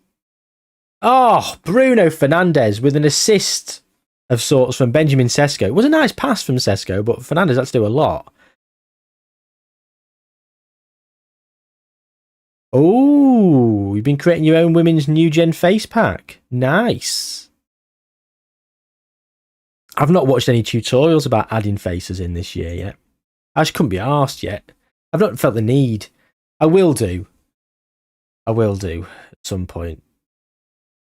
Oh, Bruno Fernandes with an assist of sorts from Benjamin Sesko. It was a nice pass from Sesko, but Fernandes had to do a lot. Oh, you've been creating your own women's new gen face pack. Nice. I've not watched any tutorials about adding faces in this year yet. I just couldn't be arsed yet. I've not felt the need. I will do at some point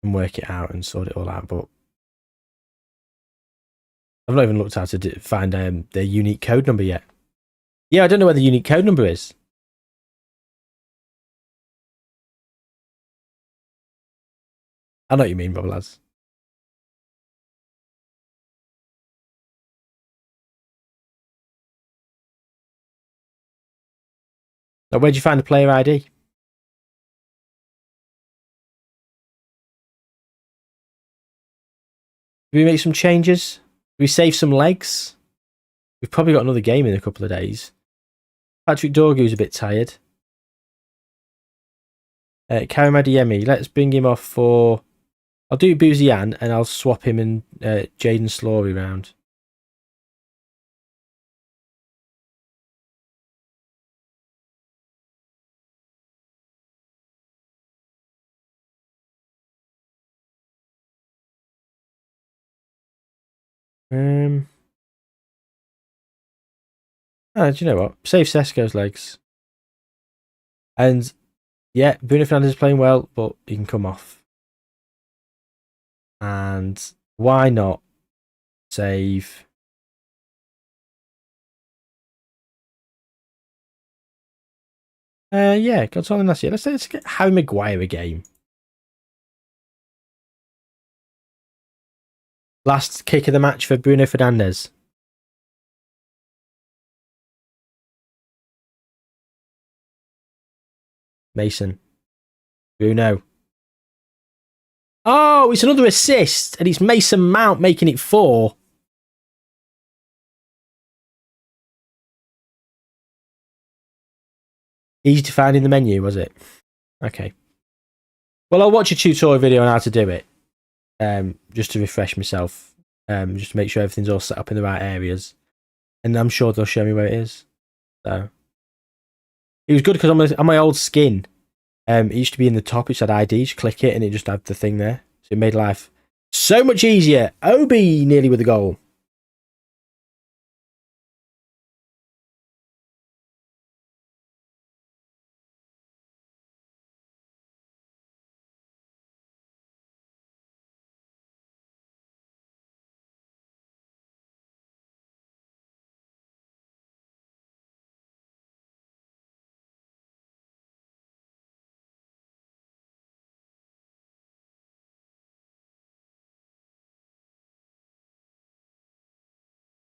and work it out and sort it all out, but I've not even looked how to find the unique code number yet. Yeah, I don't know where the unique code number is. I know what you mean, Rob lads. Now, where'd you find the player ID? Did we make some changes? Did we save some legs? We've probably got another game in a couple of days. Patrick Dorgu's a bit tired. Karim Adeyemi, let's bring him off for... I'll do Bouzian and I'll swap him and Jaden Slory round. Oh, do you know what? Save Sesko's legs. And yeah, Bruno Fernandes is playing well, but he can come off. And why not save? Yeah, Gonzalo Nasir. Let's get Harry Maguire a game. Last kick of the match for Bruno Fernandes. Mason. Bruno. Oh, it's another assist, and it's Mason Mount making it 4. Easy to find in the menu, was it? Okay. Well, I'll watch a tutorial video on how to do it. Just to refresh myself. Just to make sure everything's all set up in the right areas. And I'm sure they'll show me where it is. So it was good because on my old skin, it used to be in the top, it said ID, just click it and it just had the thing there. So it made life so much easier. Obi nearly with a goal.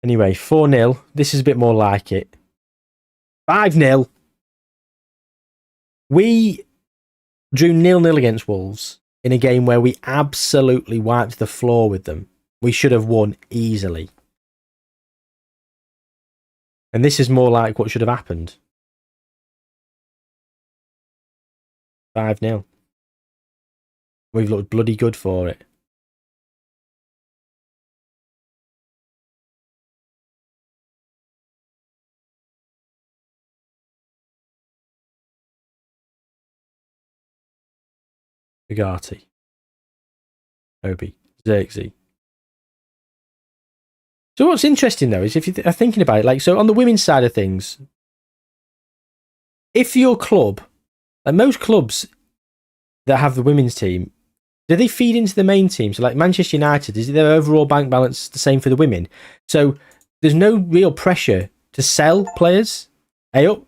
Anyway, 4-0. This is a bit more like it. 5-0. We drew 0-0 against Wolves in a game where we absolutely wiped the floor with them. We should have won easily. And this is more like what should have happened. 5-0. We've looked bloody good for it. Bugatti. Obi. Xerxes. So what's interesting though is if you are thinking about it, like, so on the women's side of things, if your club, like most clubs that have the women's team, do they feed into the main team? So like Manchester United, is their overall bank balance the same for the women? So there's no real pressure to sell players. Hey up.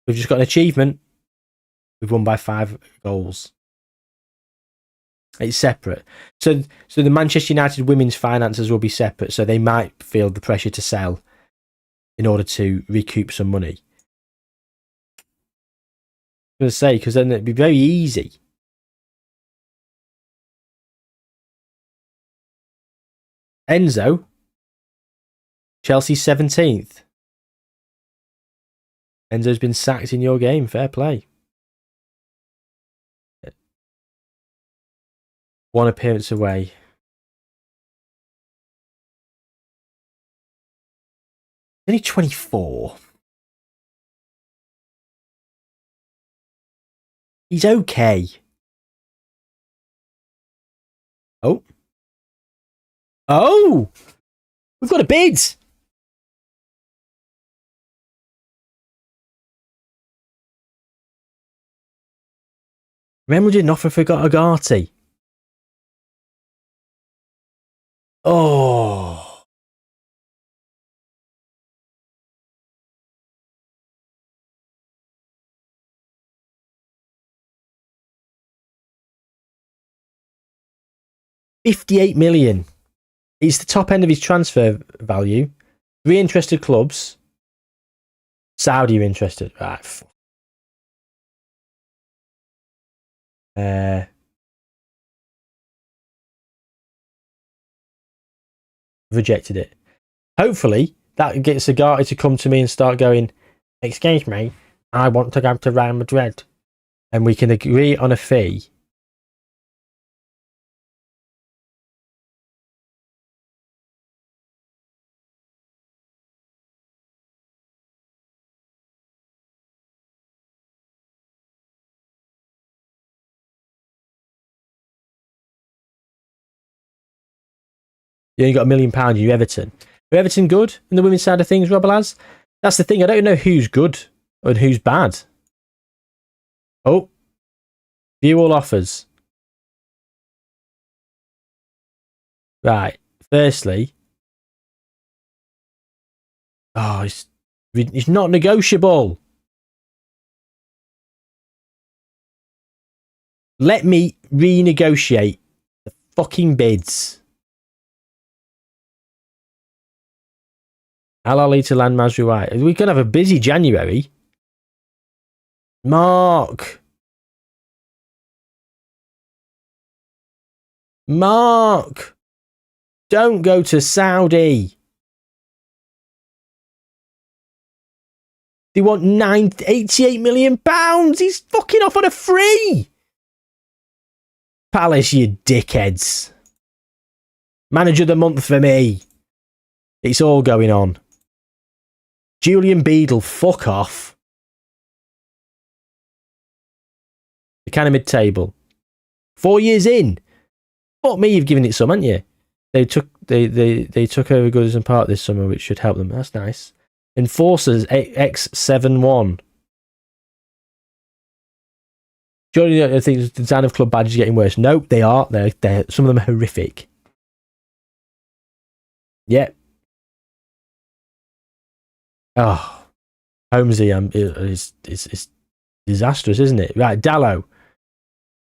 We've just got an achievement. We've won by 5 goals. It's separate. So the Manchester United women's finances will be separate. So they might feel the pressure to sell in order to recoup some money. I'm going to say, because then it'd be very easy. Enzo. Chelsea 17th. Enzo's been sacked in your game. Fair play. 1 appearance away. Only 24. He's okay. Oh. Oh! We've got a bid! Remember we did an offer for Agati. Oh. $58 million. It's the top end of his transfer value. 3 interested clubs. Saudi are interested. Right. Rejected it. Hopefully that gets Agati to come to me and start going, excuse me, I want to go to Real Madrid. and we can agree on a fee. You only got £1 million, you Everton. Are Everton good in the women's side of things, Robalaz? That's the thing. I don't know who's good and who's bad. Oh, view all offers. Right. Firstly, it's not negotiable. Let me renegotiate the fucking bids. Al-Ali to land Mazraoui. We're going to have a busy January. Mark. Don't go to Saudi. They want £88 million. He's fucking off on a free. Palace, you dickheads. Manager of the month for me. It's all going on. Julian Beadle, fuck off. The kind of mid-table. 4 years in. Fuck me, you've given it some, haven't you? They took over Goodison Park this summer, which should help them. That's nice. Enforcers X71. Surely I think the design of club badges are getting worse. Nope, they are. They're some of them are horrific. Yep. Oh, Holmesy, it's disastrous, isn't it? Right, Dallo.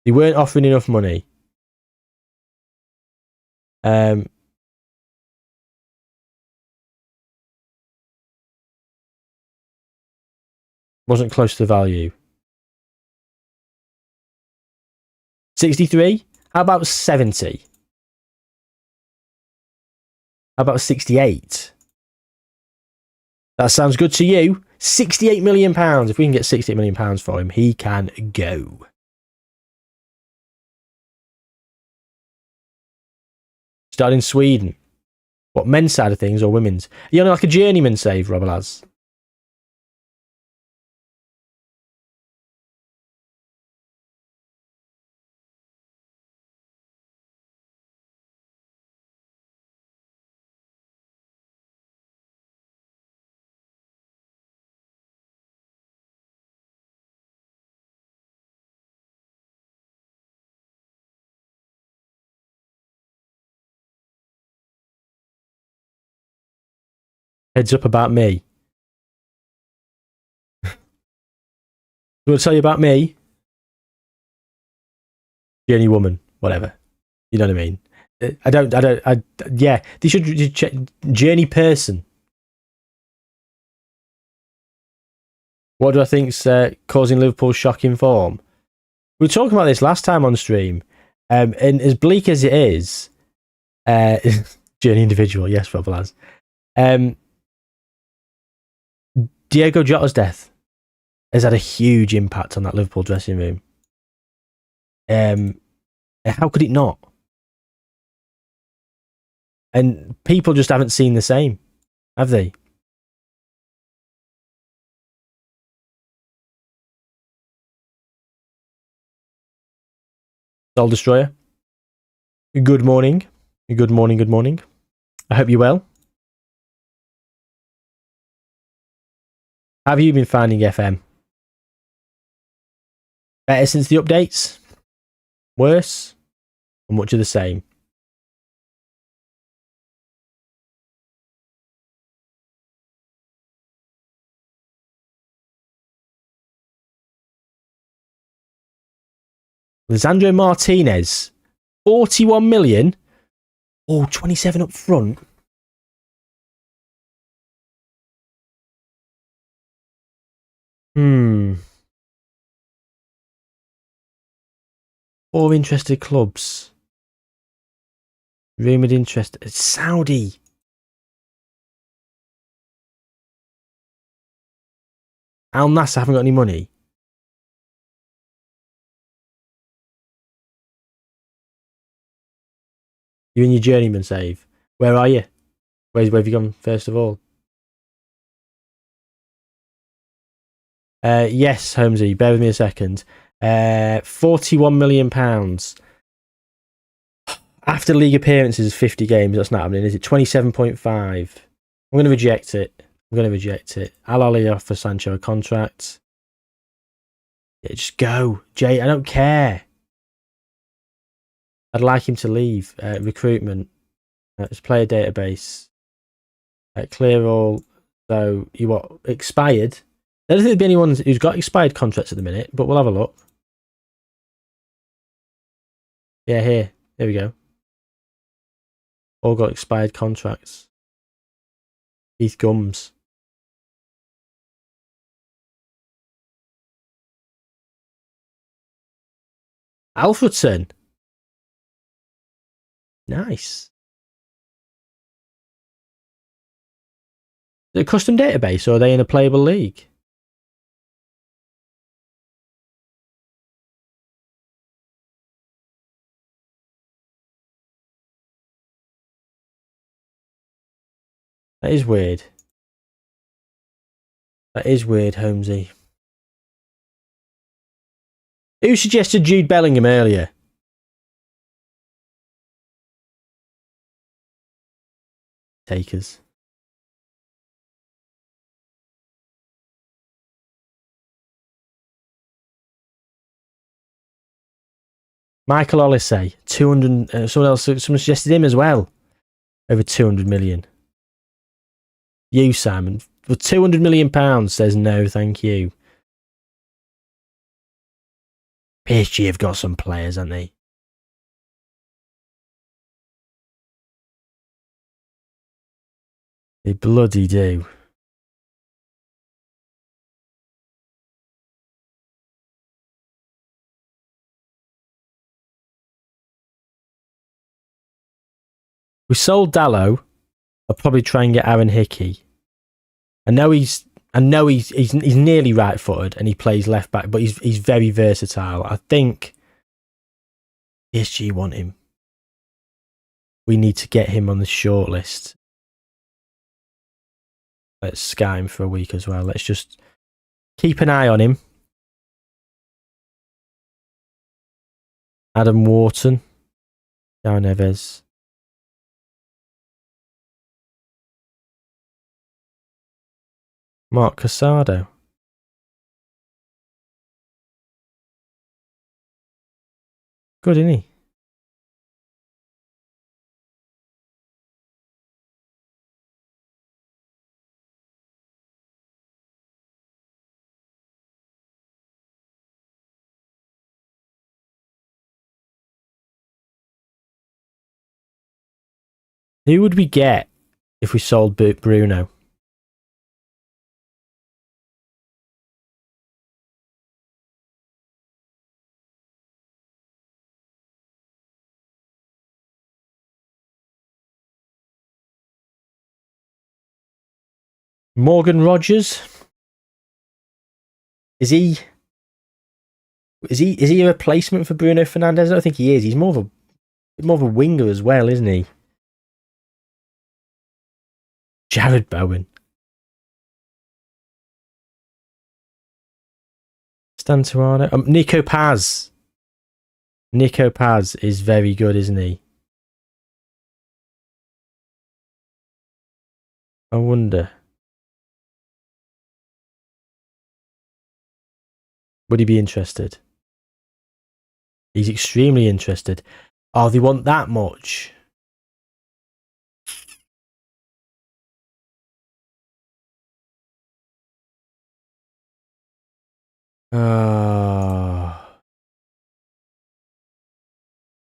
They weren't offering enough money. Wasn't close to the value. 63? How about 70? How about 68? That sounds good to you. £68 million. If we can get £68 million for him, he can go. Starting in Sweden. What, men's side of things or women's? You know, like a journeyman save, Robalaz. Heads up about me. You want to tell you about me? Journey woman, whatever. You know what I mean? Yeah, they should check journey person. What do I think's causing Liverpool's shocking form? We were talking about this last time on stream, and as bleak as it is, journey individual, yes, Rob Laz. Diego Jota's death has had a huge impact on that Liverpool dressing room. How could it not? And people just haven't seen the same, have they? Soul Destroyer. Good morning. Good morning, good morning. I hope you're well. How have you been finding FM? Better since the updates? Worse? Or much of the same? Lisandro Martinez, 41 million. Oh, 27 up front. Four interested clubs. Rumoured interest. It's Saudi. Al Nassr haven't got any money. You're in your journeyman save. Where are you? Where have you gone first of all? Yes, Holmesy, bear with me a second. £41 million. After league appearances, 50 games, that's not happening, is it? 27.5. I'm going to reject it. Al Ahly offer Sancho a contract. Yeah, just go. Jay, I don't care. I'd like him to leave. Recruitment. Let's player database. Clear all. So, you what? Expired? There doesn't seem to be anyone who's got expired contracts at the minute, but we'll have a look. Yeah, here we go. All got expired contracts. Keith Gums. Alfredson. Nice. Is it a custom database or are they in a playable league? That is weird. Holmesy. Who suggested Jude Bellingham earlier? Takers. Michael Olise, 200. Someone suggested him as well. Over 200 million. You, Simon, for £200 million says no, thank you. PSG have got some players, haven't they? They bloody do. We sold Dallo. I'll probably try and get Aaron Hickey. I know he's nearly right-footed and he plays left back, but he's very versatile. I think PSG want him. We need to get him on the shortlist. Let's scout him for a week as well. Let's just keep an eye on him. Adam Wharton. João Neves. Mark Casado. Good, isn't he? Who would we get if we sold Bruno? Morgan Rogers? Is he a replacement for Bruno Fernandes? I don't think he is. He's more of a winger as well, isn't he? Jared Bowen. Stan Tuano. Nico Paz. Nico Paz is very good, isn't he? I wonder. Would he be interested? He's extremely interested. Oh, they want that much?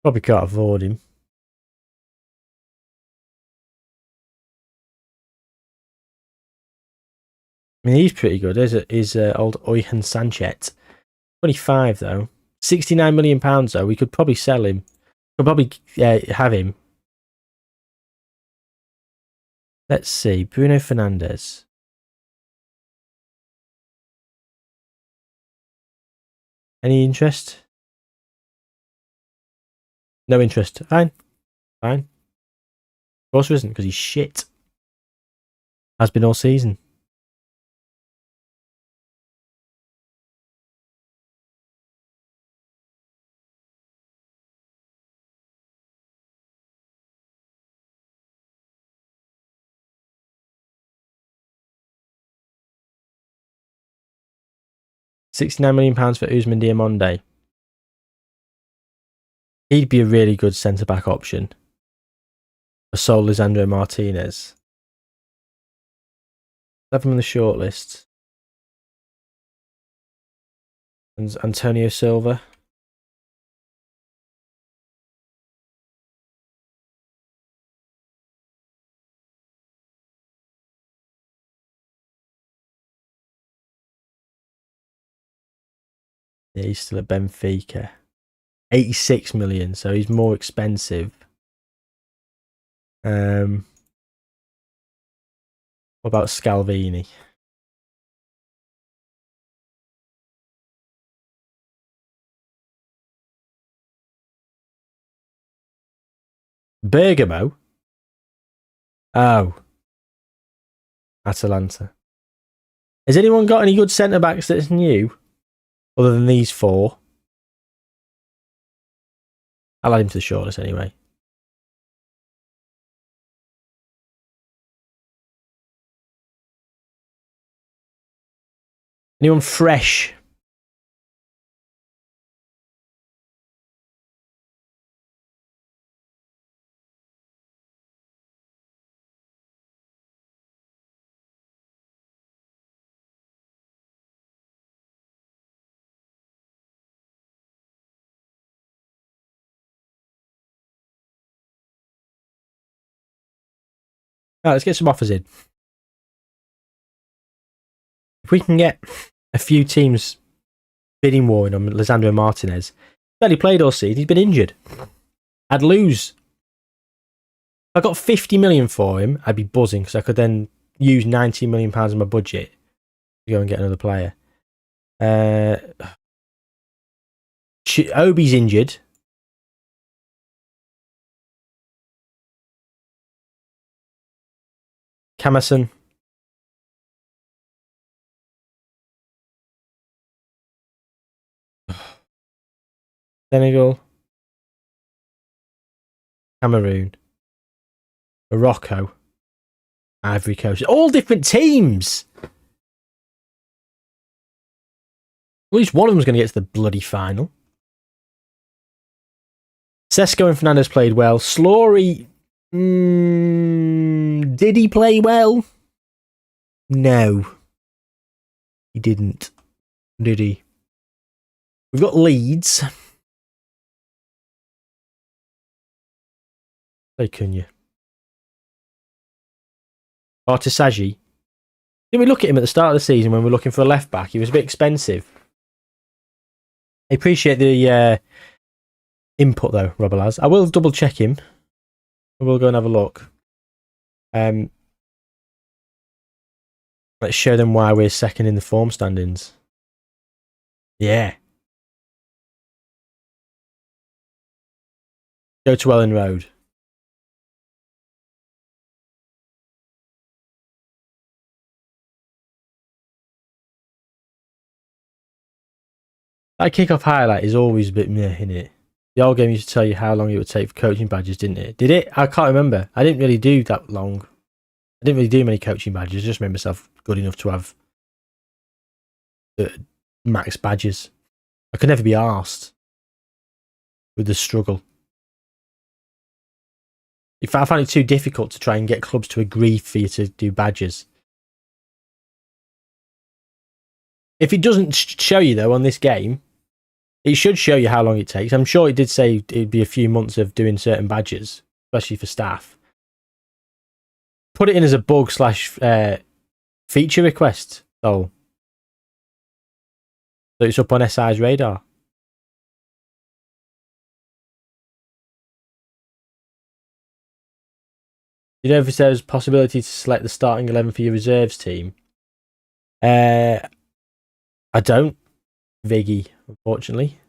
Probably can't afford him. I mean, he's pretty good. Is old Oyhan Sanchez. 25 though. £69 million though. We could probably sell him. Could probably have him. Let's see. Bruno Fernandes. Any interest? No interest. Fine. Fine. Of course there isn't, because he's shit. Has been all season. £69 million for Ousmane Diamonde. He'd be a really good centre-back option. For Sol Lisandro Martinez. Have him on the shortlist. And Antonio Silva. Yeah, he's still at Benfica. 86 million, so he's more expensive. What about Scalvini? Bergamo? Oh. Atalanta. Has anyone got any good centre-backs that's new? Other than these four? I'll add him to the shortlist anyway. Anyone fresh? Right, let's get some offers in. If we can get a few teams bidding war on Lisandro Martinez, barely played all season, he's been injured. I'd lose. If I got 50 million for him, I'd be buzzing because I could then use £90 million of my budget to go and get another player. Obi's injured. Camason. Senegal. Cameroon. Morocco. Ivory Coast. All different teams. At least one of them's going to get to the bloody final. Sesko and Fernandez played well. Slory. Did he play well? No. He didn't. Did he? We've got Leeds. Play Cunha. Artisagi. Did we look at him at the start of the season when we were looking for a left back? He was a bit expensive. I appreciate the input though, Robalaz. I will double check him. We'll go and have a look. Let's show them why we're second in the form standings. Yeah. Go to Ellen Road. That kickoff highlight is always a bit meh, isn't it? The old game used to tell you how long it would take for coaching badges, didn't it? Did it? I can't remember. I didn't really do that long. I didn't really do many coaching badges. I just made myself good enough to have the max badges. I could never be arsed with the struggle. If I find it too difficult to try and get clubs to agree for you to do badges. If it doesn't show you though on this game, it should show you how long it takes. I'm sure it did say it'd be a few months of doing certain badges, especially for staff. Put it in as a bug / feature request, though. So it's up on SI's radar. You know if there's a possibility to select the starting 11 for your reserves team? I don't, Viggy, unfortunately.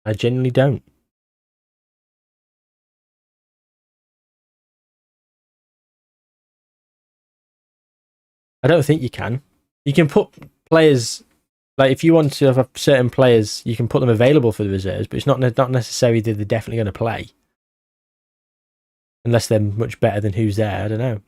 I genuinely don't. I don't think you can. You can put players, like if you want to have certain players, you can put them available for the reserves, but it's not necessary that they're definitely going to play. Unless they're much better than who's there, I don't know.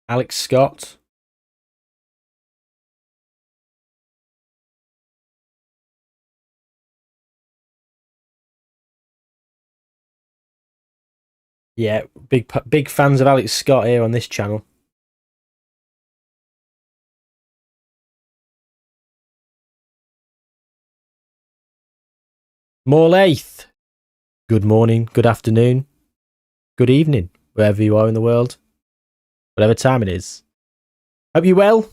Alex Scott. Yeah, big fans of Alex Scott here on this channel. Morlaith. Good morning, good afternoon, good evening, wherever you are in the world. Whatever time it is. Hope you well.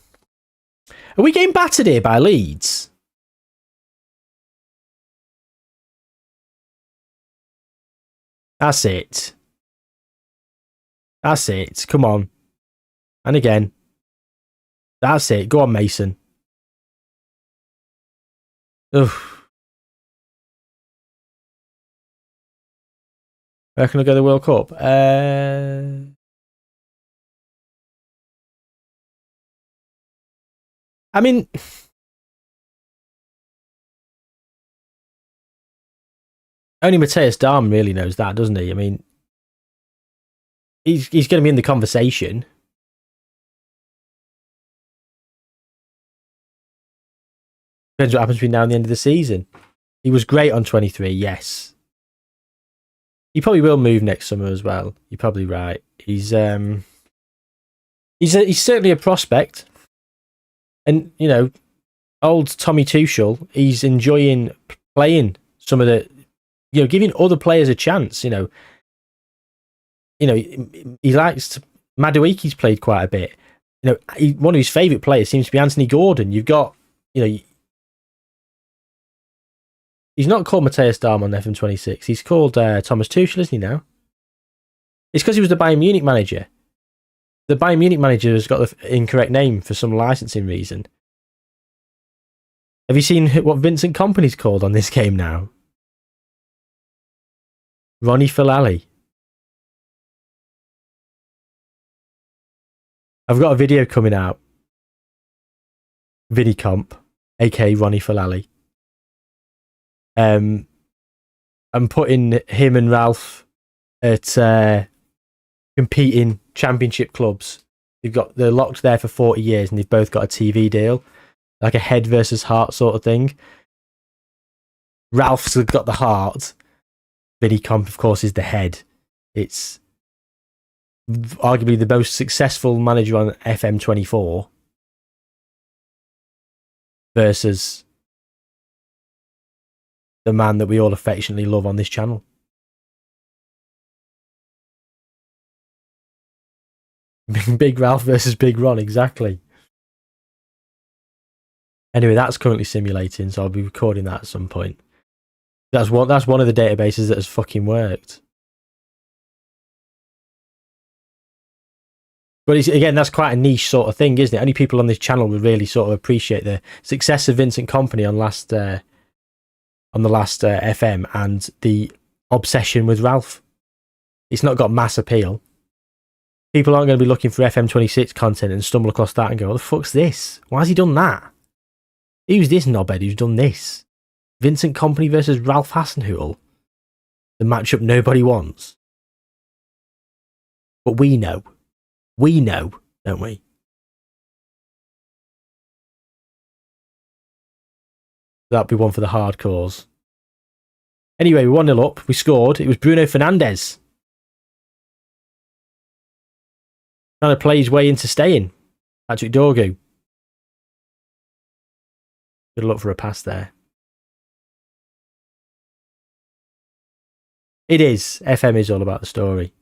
Are we getting battered here by Leeds? That's it. That's it. Come on. And again. That's it. Go on, Mason. Ugh. Where can I go to the World Cup? I mean, only Matthias Dahm really knows that, doesn't he? I mean, he's going to be in the conversation. Depends what happens between now and the end of the season. He was great on 23, yes. He probably will move next summer as well. You're probably right. He's certainly a prospect. And, you know, old Tommy Tuchel, he's enjoying playing some of the, you know, giving other players a chance, you know. You know, he likes to, Maduiki's played quite a bit. You know, one of his favourite players seems to be Anthony Gordon. You've got, you know, he's not called Matthias Dahm on FM26. He's called Thomas Tuchel, isn't he now? It's because he was the Bayern Munich manager. The Bayern Munich manager has got the incorrect name for some licensing reason. Have you seen what Vincent Kompany's called on this game now? Ronnie Filali. I've got a video coming out. Vinny Comp, aka Ronnie Filali. I'm putting him and Ralph at competing championship clubs. They're locked there for 40 years and they've both got a TV deal. Like a head versus heart sort of thing. Ralph's got the heart. Vinny Comp, of course, is the head. It's arguably the most successful manager on FM24 versus the man that we all affectionately love on this channel. Big Ralph versus Big Ron, exactly. Anyway, that's currently simulating, so I'll be recording that at some point. That's one of the databases that has fucking worked. But again, that's quite a niche sort of thing, isn't it? Only people on this channel would really sort of appreciate the success of Vincent Kompany on the last FM and the obsession with Ralph. It's not got mass appeal. People aren't going to be looking for FM26 content and stumble across that and go, what the fuck's this? Why has he done that? Who's this knobhead who's done this? Vincent Kompany versus Ralph Hasenhüttl. The matchup nobody wants. But we know. We know, don't we? That'd be one for the hardcores. Anyway, we're 1-0 up. We scored. It was Bruno Fernandes. Trying to play his way into staying. Patrick Dorgu. Good luck for a pass there. It is. FM is all about the story.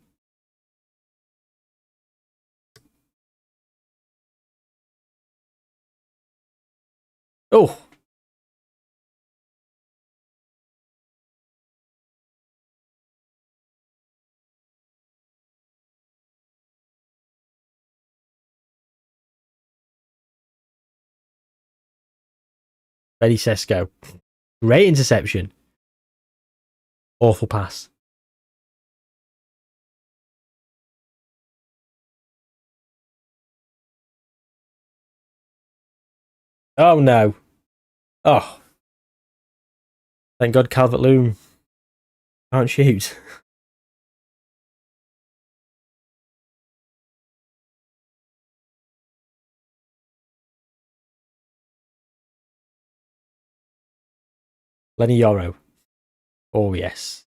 Oh. Benny Sesko. Great interception. Awful pass. Oh no. Oh. Thank God Calvert-Lewin can't shoot. Lenny Yoro. Oh yes.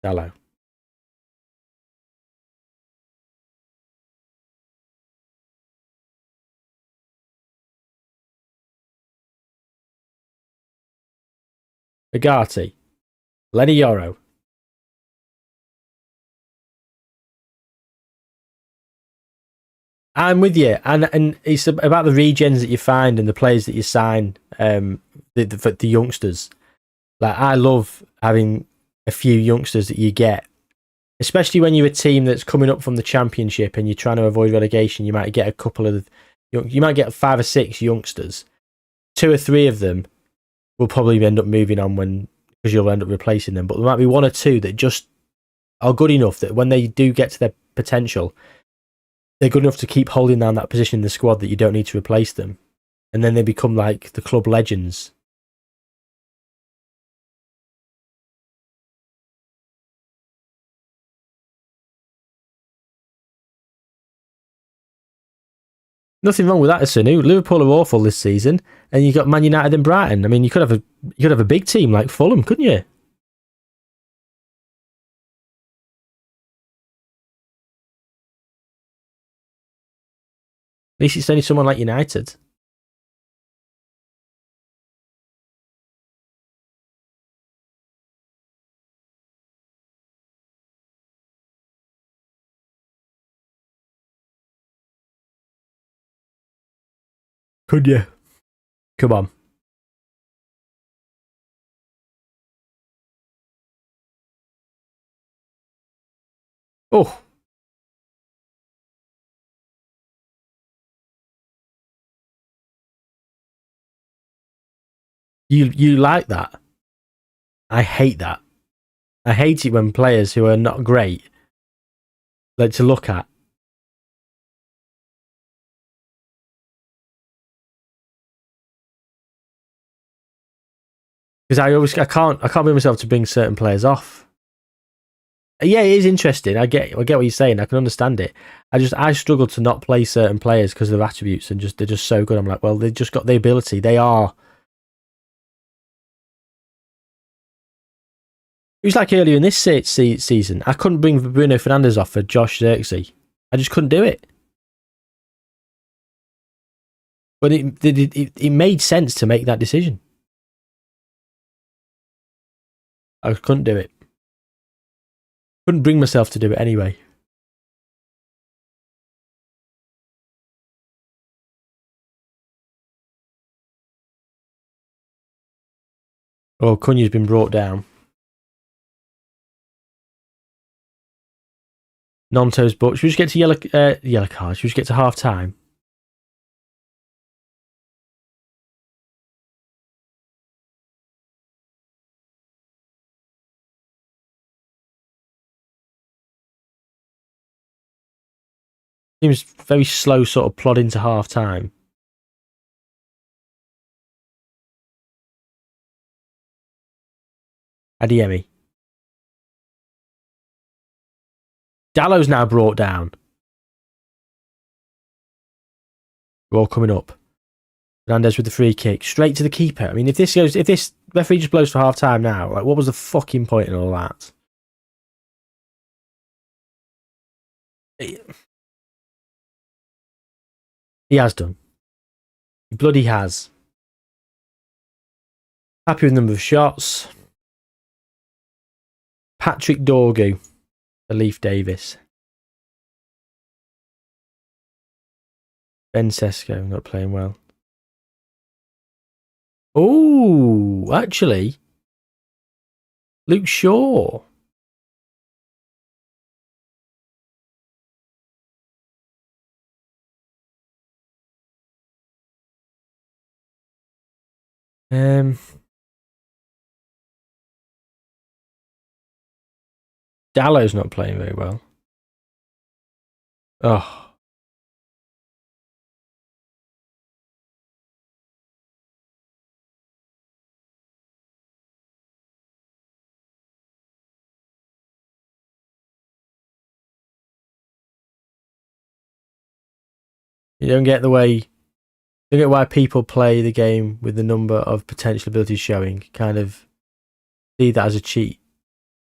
Hello. Agati. Lenny Yoro. I'm with you, and it's about the regens that you find and the players that you sign. The youngsters. Like I love having a few youngsters that you get, especially when you're a team that's coming up from the championship and you're trying to avoid relegation. You might get a couple of, you might get 5 or 6 youngsters. 2 or 3 of them will probably end up moving on because you'll end up replacing them. But there might be 1 or 2 that just are good enough that when they do get to their potential, they're good enough to keep holding down that position in the squad that you don't need to replace them. And then they become like the club legends. Nothing wrong with that, Sanu. Liverpool are awful this season, and you got Man United and Brighton. I mean, you could have a big team like Fulham, couldn't you? At least it's only someone like United. Could you? Come on. Oh. You like that? I hate that. I hate it when players who are not great like to look at. Because I can't bring myself to bring certain players off. Yeah, it is interesting. I get what you're saying. I can understand it. I struggle to not play certain players because of their attributes and they're just so good. I'm like, well, they've just got the ability. They are. It was like earlier in this season. I couldn't bring Bruno Fernandes off for Josh Zirkzee. I just couldn't do it. But it made sense to make that decision. I couldn't do it. Couldn't bring myself to do it anyway. Oh, Cunha's been brought down. Nonto's booked. Should we just get to yellow card? Should we just get to half time? Seems very slow, sort of plod into half time. Adiemi. Dallow's now brought down. We're all coming up. Fernandes with the free kick. Straight to the keeper. I mean, if this referee just blows for half time now, like what was the fucking point in all that? He has done. He bloody has. Happy with the number of shots. Patrick Dorgu. Leaf Davis. Ben Sesko not playing well. Oh, actually, Luke Shaw. Dallow's not playing very well. Oh. You don't get the way. You don't get why people play the game with the number of potential abilities showing. Kind of see that as a cheat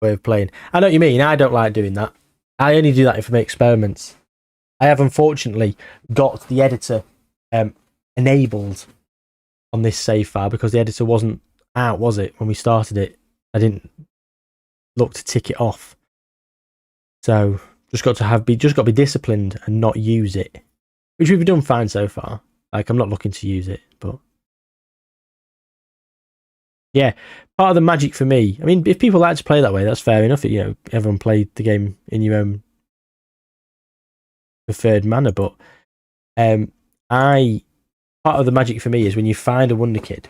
way of playing. I know what you mean. I don't like doing that. I only do that if I make experiments. I have unfortunately got the editor enabled on this save file because the editor wasn't out, was it, when we started it? I didn't look to tick it off. So just got to be disciplined and not use it, which we've done fine so far. Like, I'm not looking to use it, but yeah, part of the magic for me. I mean, if people like to play that way, that's fair enough. You know, everyone played the game in your own preferred manner, but part of the magic for me is when you find a wonder kid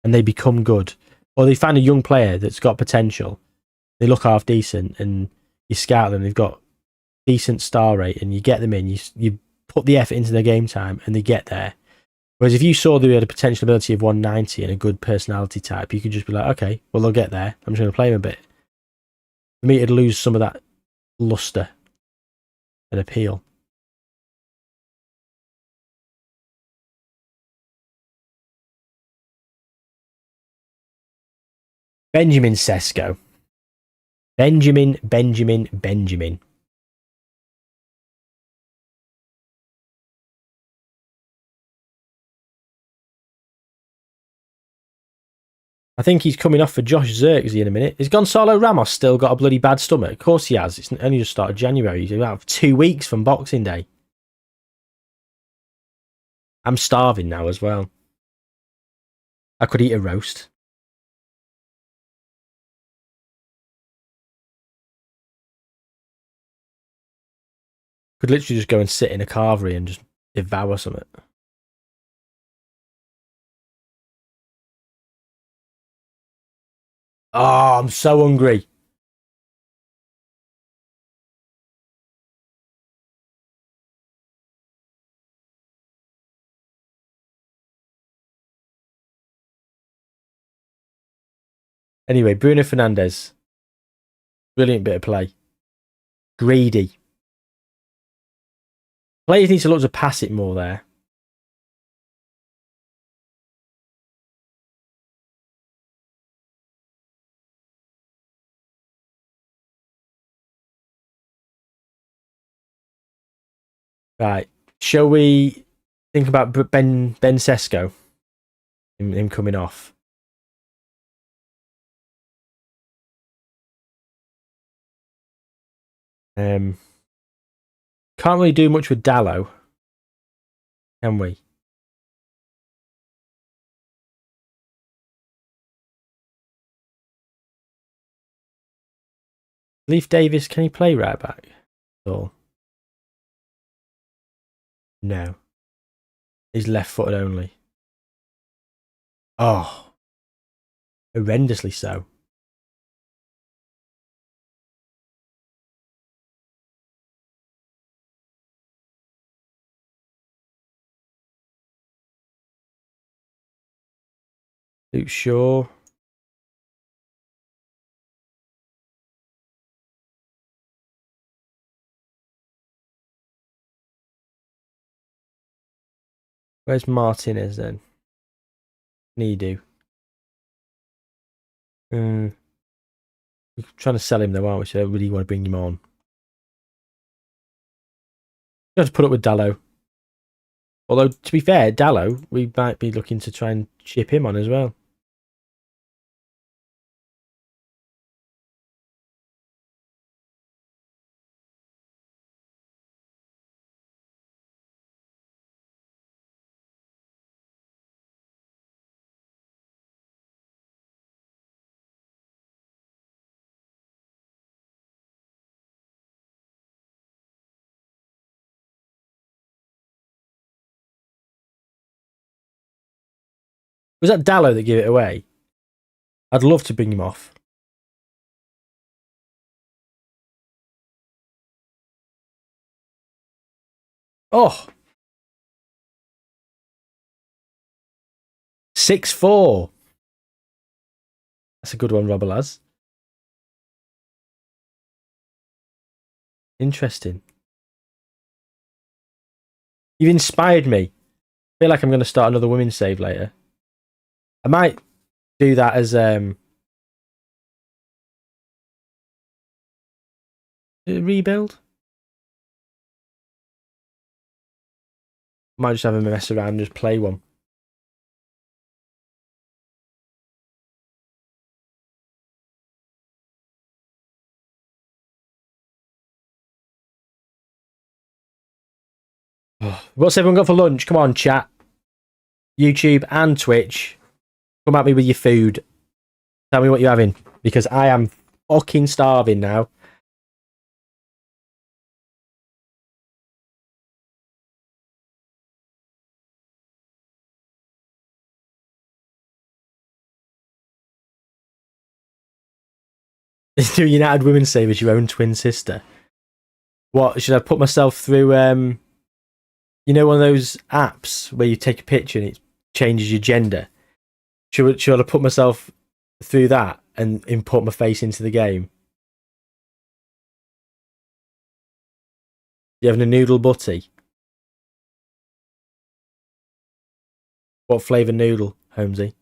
and they become good, or they find a young player that's got potential. They look half decent, and you scout them. They've got decent star rate, and you get them in. You put the effort into their game time, and they get there. Whereas if you saw they had a potential ability of 190 and a good personality type, you could just be like, okay, well, they'll get there. I'm just going to play them a bit. For me, it'd lose some of that luster and appeal. Benjamin Sesko. Benjamin. I think he's coming off for Josh Zirkzee in a minute. Has Gonzalo Ramos still got a bloody bad stomach? Of course he has. It's only just started January. He's about 2 weeks from Boxing Day. I'm starving now as well. I could eat a roast. Could literally just go and sit in a carvery and just devour something. Oh, I'm so hungry. Anyway, Bruno Fernandes. Brilliant bit of play. Greedy. Players need to look to pass it more there. Right. Shall we think about Ben Sesko? Him coming off. Can't really do much with Dallo, can we? Leif Davis, can he play right back? Or no? He's left footed only. Oh, horrendously so. Luke Shaw. Where's Martinez then? Needu. We're trying to sell him though, aren't we? So I don't really want to bring him on. You have to put up with Dallo. Although, to be fair, Dallo, we might be looking to try and ship him on as well. Was that Dallo that gave it away? I'd love to bring him off. Oh. 6-4. That's a good one, Robalaz. Interesting. You've inspired me. I feel like I'm going to start another women's save later. I might do that as a rebuild. Might just have a mess around and just play one. What's everyone got for lunch? Come on, chat. YouTube and Twitch. Come at me with your food. Tell me what you're having. Because I am fucking starving now. Is doing United Women's Save as your own twin sister? What, should I put myself through, you know, one of those apps where you take a picture and it changes your gender? Should I put myself through that and import my face into the game? You having a noodle butty? What flavour noodle, Holmesy?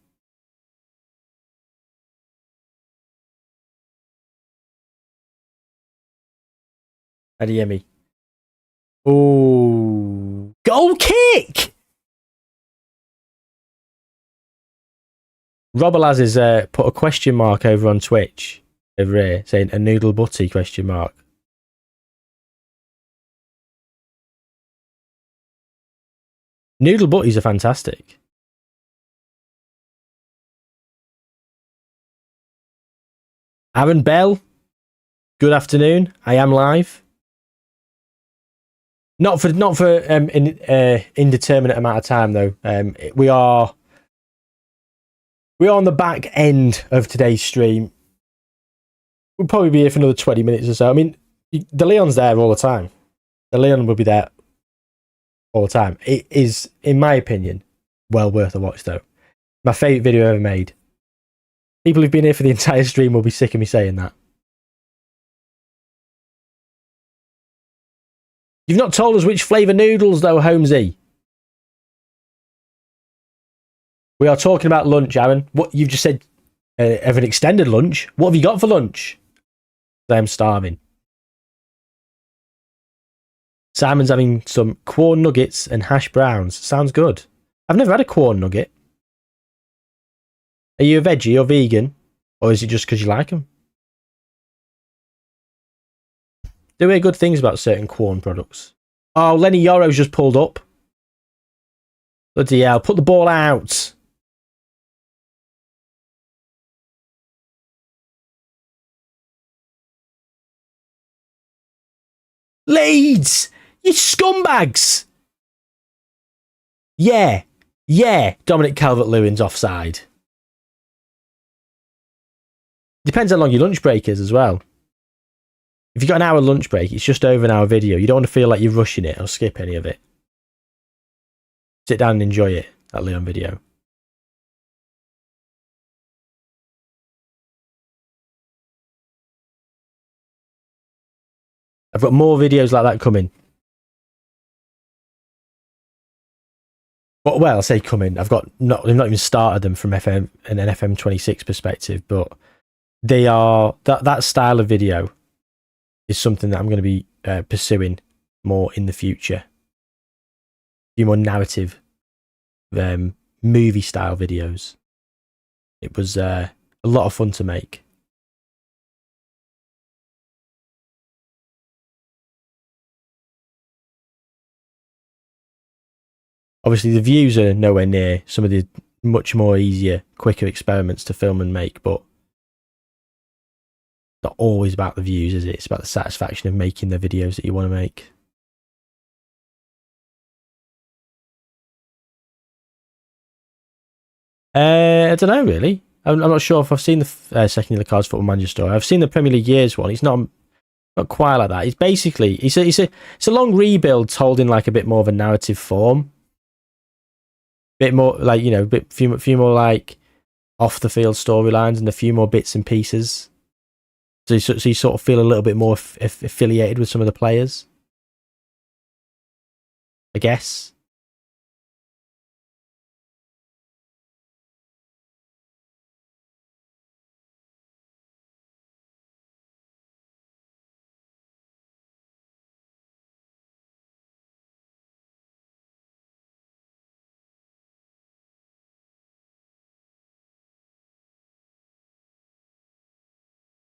Adeyemi. Oh, goal kick! Robalaz has put a question mark over on Twitch over here, saying a noodle butty question mark. Noodle butties are fantastic. Aaron Bell, good afternoon. I am live. Not for indeterminate amount of time though. We are on the back end of today's stream. We'll probably be here for another 20 minutes or so. I mean, the Leon's there all the time. The Leon will be there all the time. It is, in my opinion, well worth a watch though. My favourite video ever made. People who've been here for the entire stream will be sick of me saying that. You've not told us which flavour noodles though, Holmesy. We are talking about lunch, Aaron. What you've just said of an extended lunch. What have you got for lunch? I'm starving. Simon's having some corn nuggets and hash browns. Sounds good. I've never had a corn nugget. Are you a veggie or vegan? Or is it just because you like them? There are good things about certain corn products. Oh, Lenny Yoro's just pulled up. Bloody hell, put the ball out. Leeds! You scumbags! Yeah, Dominic Calvert-Lewin's offside. Depends how long your lunch break is as well. If you've got an hour lunch break, it's just over an hour video. You don't want to feel like you're rushing it or skip any of it. Sit down and enjoy it, that Leon video. I've got more videos like that coming. Well, I say coming. I've not even started them from FM and an FM26 perspective, but they are that style of video is something that I'm going to be pursuing more in the future. A few more narrative, movie style videos. It was a lot of fun to make. Obviously, the views are nowhere near some of the much more easier, quicker experiments to film and make, but not always about the views, is it? It's about the satisfaction of making the videos that you want to make. I don't know really. I'm not sure if I've seen the second year of the Cards Football Manager story. I've seen the Premier League years one. It's not quite like that. It's basically it's a long rebuild told in like a bit more of a narrative form. Bit more like, you know, few more like off the field storylines and a few more bits and pieces. So you sort of feel a little bit more affiliated with some of the players, I guess.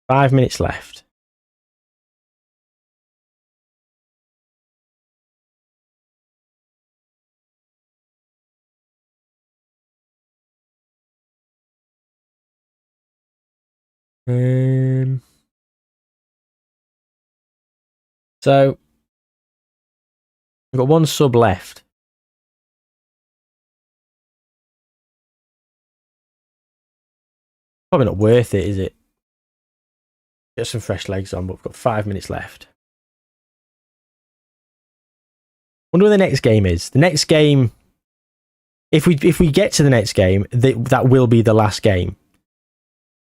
Five minutes left. So we've got one sub left. Probably not worth it, is it? Get some fresh legs on, but we've got 5 minutes left. Wonder what the next game is. The next game, if we get to the next game, that will be the last game.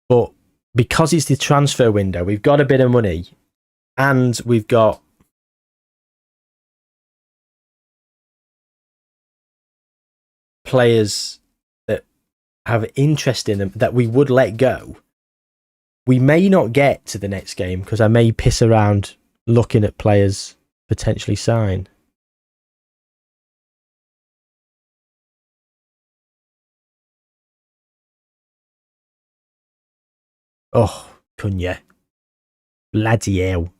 But because it's the transfer window, we've got a bit of money, and we've got players that have interest in them that we would let go. We may not get to the next game because I may piss around looking at players potentially sign. Oh, couldn't you? Bloody hell.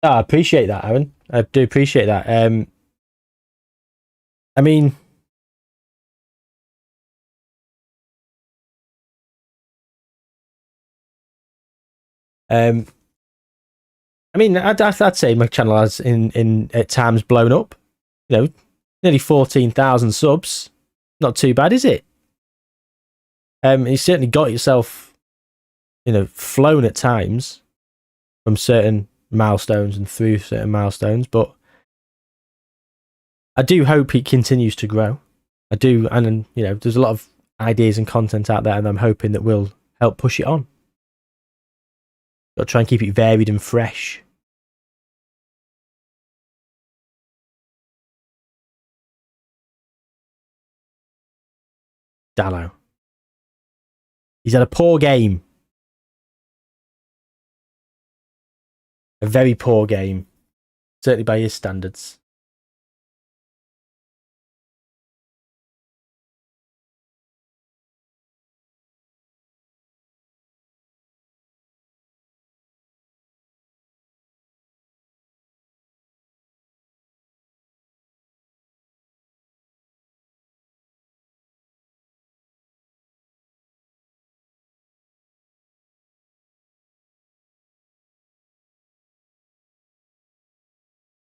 I appreciate that, Aaron. I do appreciate that. I mean, I'd say my channel has in at times blown up. You know, nearly 14,000 subs. Not too bad, is it? You certainly got yourself, you know, flown at times from certain milestones and through certain milestones, but I do hope it continues to grow. I do, and you know, there's a lot of ideas and content out there, and I'm hoping that will help push it on. Got to try and keep it varied and fresh. Dallo. He's had a poor game. A very poor game. Certainly by his standards.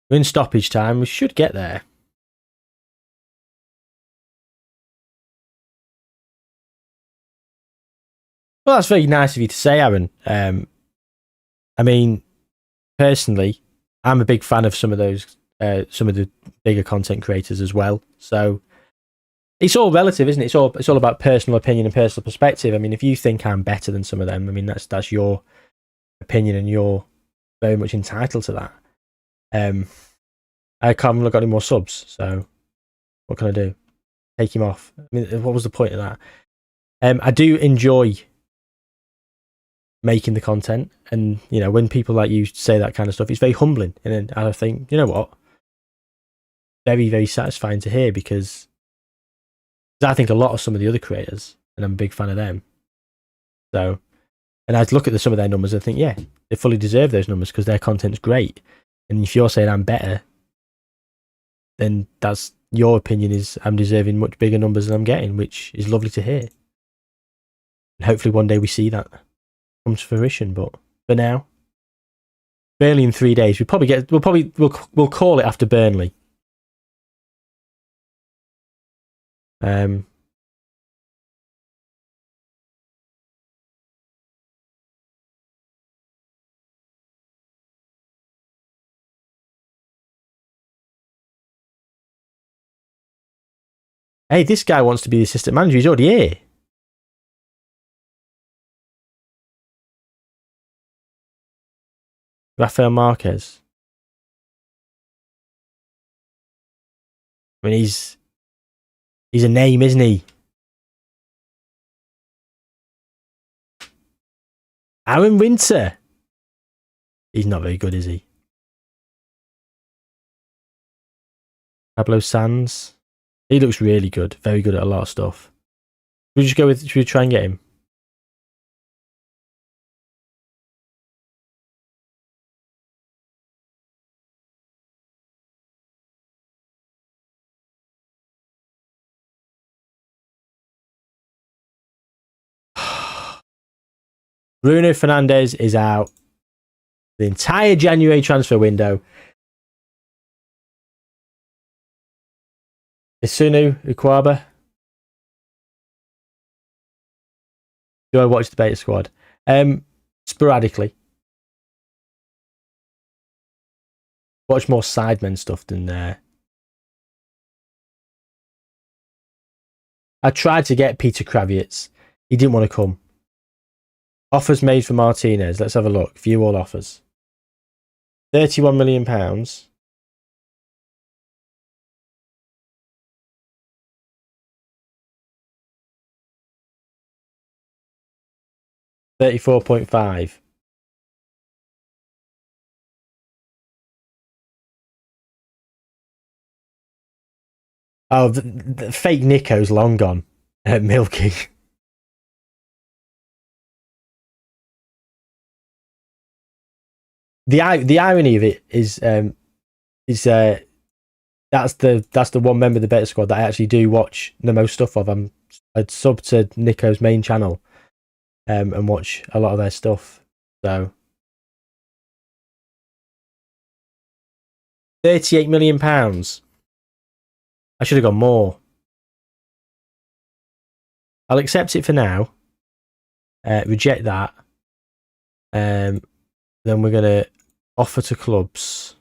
We're in stoppage time. We should get there. Well, that's very nice of you to say, Aaron. I mean, personally, I'm a big fan of some of the bigger content creators as well. So it's all relative, isn't it? It's all about personal opinion and personal perspective. I mean, if you think I'm better than some of them, I mean, that's your opinion, and you're very much entitled to that. I can't look at any more subs, so what can I do? Take him off. I mean, what was the point of that? I do enjoy making the content, and you know, when people like you say that kind of stuff, it's very humbling, and I think, you know what, very, very satisfying to hear, because I think a lot of some of the other creators, and I'm a big fan of them. So, and I'd look at some of their numbers and think, yeah, they fully deserve those numbers because their content's great. And if you're saying I'm better, then that's your opinion. Is I'm deserving much bigger numbers than I'm getting, which is lovely to hear. And hopefully one day we see that come to fruition. But for now, Burnley in 3 days. We'll call it after Burnley. Hey, this guy wants to be the assistant manager. He's already here. Rafael Marquez. I mean, he's a name, isn't he? Aaron Winter. He's not very good, is he? Pablo Sanz. He looks really good. Very good at a lot of stuff. Should we try and get him? Bruno Fernandes is out the entire January transfer window. Isunu Ukwaba. Do I watch the beta squad? Sporadically. Watch more Sidemen stuff than there. I tried to get Peter Kravietz. He didn't want to come. Offers made for Martinez. Let's have a look. View all offers. £31 million. 34.5. Oh, the fake Nico's long gone. Milky. The irony of it is that's the one member of the beta squad that I actually do watch the most stuff of. I'd sub to Nico's main channel and watch a lot of their stuff. So £38 million. I should have gone more. I'll accept it for now. Reject that. Then we're gonna offer to clubs.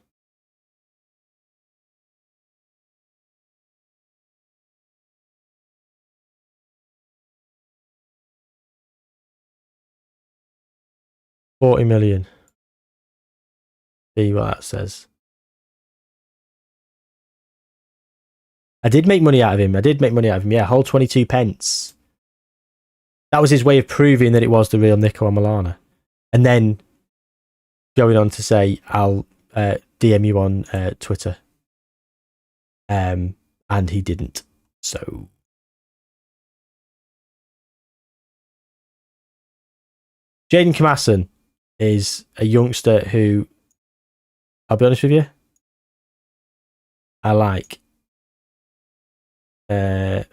£40 million. See what that says. I did make money out of him. Yeah, whole 22 pence. That was his way of proving that it was the real Nico Amalana. And then going on to say, I'll DM you on Twitter. And he didn't. So Jaden Camasson is a youngster who, I'll be honest with you, I like.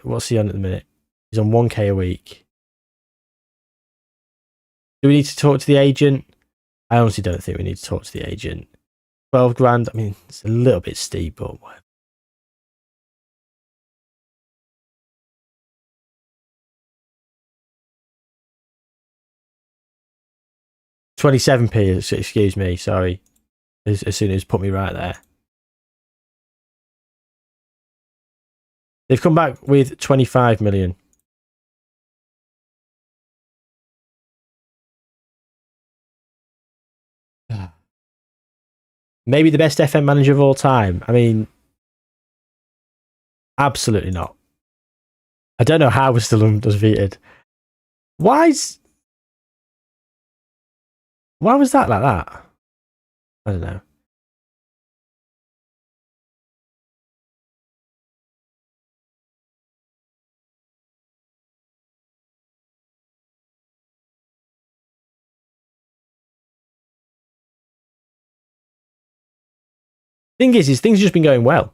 What's he on at the minute? He's on 1k a week. Do we need to talk to the agent? I honestly don't think we need to talk to the agent. 12 grand, I mean, it's a little bit steep, but whatever. £27p, excuse me, sorry. As soon as put me right there. They've come back with 25 million. Maybe the best FM manager of all time. I mean, absolutely not. I don't know how we're still undefeated. Why was that like that? I don't know. Thing is things have just been going well.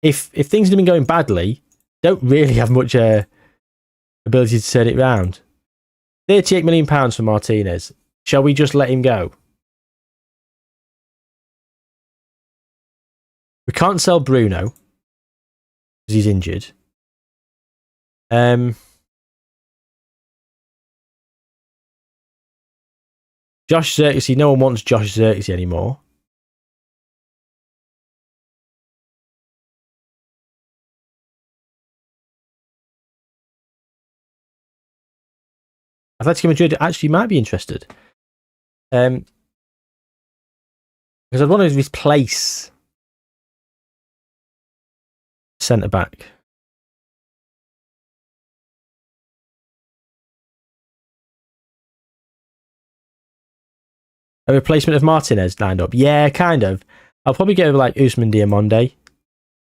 if things have been going badly, don't really have much ability to turn it round. £38 million for Martinez. Shall we just let him go? We can't sell Bruno because he's injured. Josh Zirkzee. No one wants Josh Zirkzee anymore. Atletico Madrid actually might be interested. Because I'd want to replace centre back. A replacement of Martinez lined up. Yeah, kind of. I'll probably get over like Ousmane Diamonde.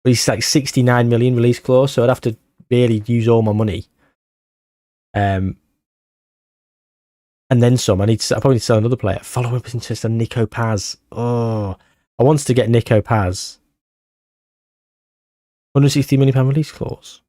But he's like 69 million release clause, so I'd have to really use all my money. And then some. I probably need to sell another player. Follow up with interest on Nico Paz. Oh, I wanted to get Nico Paz. £160 million release clause.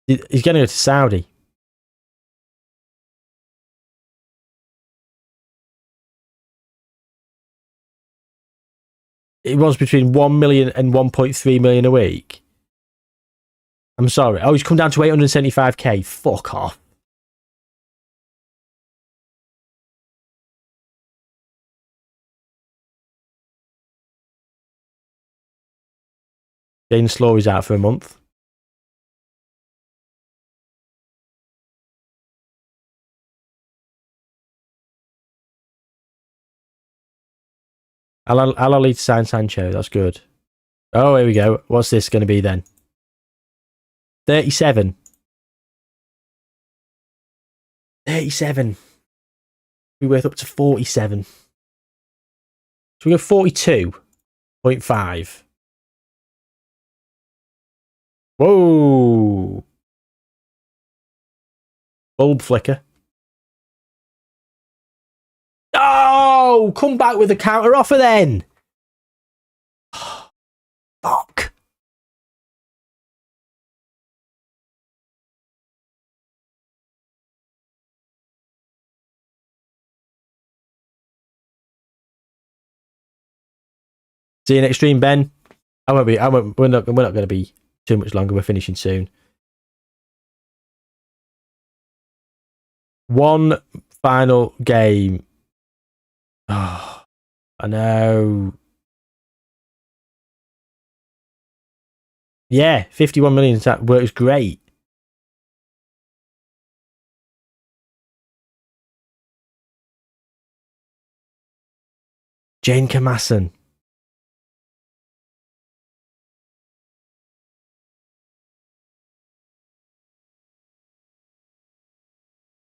He's going to go to Saudi. It was between 1 million and 1.3 million a week. I'm sorry. Oh, he's come down to 875k. Fuck off. Jane Slaw is out for a month. I'll lead to sign Sancho. That's good. Oh, here we go. What's this going to be then? 37. 37. We're worth up to 47. So we go 42.5. Whoa. Bulb flicker. Oh, come back with a counter offer then. Fuck. See you next stream, Ben. We're not going to be too much longer. We're finishing soon. One final game. Oh, I know. Yeah, 51 million. That works great. Jane Camasson.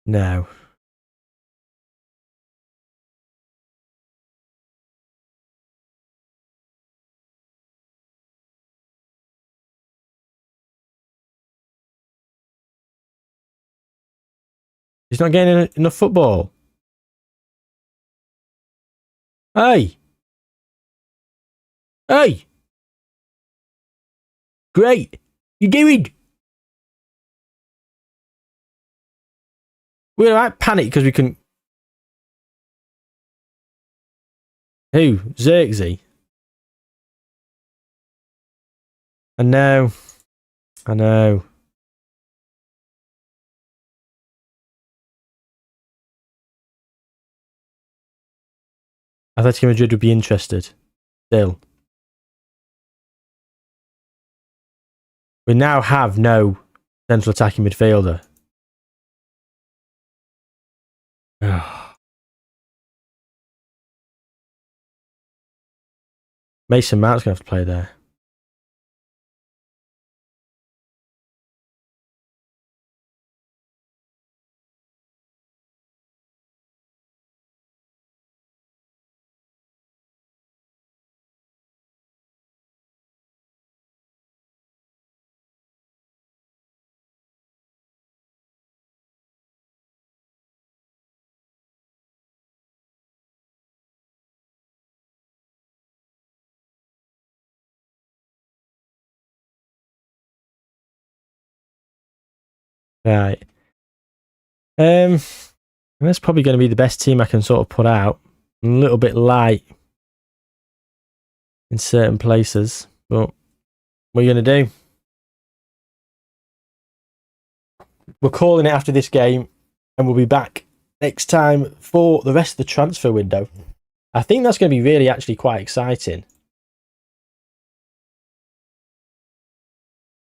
No. He's not getting enough football. Hey. Hey. Great. You doing? We're alright. Panic because we couldn't. Who? Zirkzee. I know. Atletico Madrid would be interested. Still. We now have no central attacking midfielder. Mason Mount's going to have to play there. Right. That's probably going to be the best team I can sort of put out. A little bit light in certain places, but what are you going to do? We're calling it after this game, and we'll be back next time for the rest of the transfer window. I think that's going to be really actually quite exciting.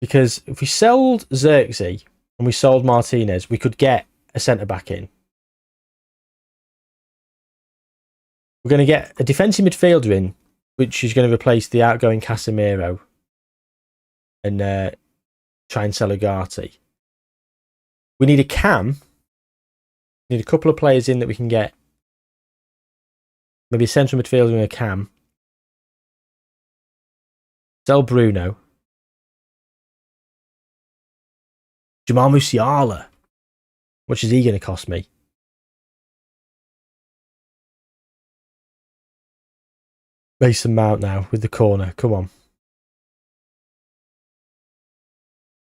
Because if we sold Xerxes and we sold Martinez, we could get a centre-back in. We're going to get a defensive midfielder in, which is going to replace the outgoing Casemiro and try and sell Ugarte. We need a cam. We need a couple of players in that we can get. Maybe a central midfielder and a cam. Sell Bruno. Jamal Musiala. How much is he going to cost me? Mason Mount now with the corner. Come on.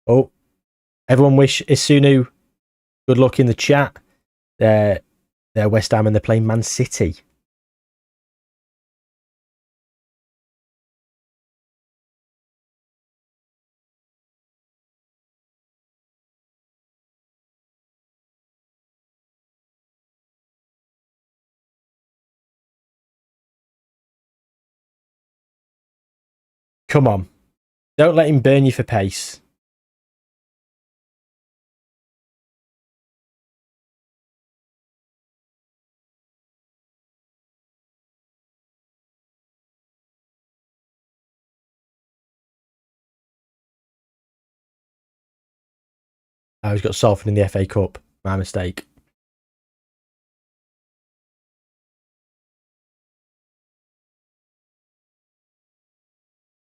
Oh. Everyone wish Isunu good luck in the chat. They're West Ham and they're playing Man City. Come on. Don't let him burn you for pace. Oh, he's got Salford in the FA Cup. My mistake.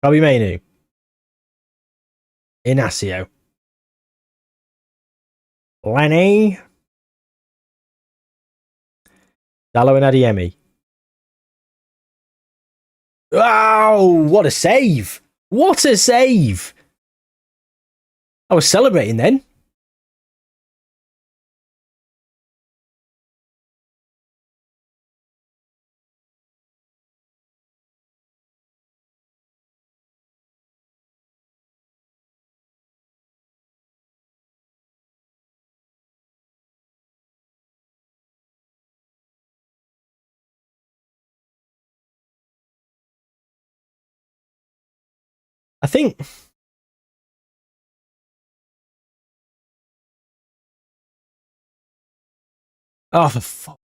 Bobby Mainu. Inacio. Lenny. Dallo and Adiemi. Oh, what a save! What a save! I was celebrating then. I think. Oh, for fuck.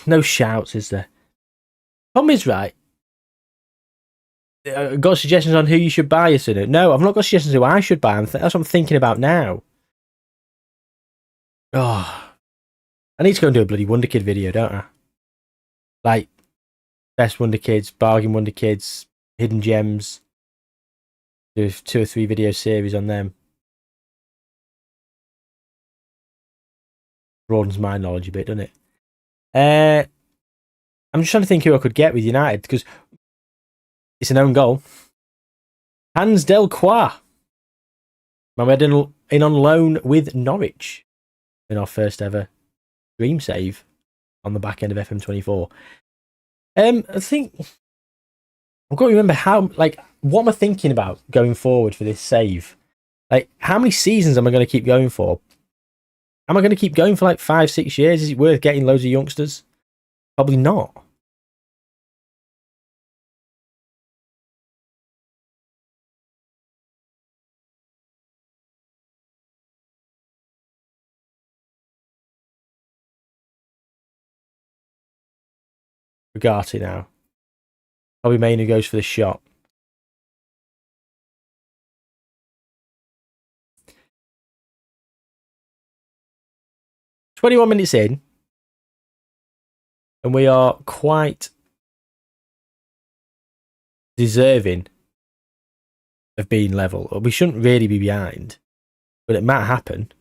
No shouts, is there? Problem is, right. Got suggestions on who you should buy as soon? No, I've not got suggestions who I should buy. That's what I'm thinking about now. Oh, I need to go and do a bloody Wonder Kid video, don't I? Like, best Wonder Kids, bargain Wonder Kids, hidden gems. Do 2 or 3 video series on them. Broadens my knowledge a bit, doesn't it? I'm just trying to think who I could get with United because it's an own goal. Hans Delcroix. Man, we had in on loan with Norwich in our first ever dream save on the back end of FM24. I think I've got to remember what am I thinking about going forward for this save? Like, how many seasons am I going to keep going for? Am I going to keep going for like 5-6 years? Is it worth getting loads of youngsters? Probably not. Ugarte now. Probably Mainu goes for the shot. "21 minutes in, and we are quite deserving of being level. We shouldn't really be behind, but it might happen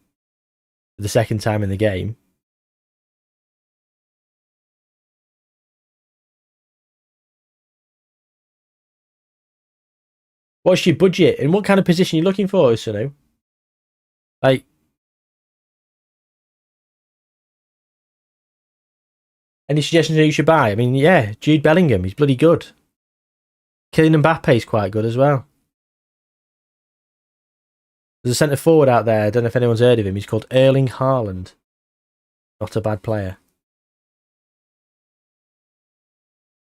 for the second time in the game. What's your budget and what kind of position you're looking for, Sunu? Like, any suggestions who you should buy? I mean, yeah, Jude Bellingham, he's bloody good. Kylian Mbappe's quite good as well. There's a centre forward out there. I don't know if anyone's heard of him. He's called Erling Haaland. Not a bad player.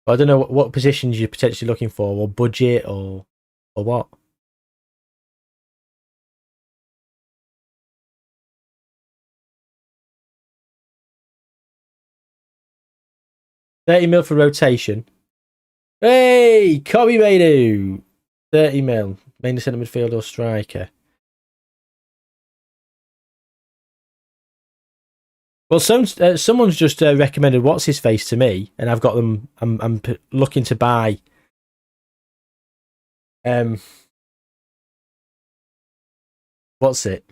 But I don't know what positions you're potentially looking for, or budget, or what. $30 mil for rotation. Hey, Kobe Mainu. 30 mil. Mainly centre midfield or striker. Well, someone's just recommended what's his face to me, and I've got them. I'm looking to buy. What's it?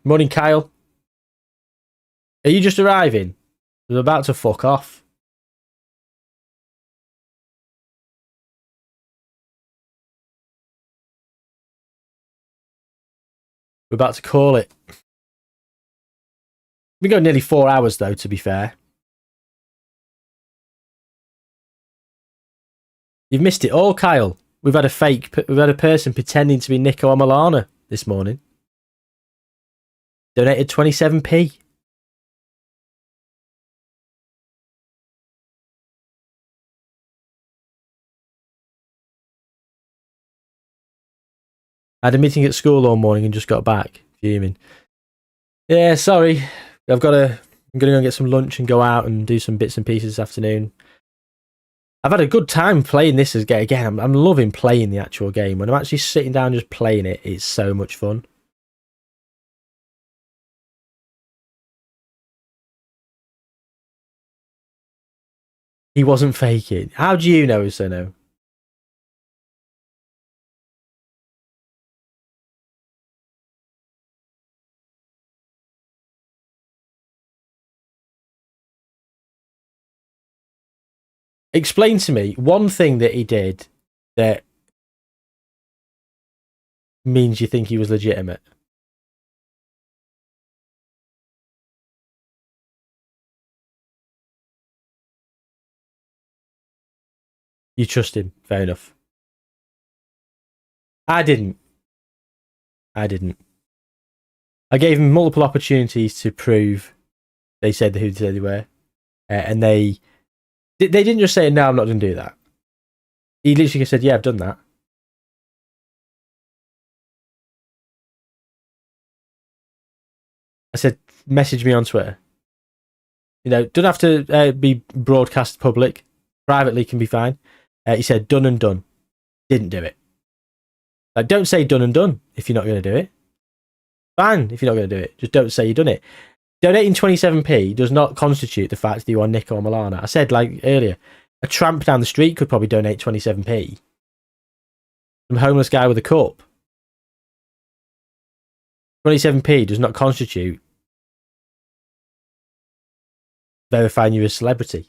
Morning, Kyle. Are you just arriving? I'm about to fuck off. We're about to call it. We go nearly 4 hours though, to be fair. You've missed it all, Kyle. We've had a person pretending to be Nico Amalana this morning. Donated 27p. I had a meeting at school all morning and just got back. Fuming. Yeah, sorry. I'm gonna go and get some lunch and go out and do some bits and pieces this afternoon. I've had a good time playing this again. I'm loving playing the actual game. When I'm actually sitting down just playing it, it's so much fun. He wasn't faking. How do you know, Sono? Explain to me one thing that he did that means you think he was legitimate. You trust him. Fair enough. I didn't. I gave him multiple opportunities to prove they said who they were. And they didn't just say, no, I'm not going to do that. He literally said, yeah, I've done that. I said, message me on Twitter. You know, don't have to be broadcast public. Privately can be fine. He said, done and done. Didn't do it. Like, don't say done and done if you're not going to do it. Fine if you're not going to do it. Just don't say you've done it. Donating 27p does not constitute the fact that you are Nico Milana. I said, like earlier, a tramp down the street could probably donate 27p. Some homeless guy with a cup. 27p does not constitute verifying you're a celebrity.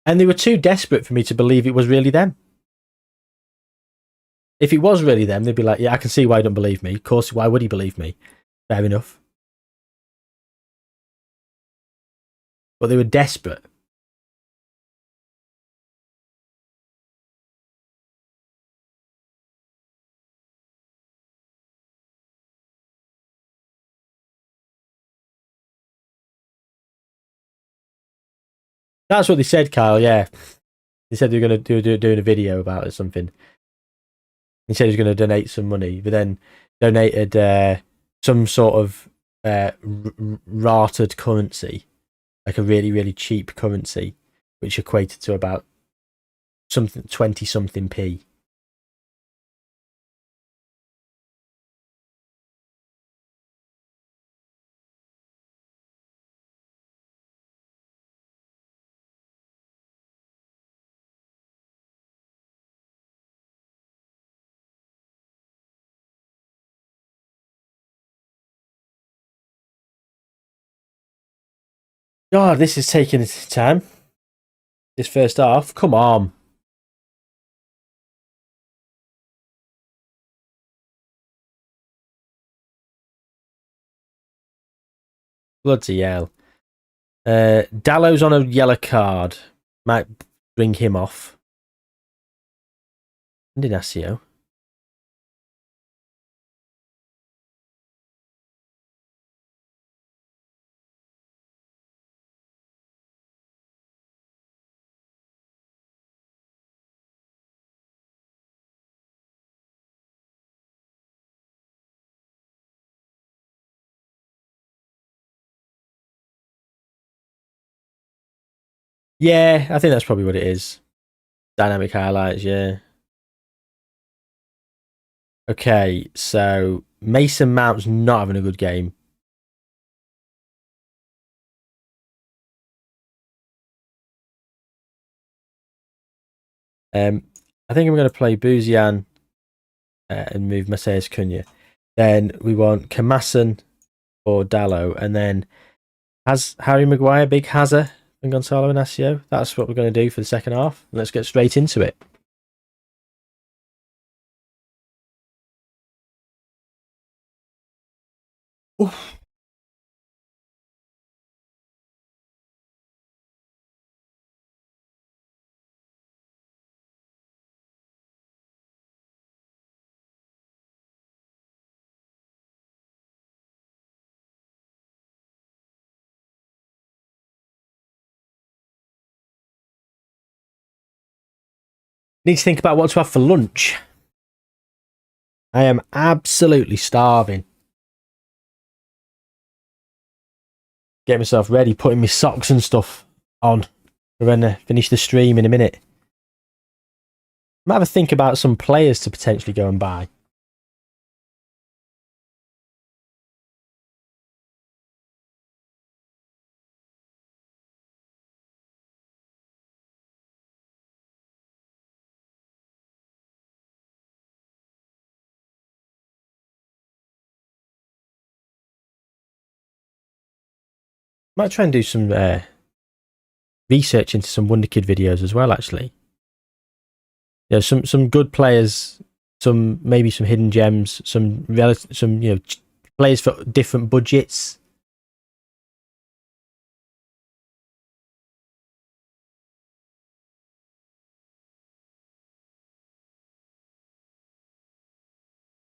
And they were too desperate for me to believe it was really them. If it was really them, they'd be like, yeah, I can see why you don't believe me. Of course, why would he believe me? Fair enough. But they were desperate. That's what they said, Kyle, yeah. They said they were going to doing a video about it or something. He said he was going to donate some money, but then donated some sort of rarted currency, like a really, really cheap currency, which equated to about 20 something p. God, this is taking time. This first half. Come on. Bloody hell. Dallow's on a yellow card. Might bring him off. And Inacio. Yeah, I think that's probably what it is. Dynamic highlights, yeah. Okay, so Mason Mount's not having a good game. I think I'm going to play Buzian and move Maceas Cunha. Then we want Kamasan or Dallo, and then has Harry Maguire, Big Hazard, and Gonzalo Inacio. That's what we're going to do for the second half. Let's get straight into it. Oof. Need to think about what to have for lunch. I am absolutely starving. Get myself ready, putting my socks and stuff on. We're going to finish the stream in a minute. Might have a think about some players to potentially go and buy. Might try and do some research into some Wonder Kid videos as well, actually. Yeah, some good players, maybe some hidden gems, some players for different budgets.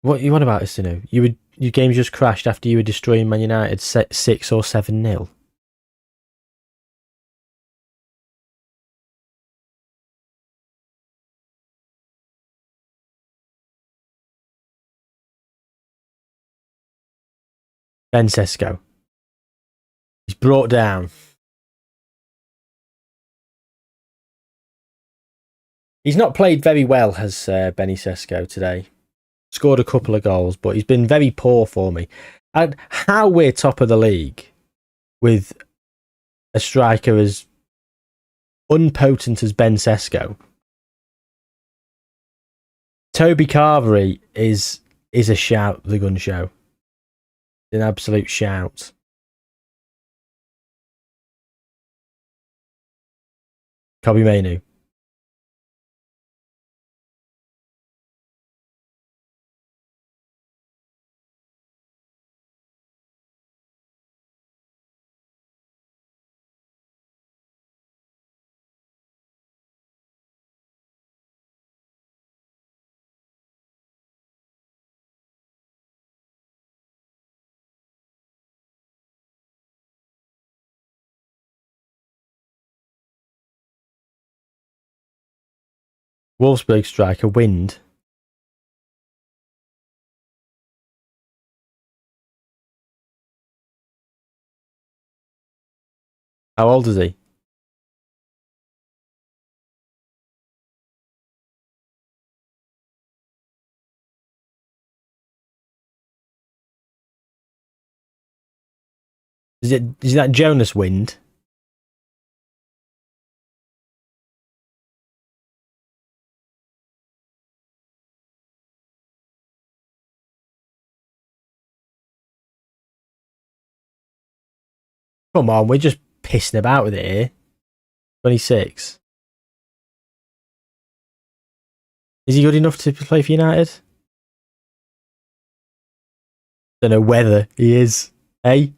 What you want about this? Your games just crashed after you were destroying Man United 6 or 7-0. Ben Sesko. He's brought down. He's not played very well, has Benny Sesko today. Scored a couple of goals, but he's been very poor for me. And how we're top of the league with a striker as unpotent as Ben Sesko. Toby Carvery is a shout, the gun show. An absolute shout. Kobe Mainu. Wolfsburg striker, Wind. How old is he? Is that Jonas Wind? Come on, we're just pissing about with it here. 26. Is he good enough to play for United? Don't know whether he is. Hey,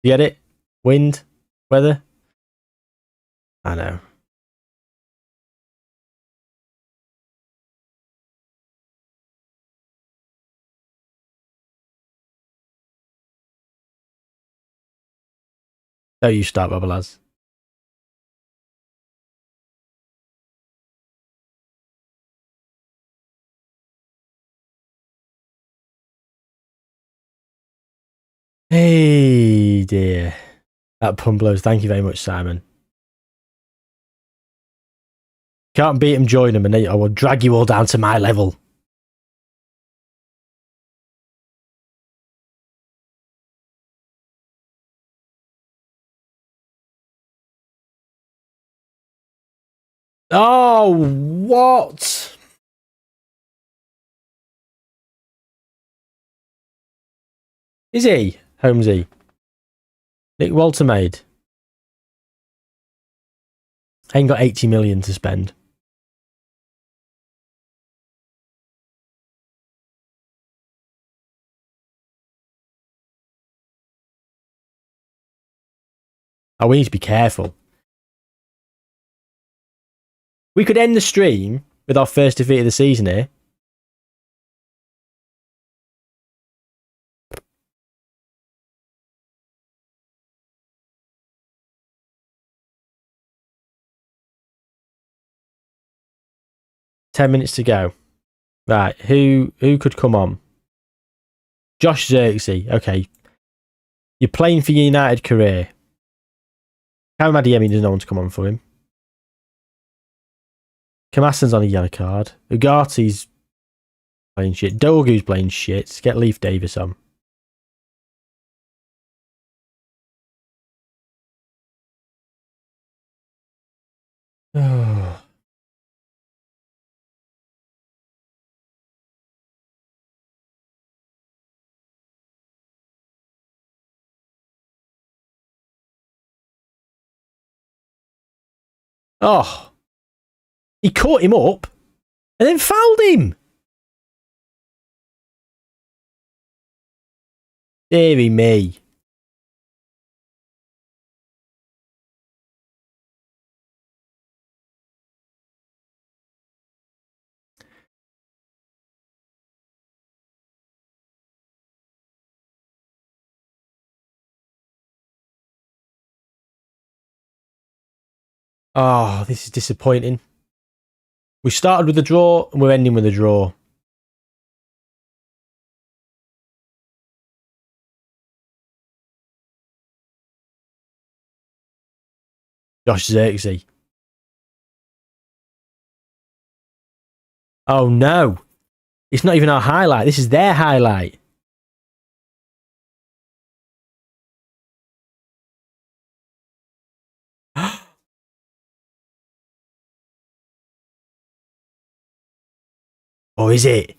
you get it? Wind, weather. I know. Don't you start, Bubba lads. Hey dear. That pun blows. Thank you very much, Simon. Can't beat him, join him, and I will drag you all down to my level. Oh, what? Is he? Holmesy. Nick Walter made. Ain't got 80 million to spend. Oh, we need to be careful. We could end the stream with our first defeat of the season here. $10 to go. Right, who could come on? Josh Xerxes. Okay. You're playing for your United career. Karim Adeyemi, there's no one to come on for him. Kamassen's on a yellow card. Ugarte's playing shit. Dogu's playing shit. Get Leif Davis on. Oh. He caught him up and then fouled him. Deary me. Oh, this is disappointing. We started with a draw and we're ending with a draw. Josh Xerxes. Oh no. It's not even our highlight. This is their highlight. Oh, is it?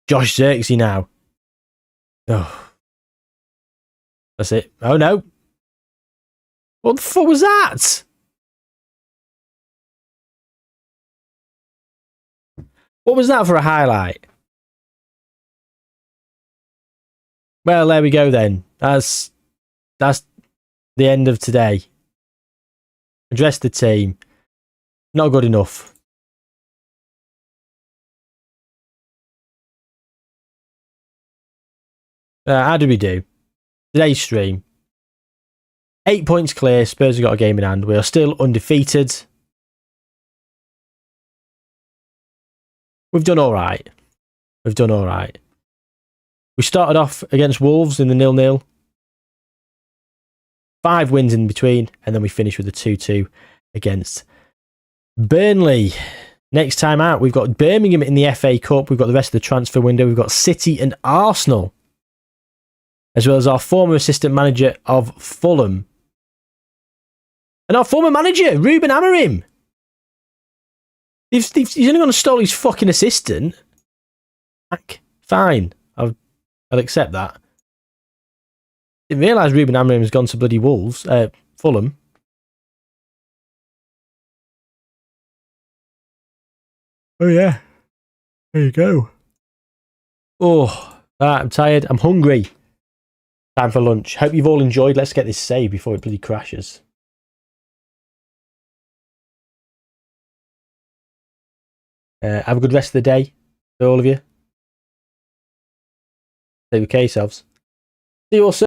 Josh Xerxes now. Oh. That's it. Oh no. What the fuck was that? What was that for a highlight? Well, there we go then. That's the end of today. Address the team. Not good enough. How do we do? Today's stream. 8 points clear. Spurs have got a game in hand. We are still undefeated. We've done all right. We've done all right. We started off against Wolves in the 0-0. 5 wins in between, and then we finished with a 2-2 against Burnley. Next time out, we've got Birmingham in the FA Cup. We've got the rest of the transfer window. We've got City and Arsenal, as well as our former assistant manager of Fulham. And our former manager, Ruben Amorim. He's only going to stole his fucking assistant. Fine. I'll accept that. Didn't realise Ruben Amorim has gone to bloody Wolves. Fulham. Oh yeah. There you go. Oh, I'm tired. I'm hungry. Time for lunch. Hope you've all enjoyed. Let's get this saved before it bloody crashes. Have a good rest of the day for all of you. Take care of yourselves. See you all soon.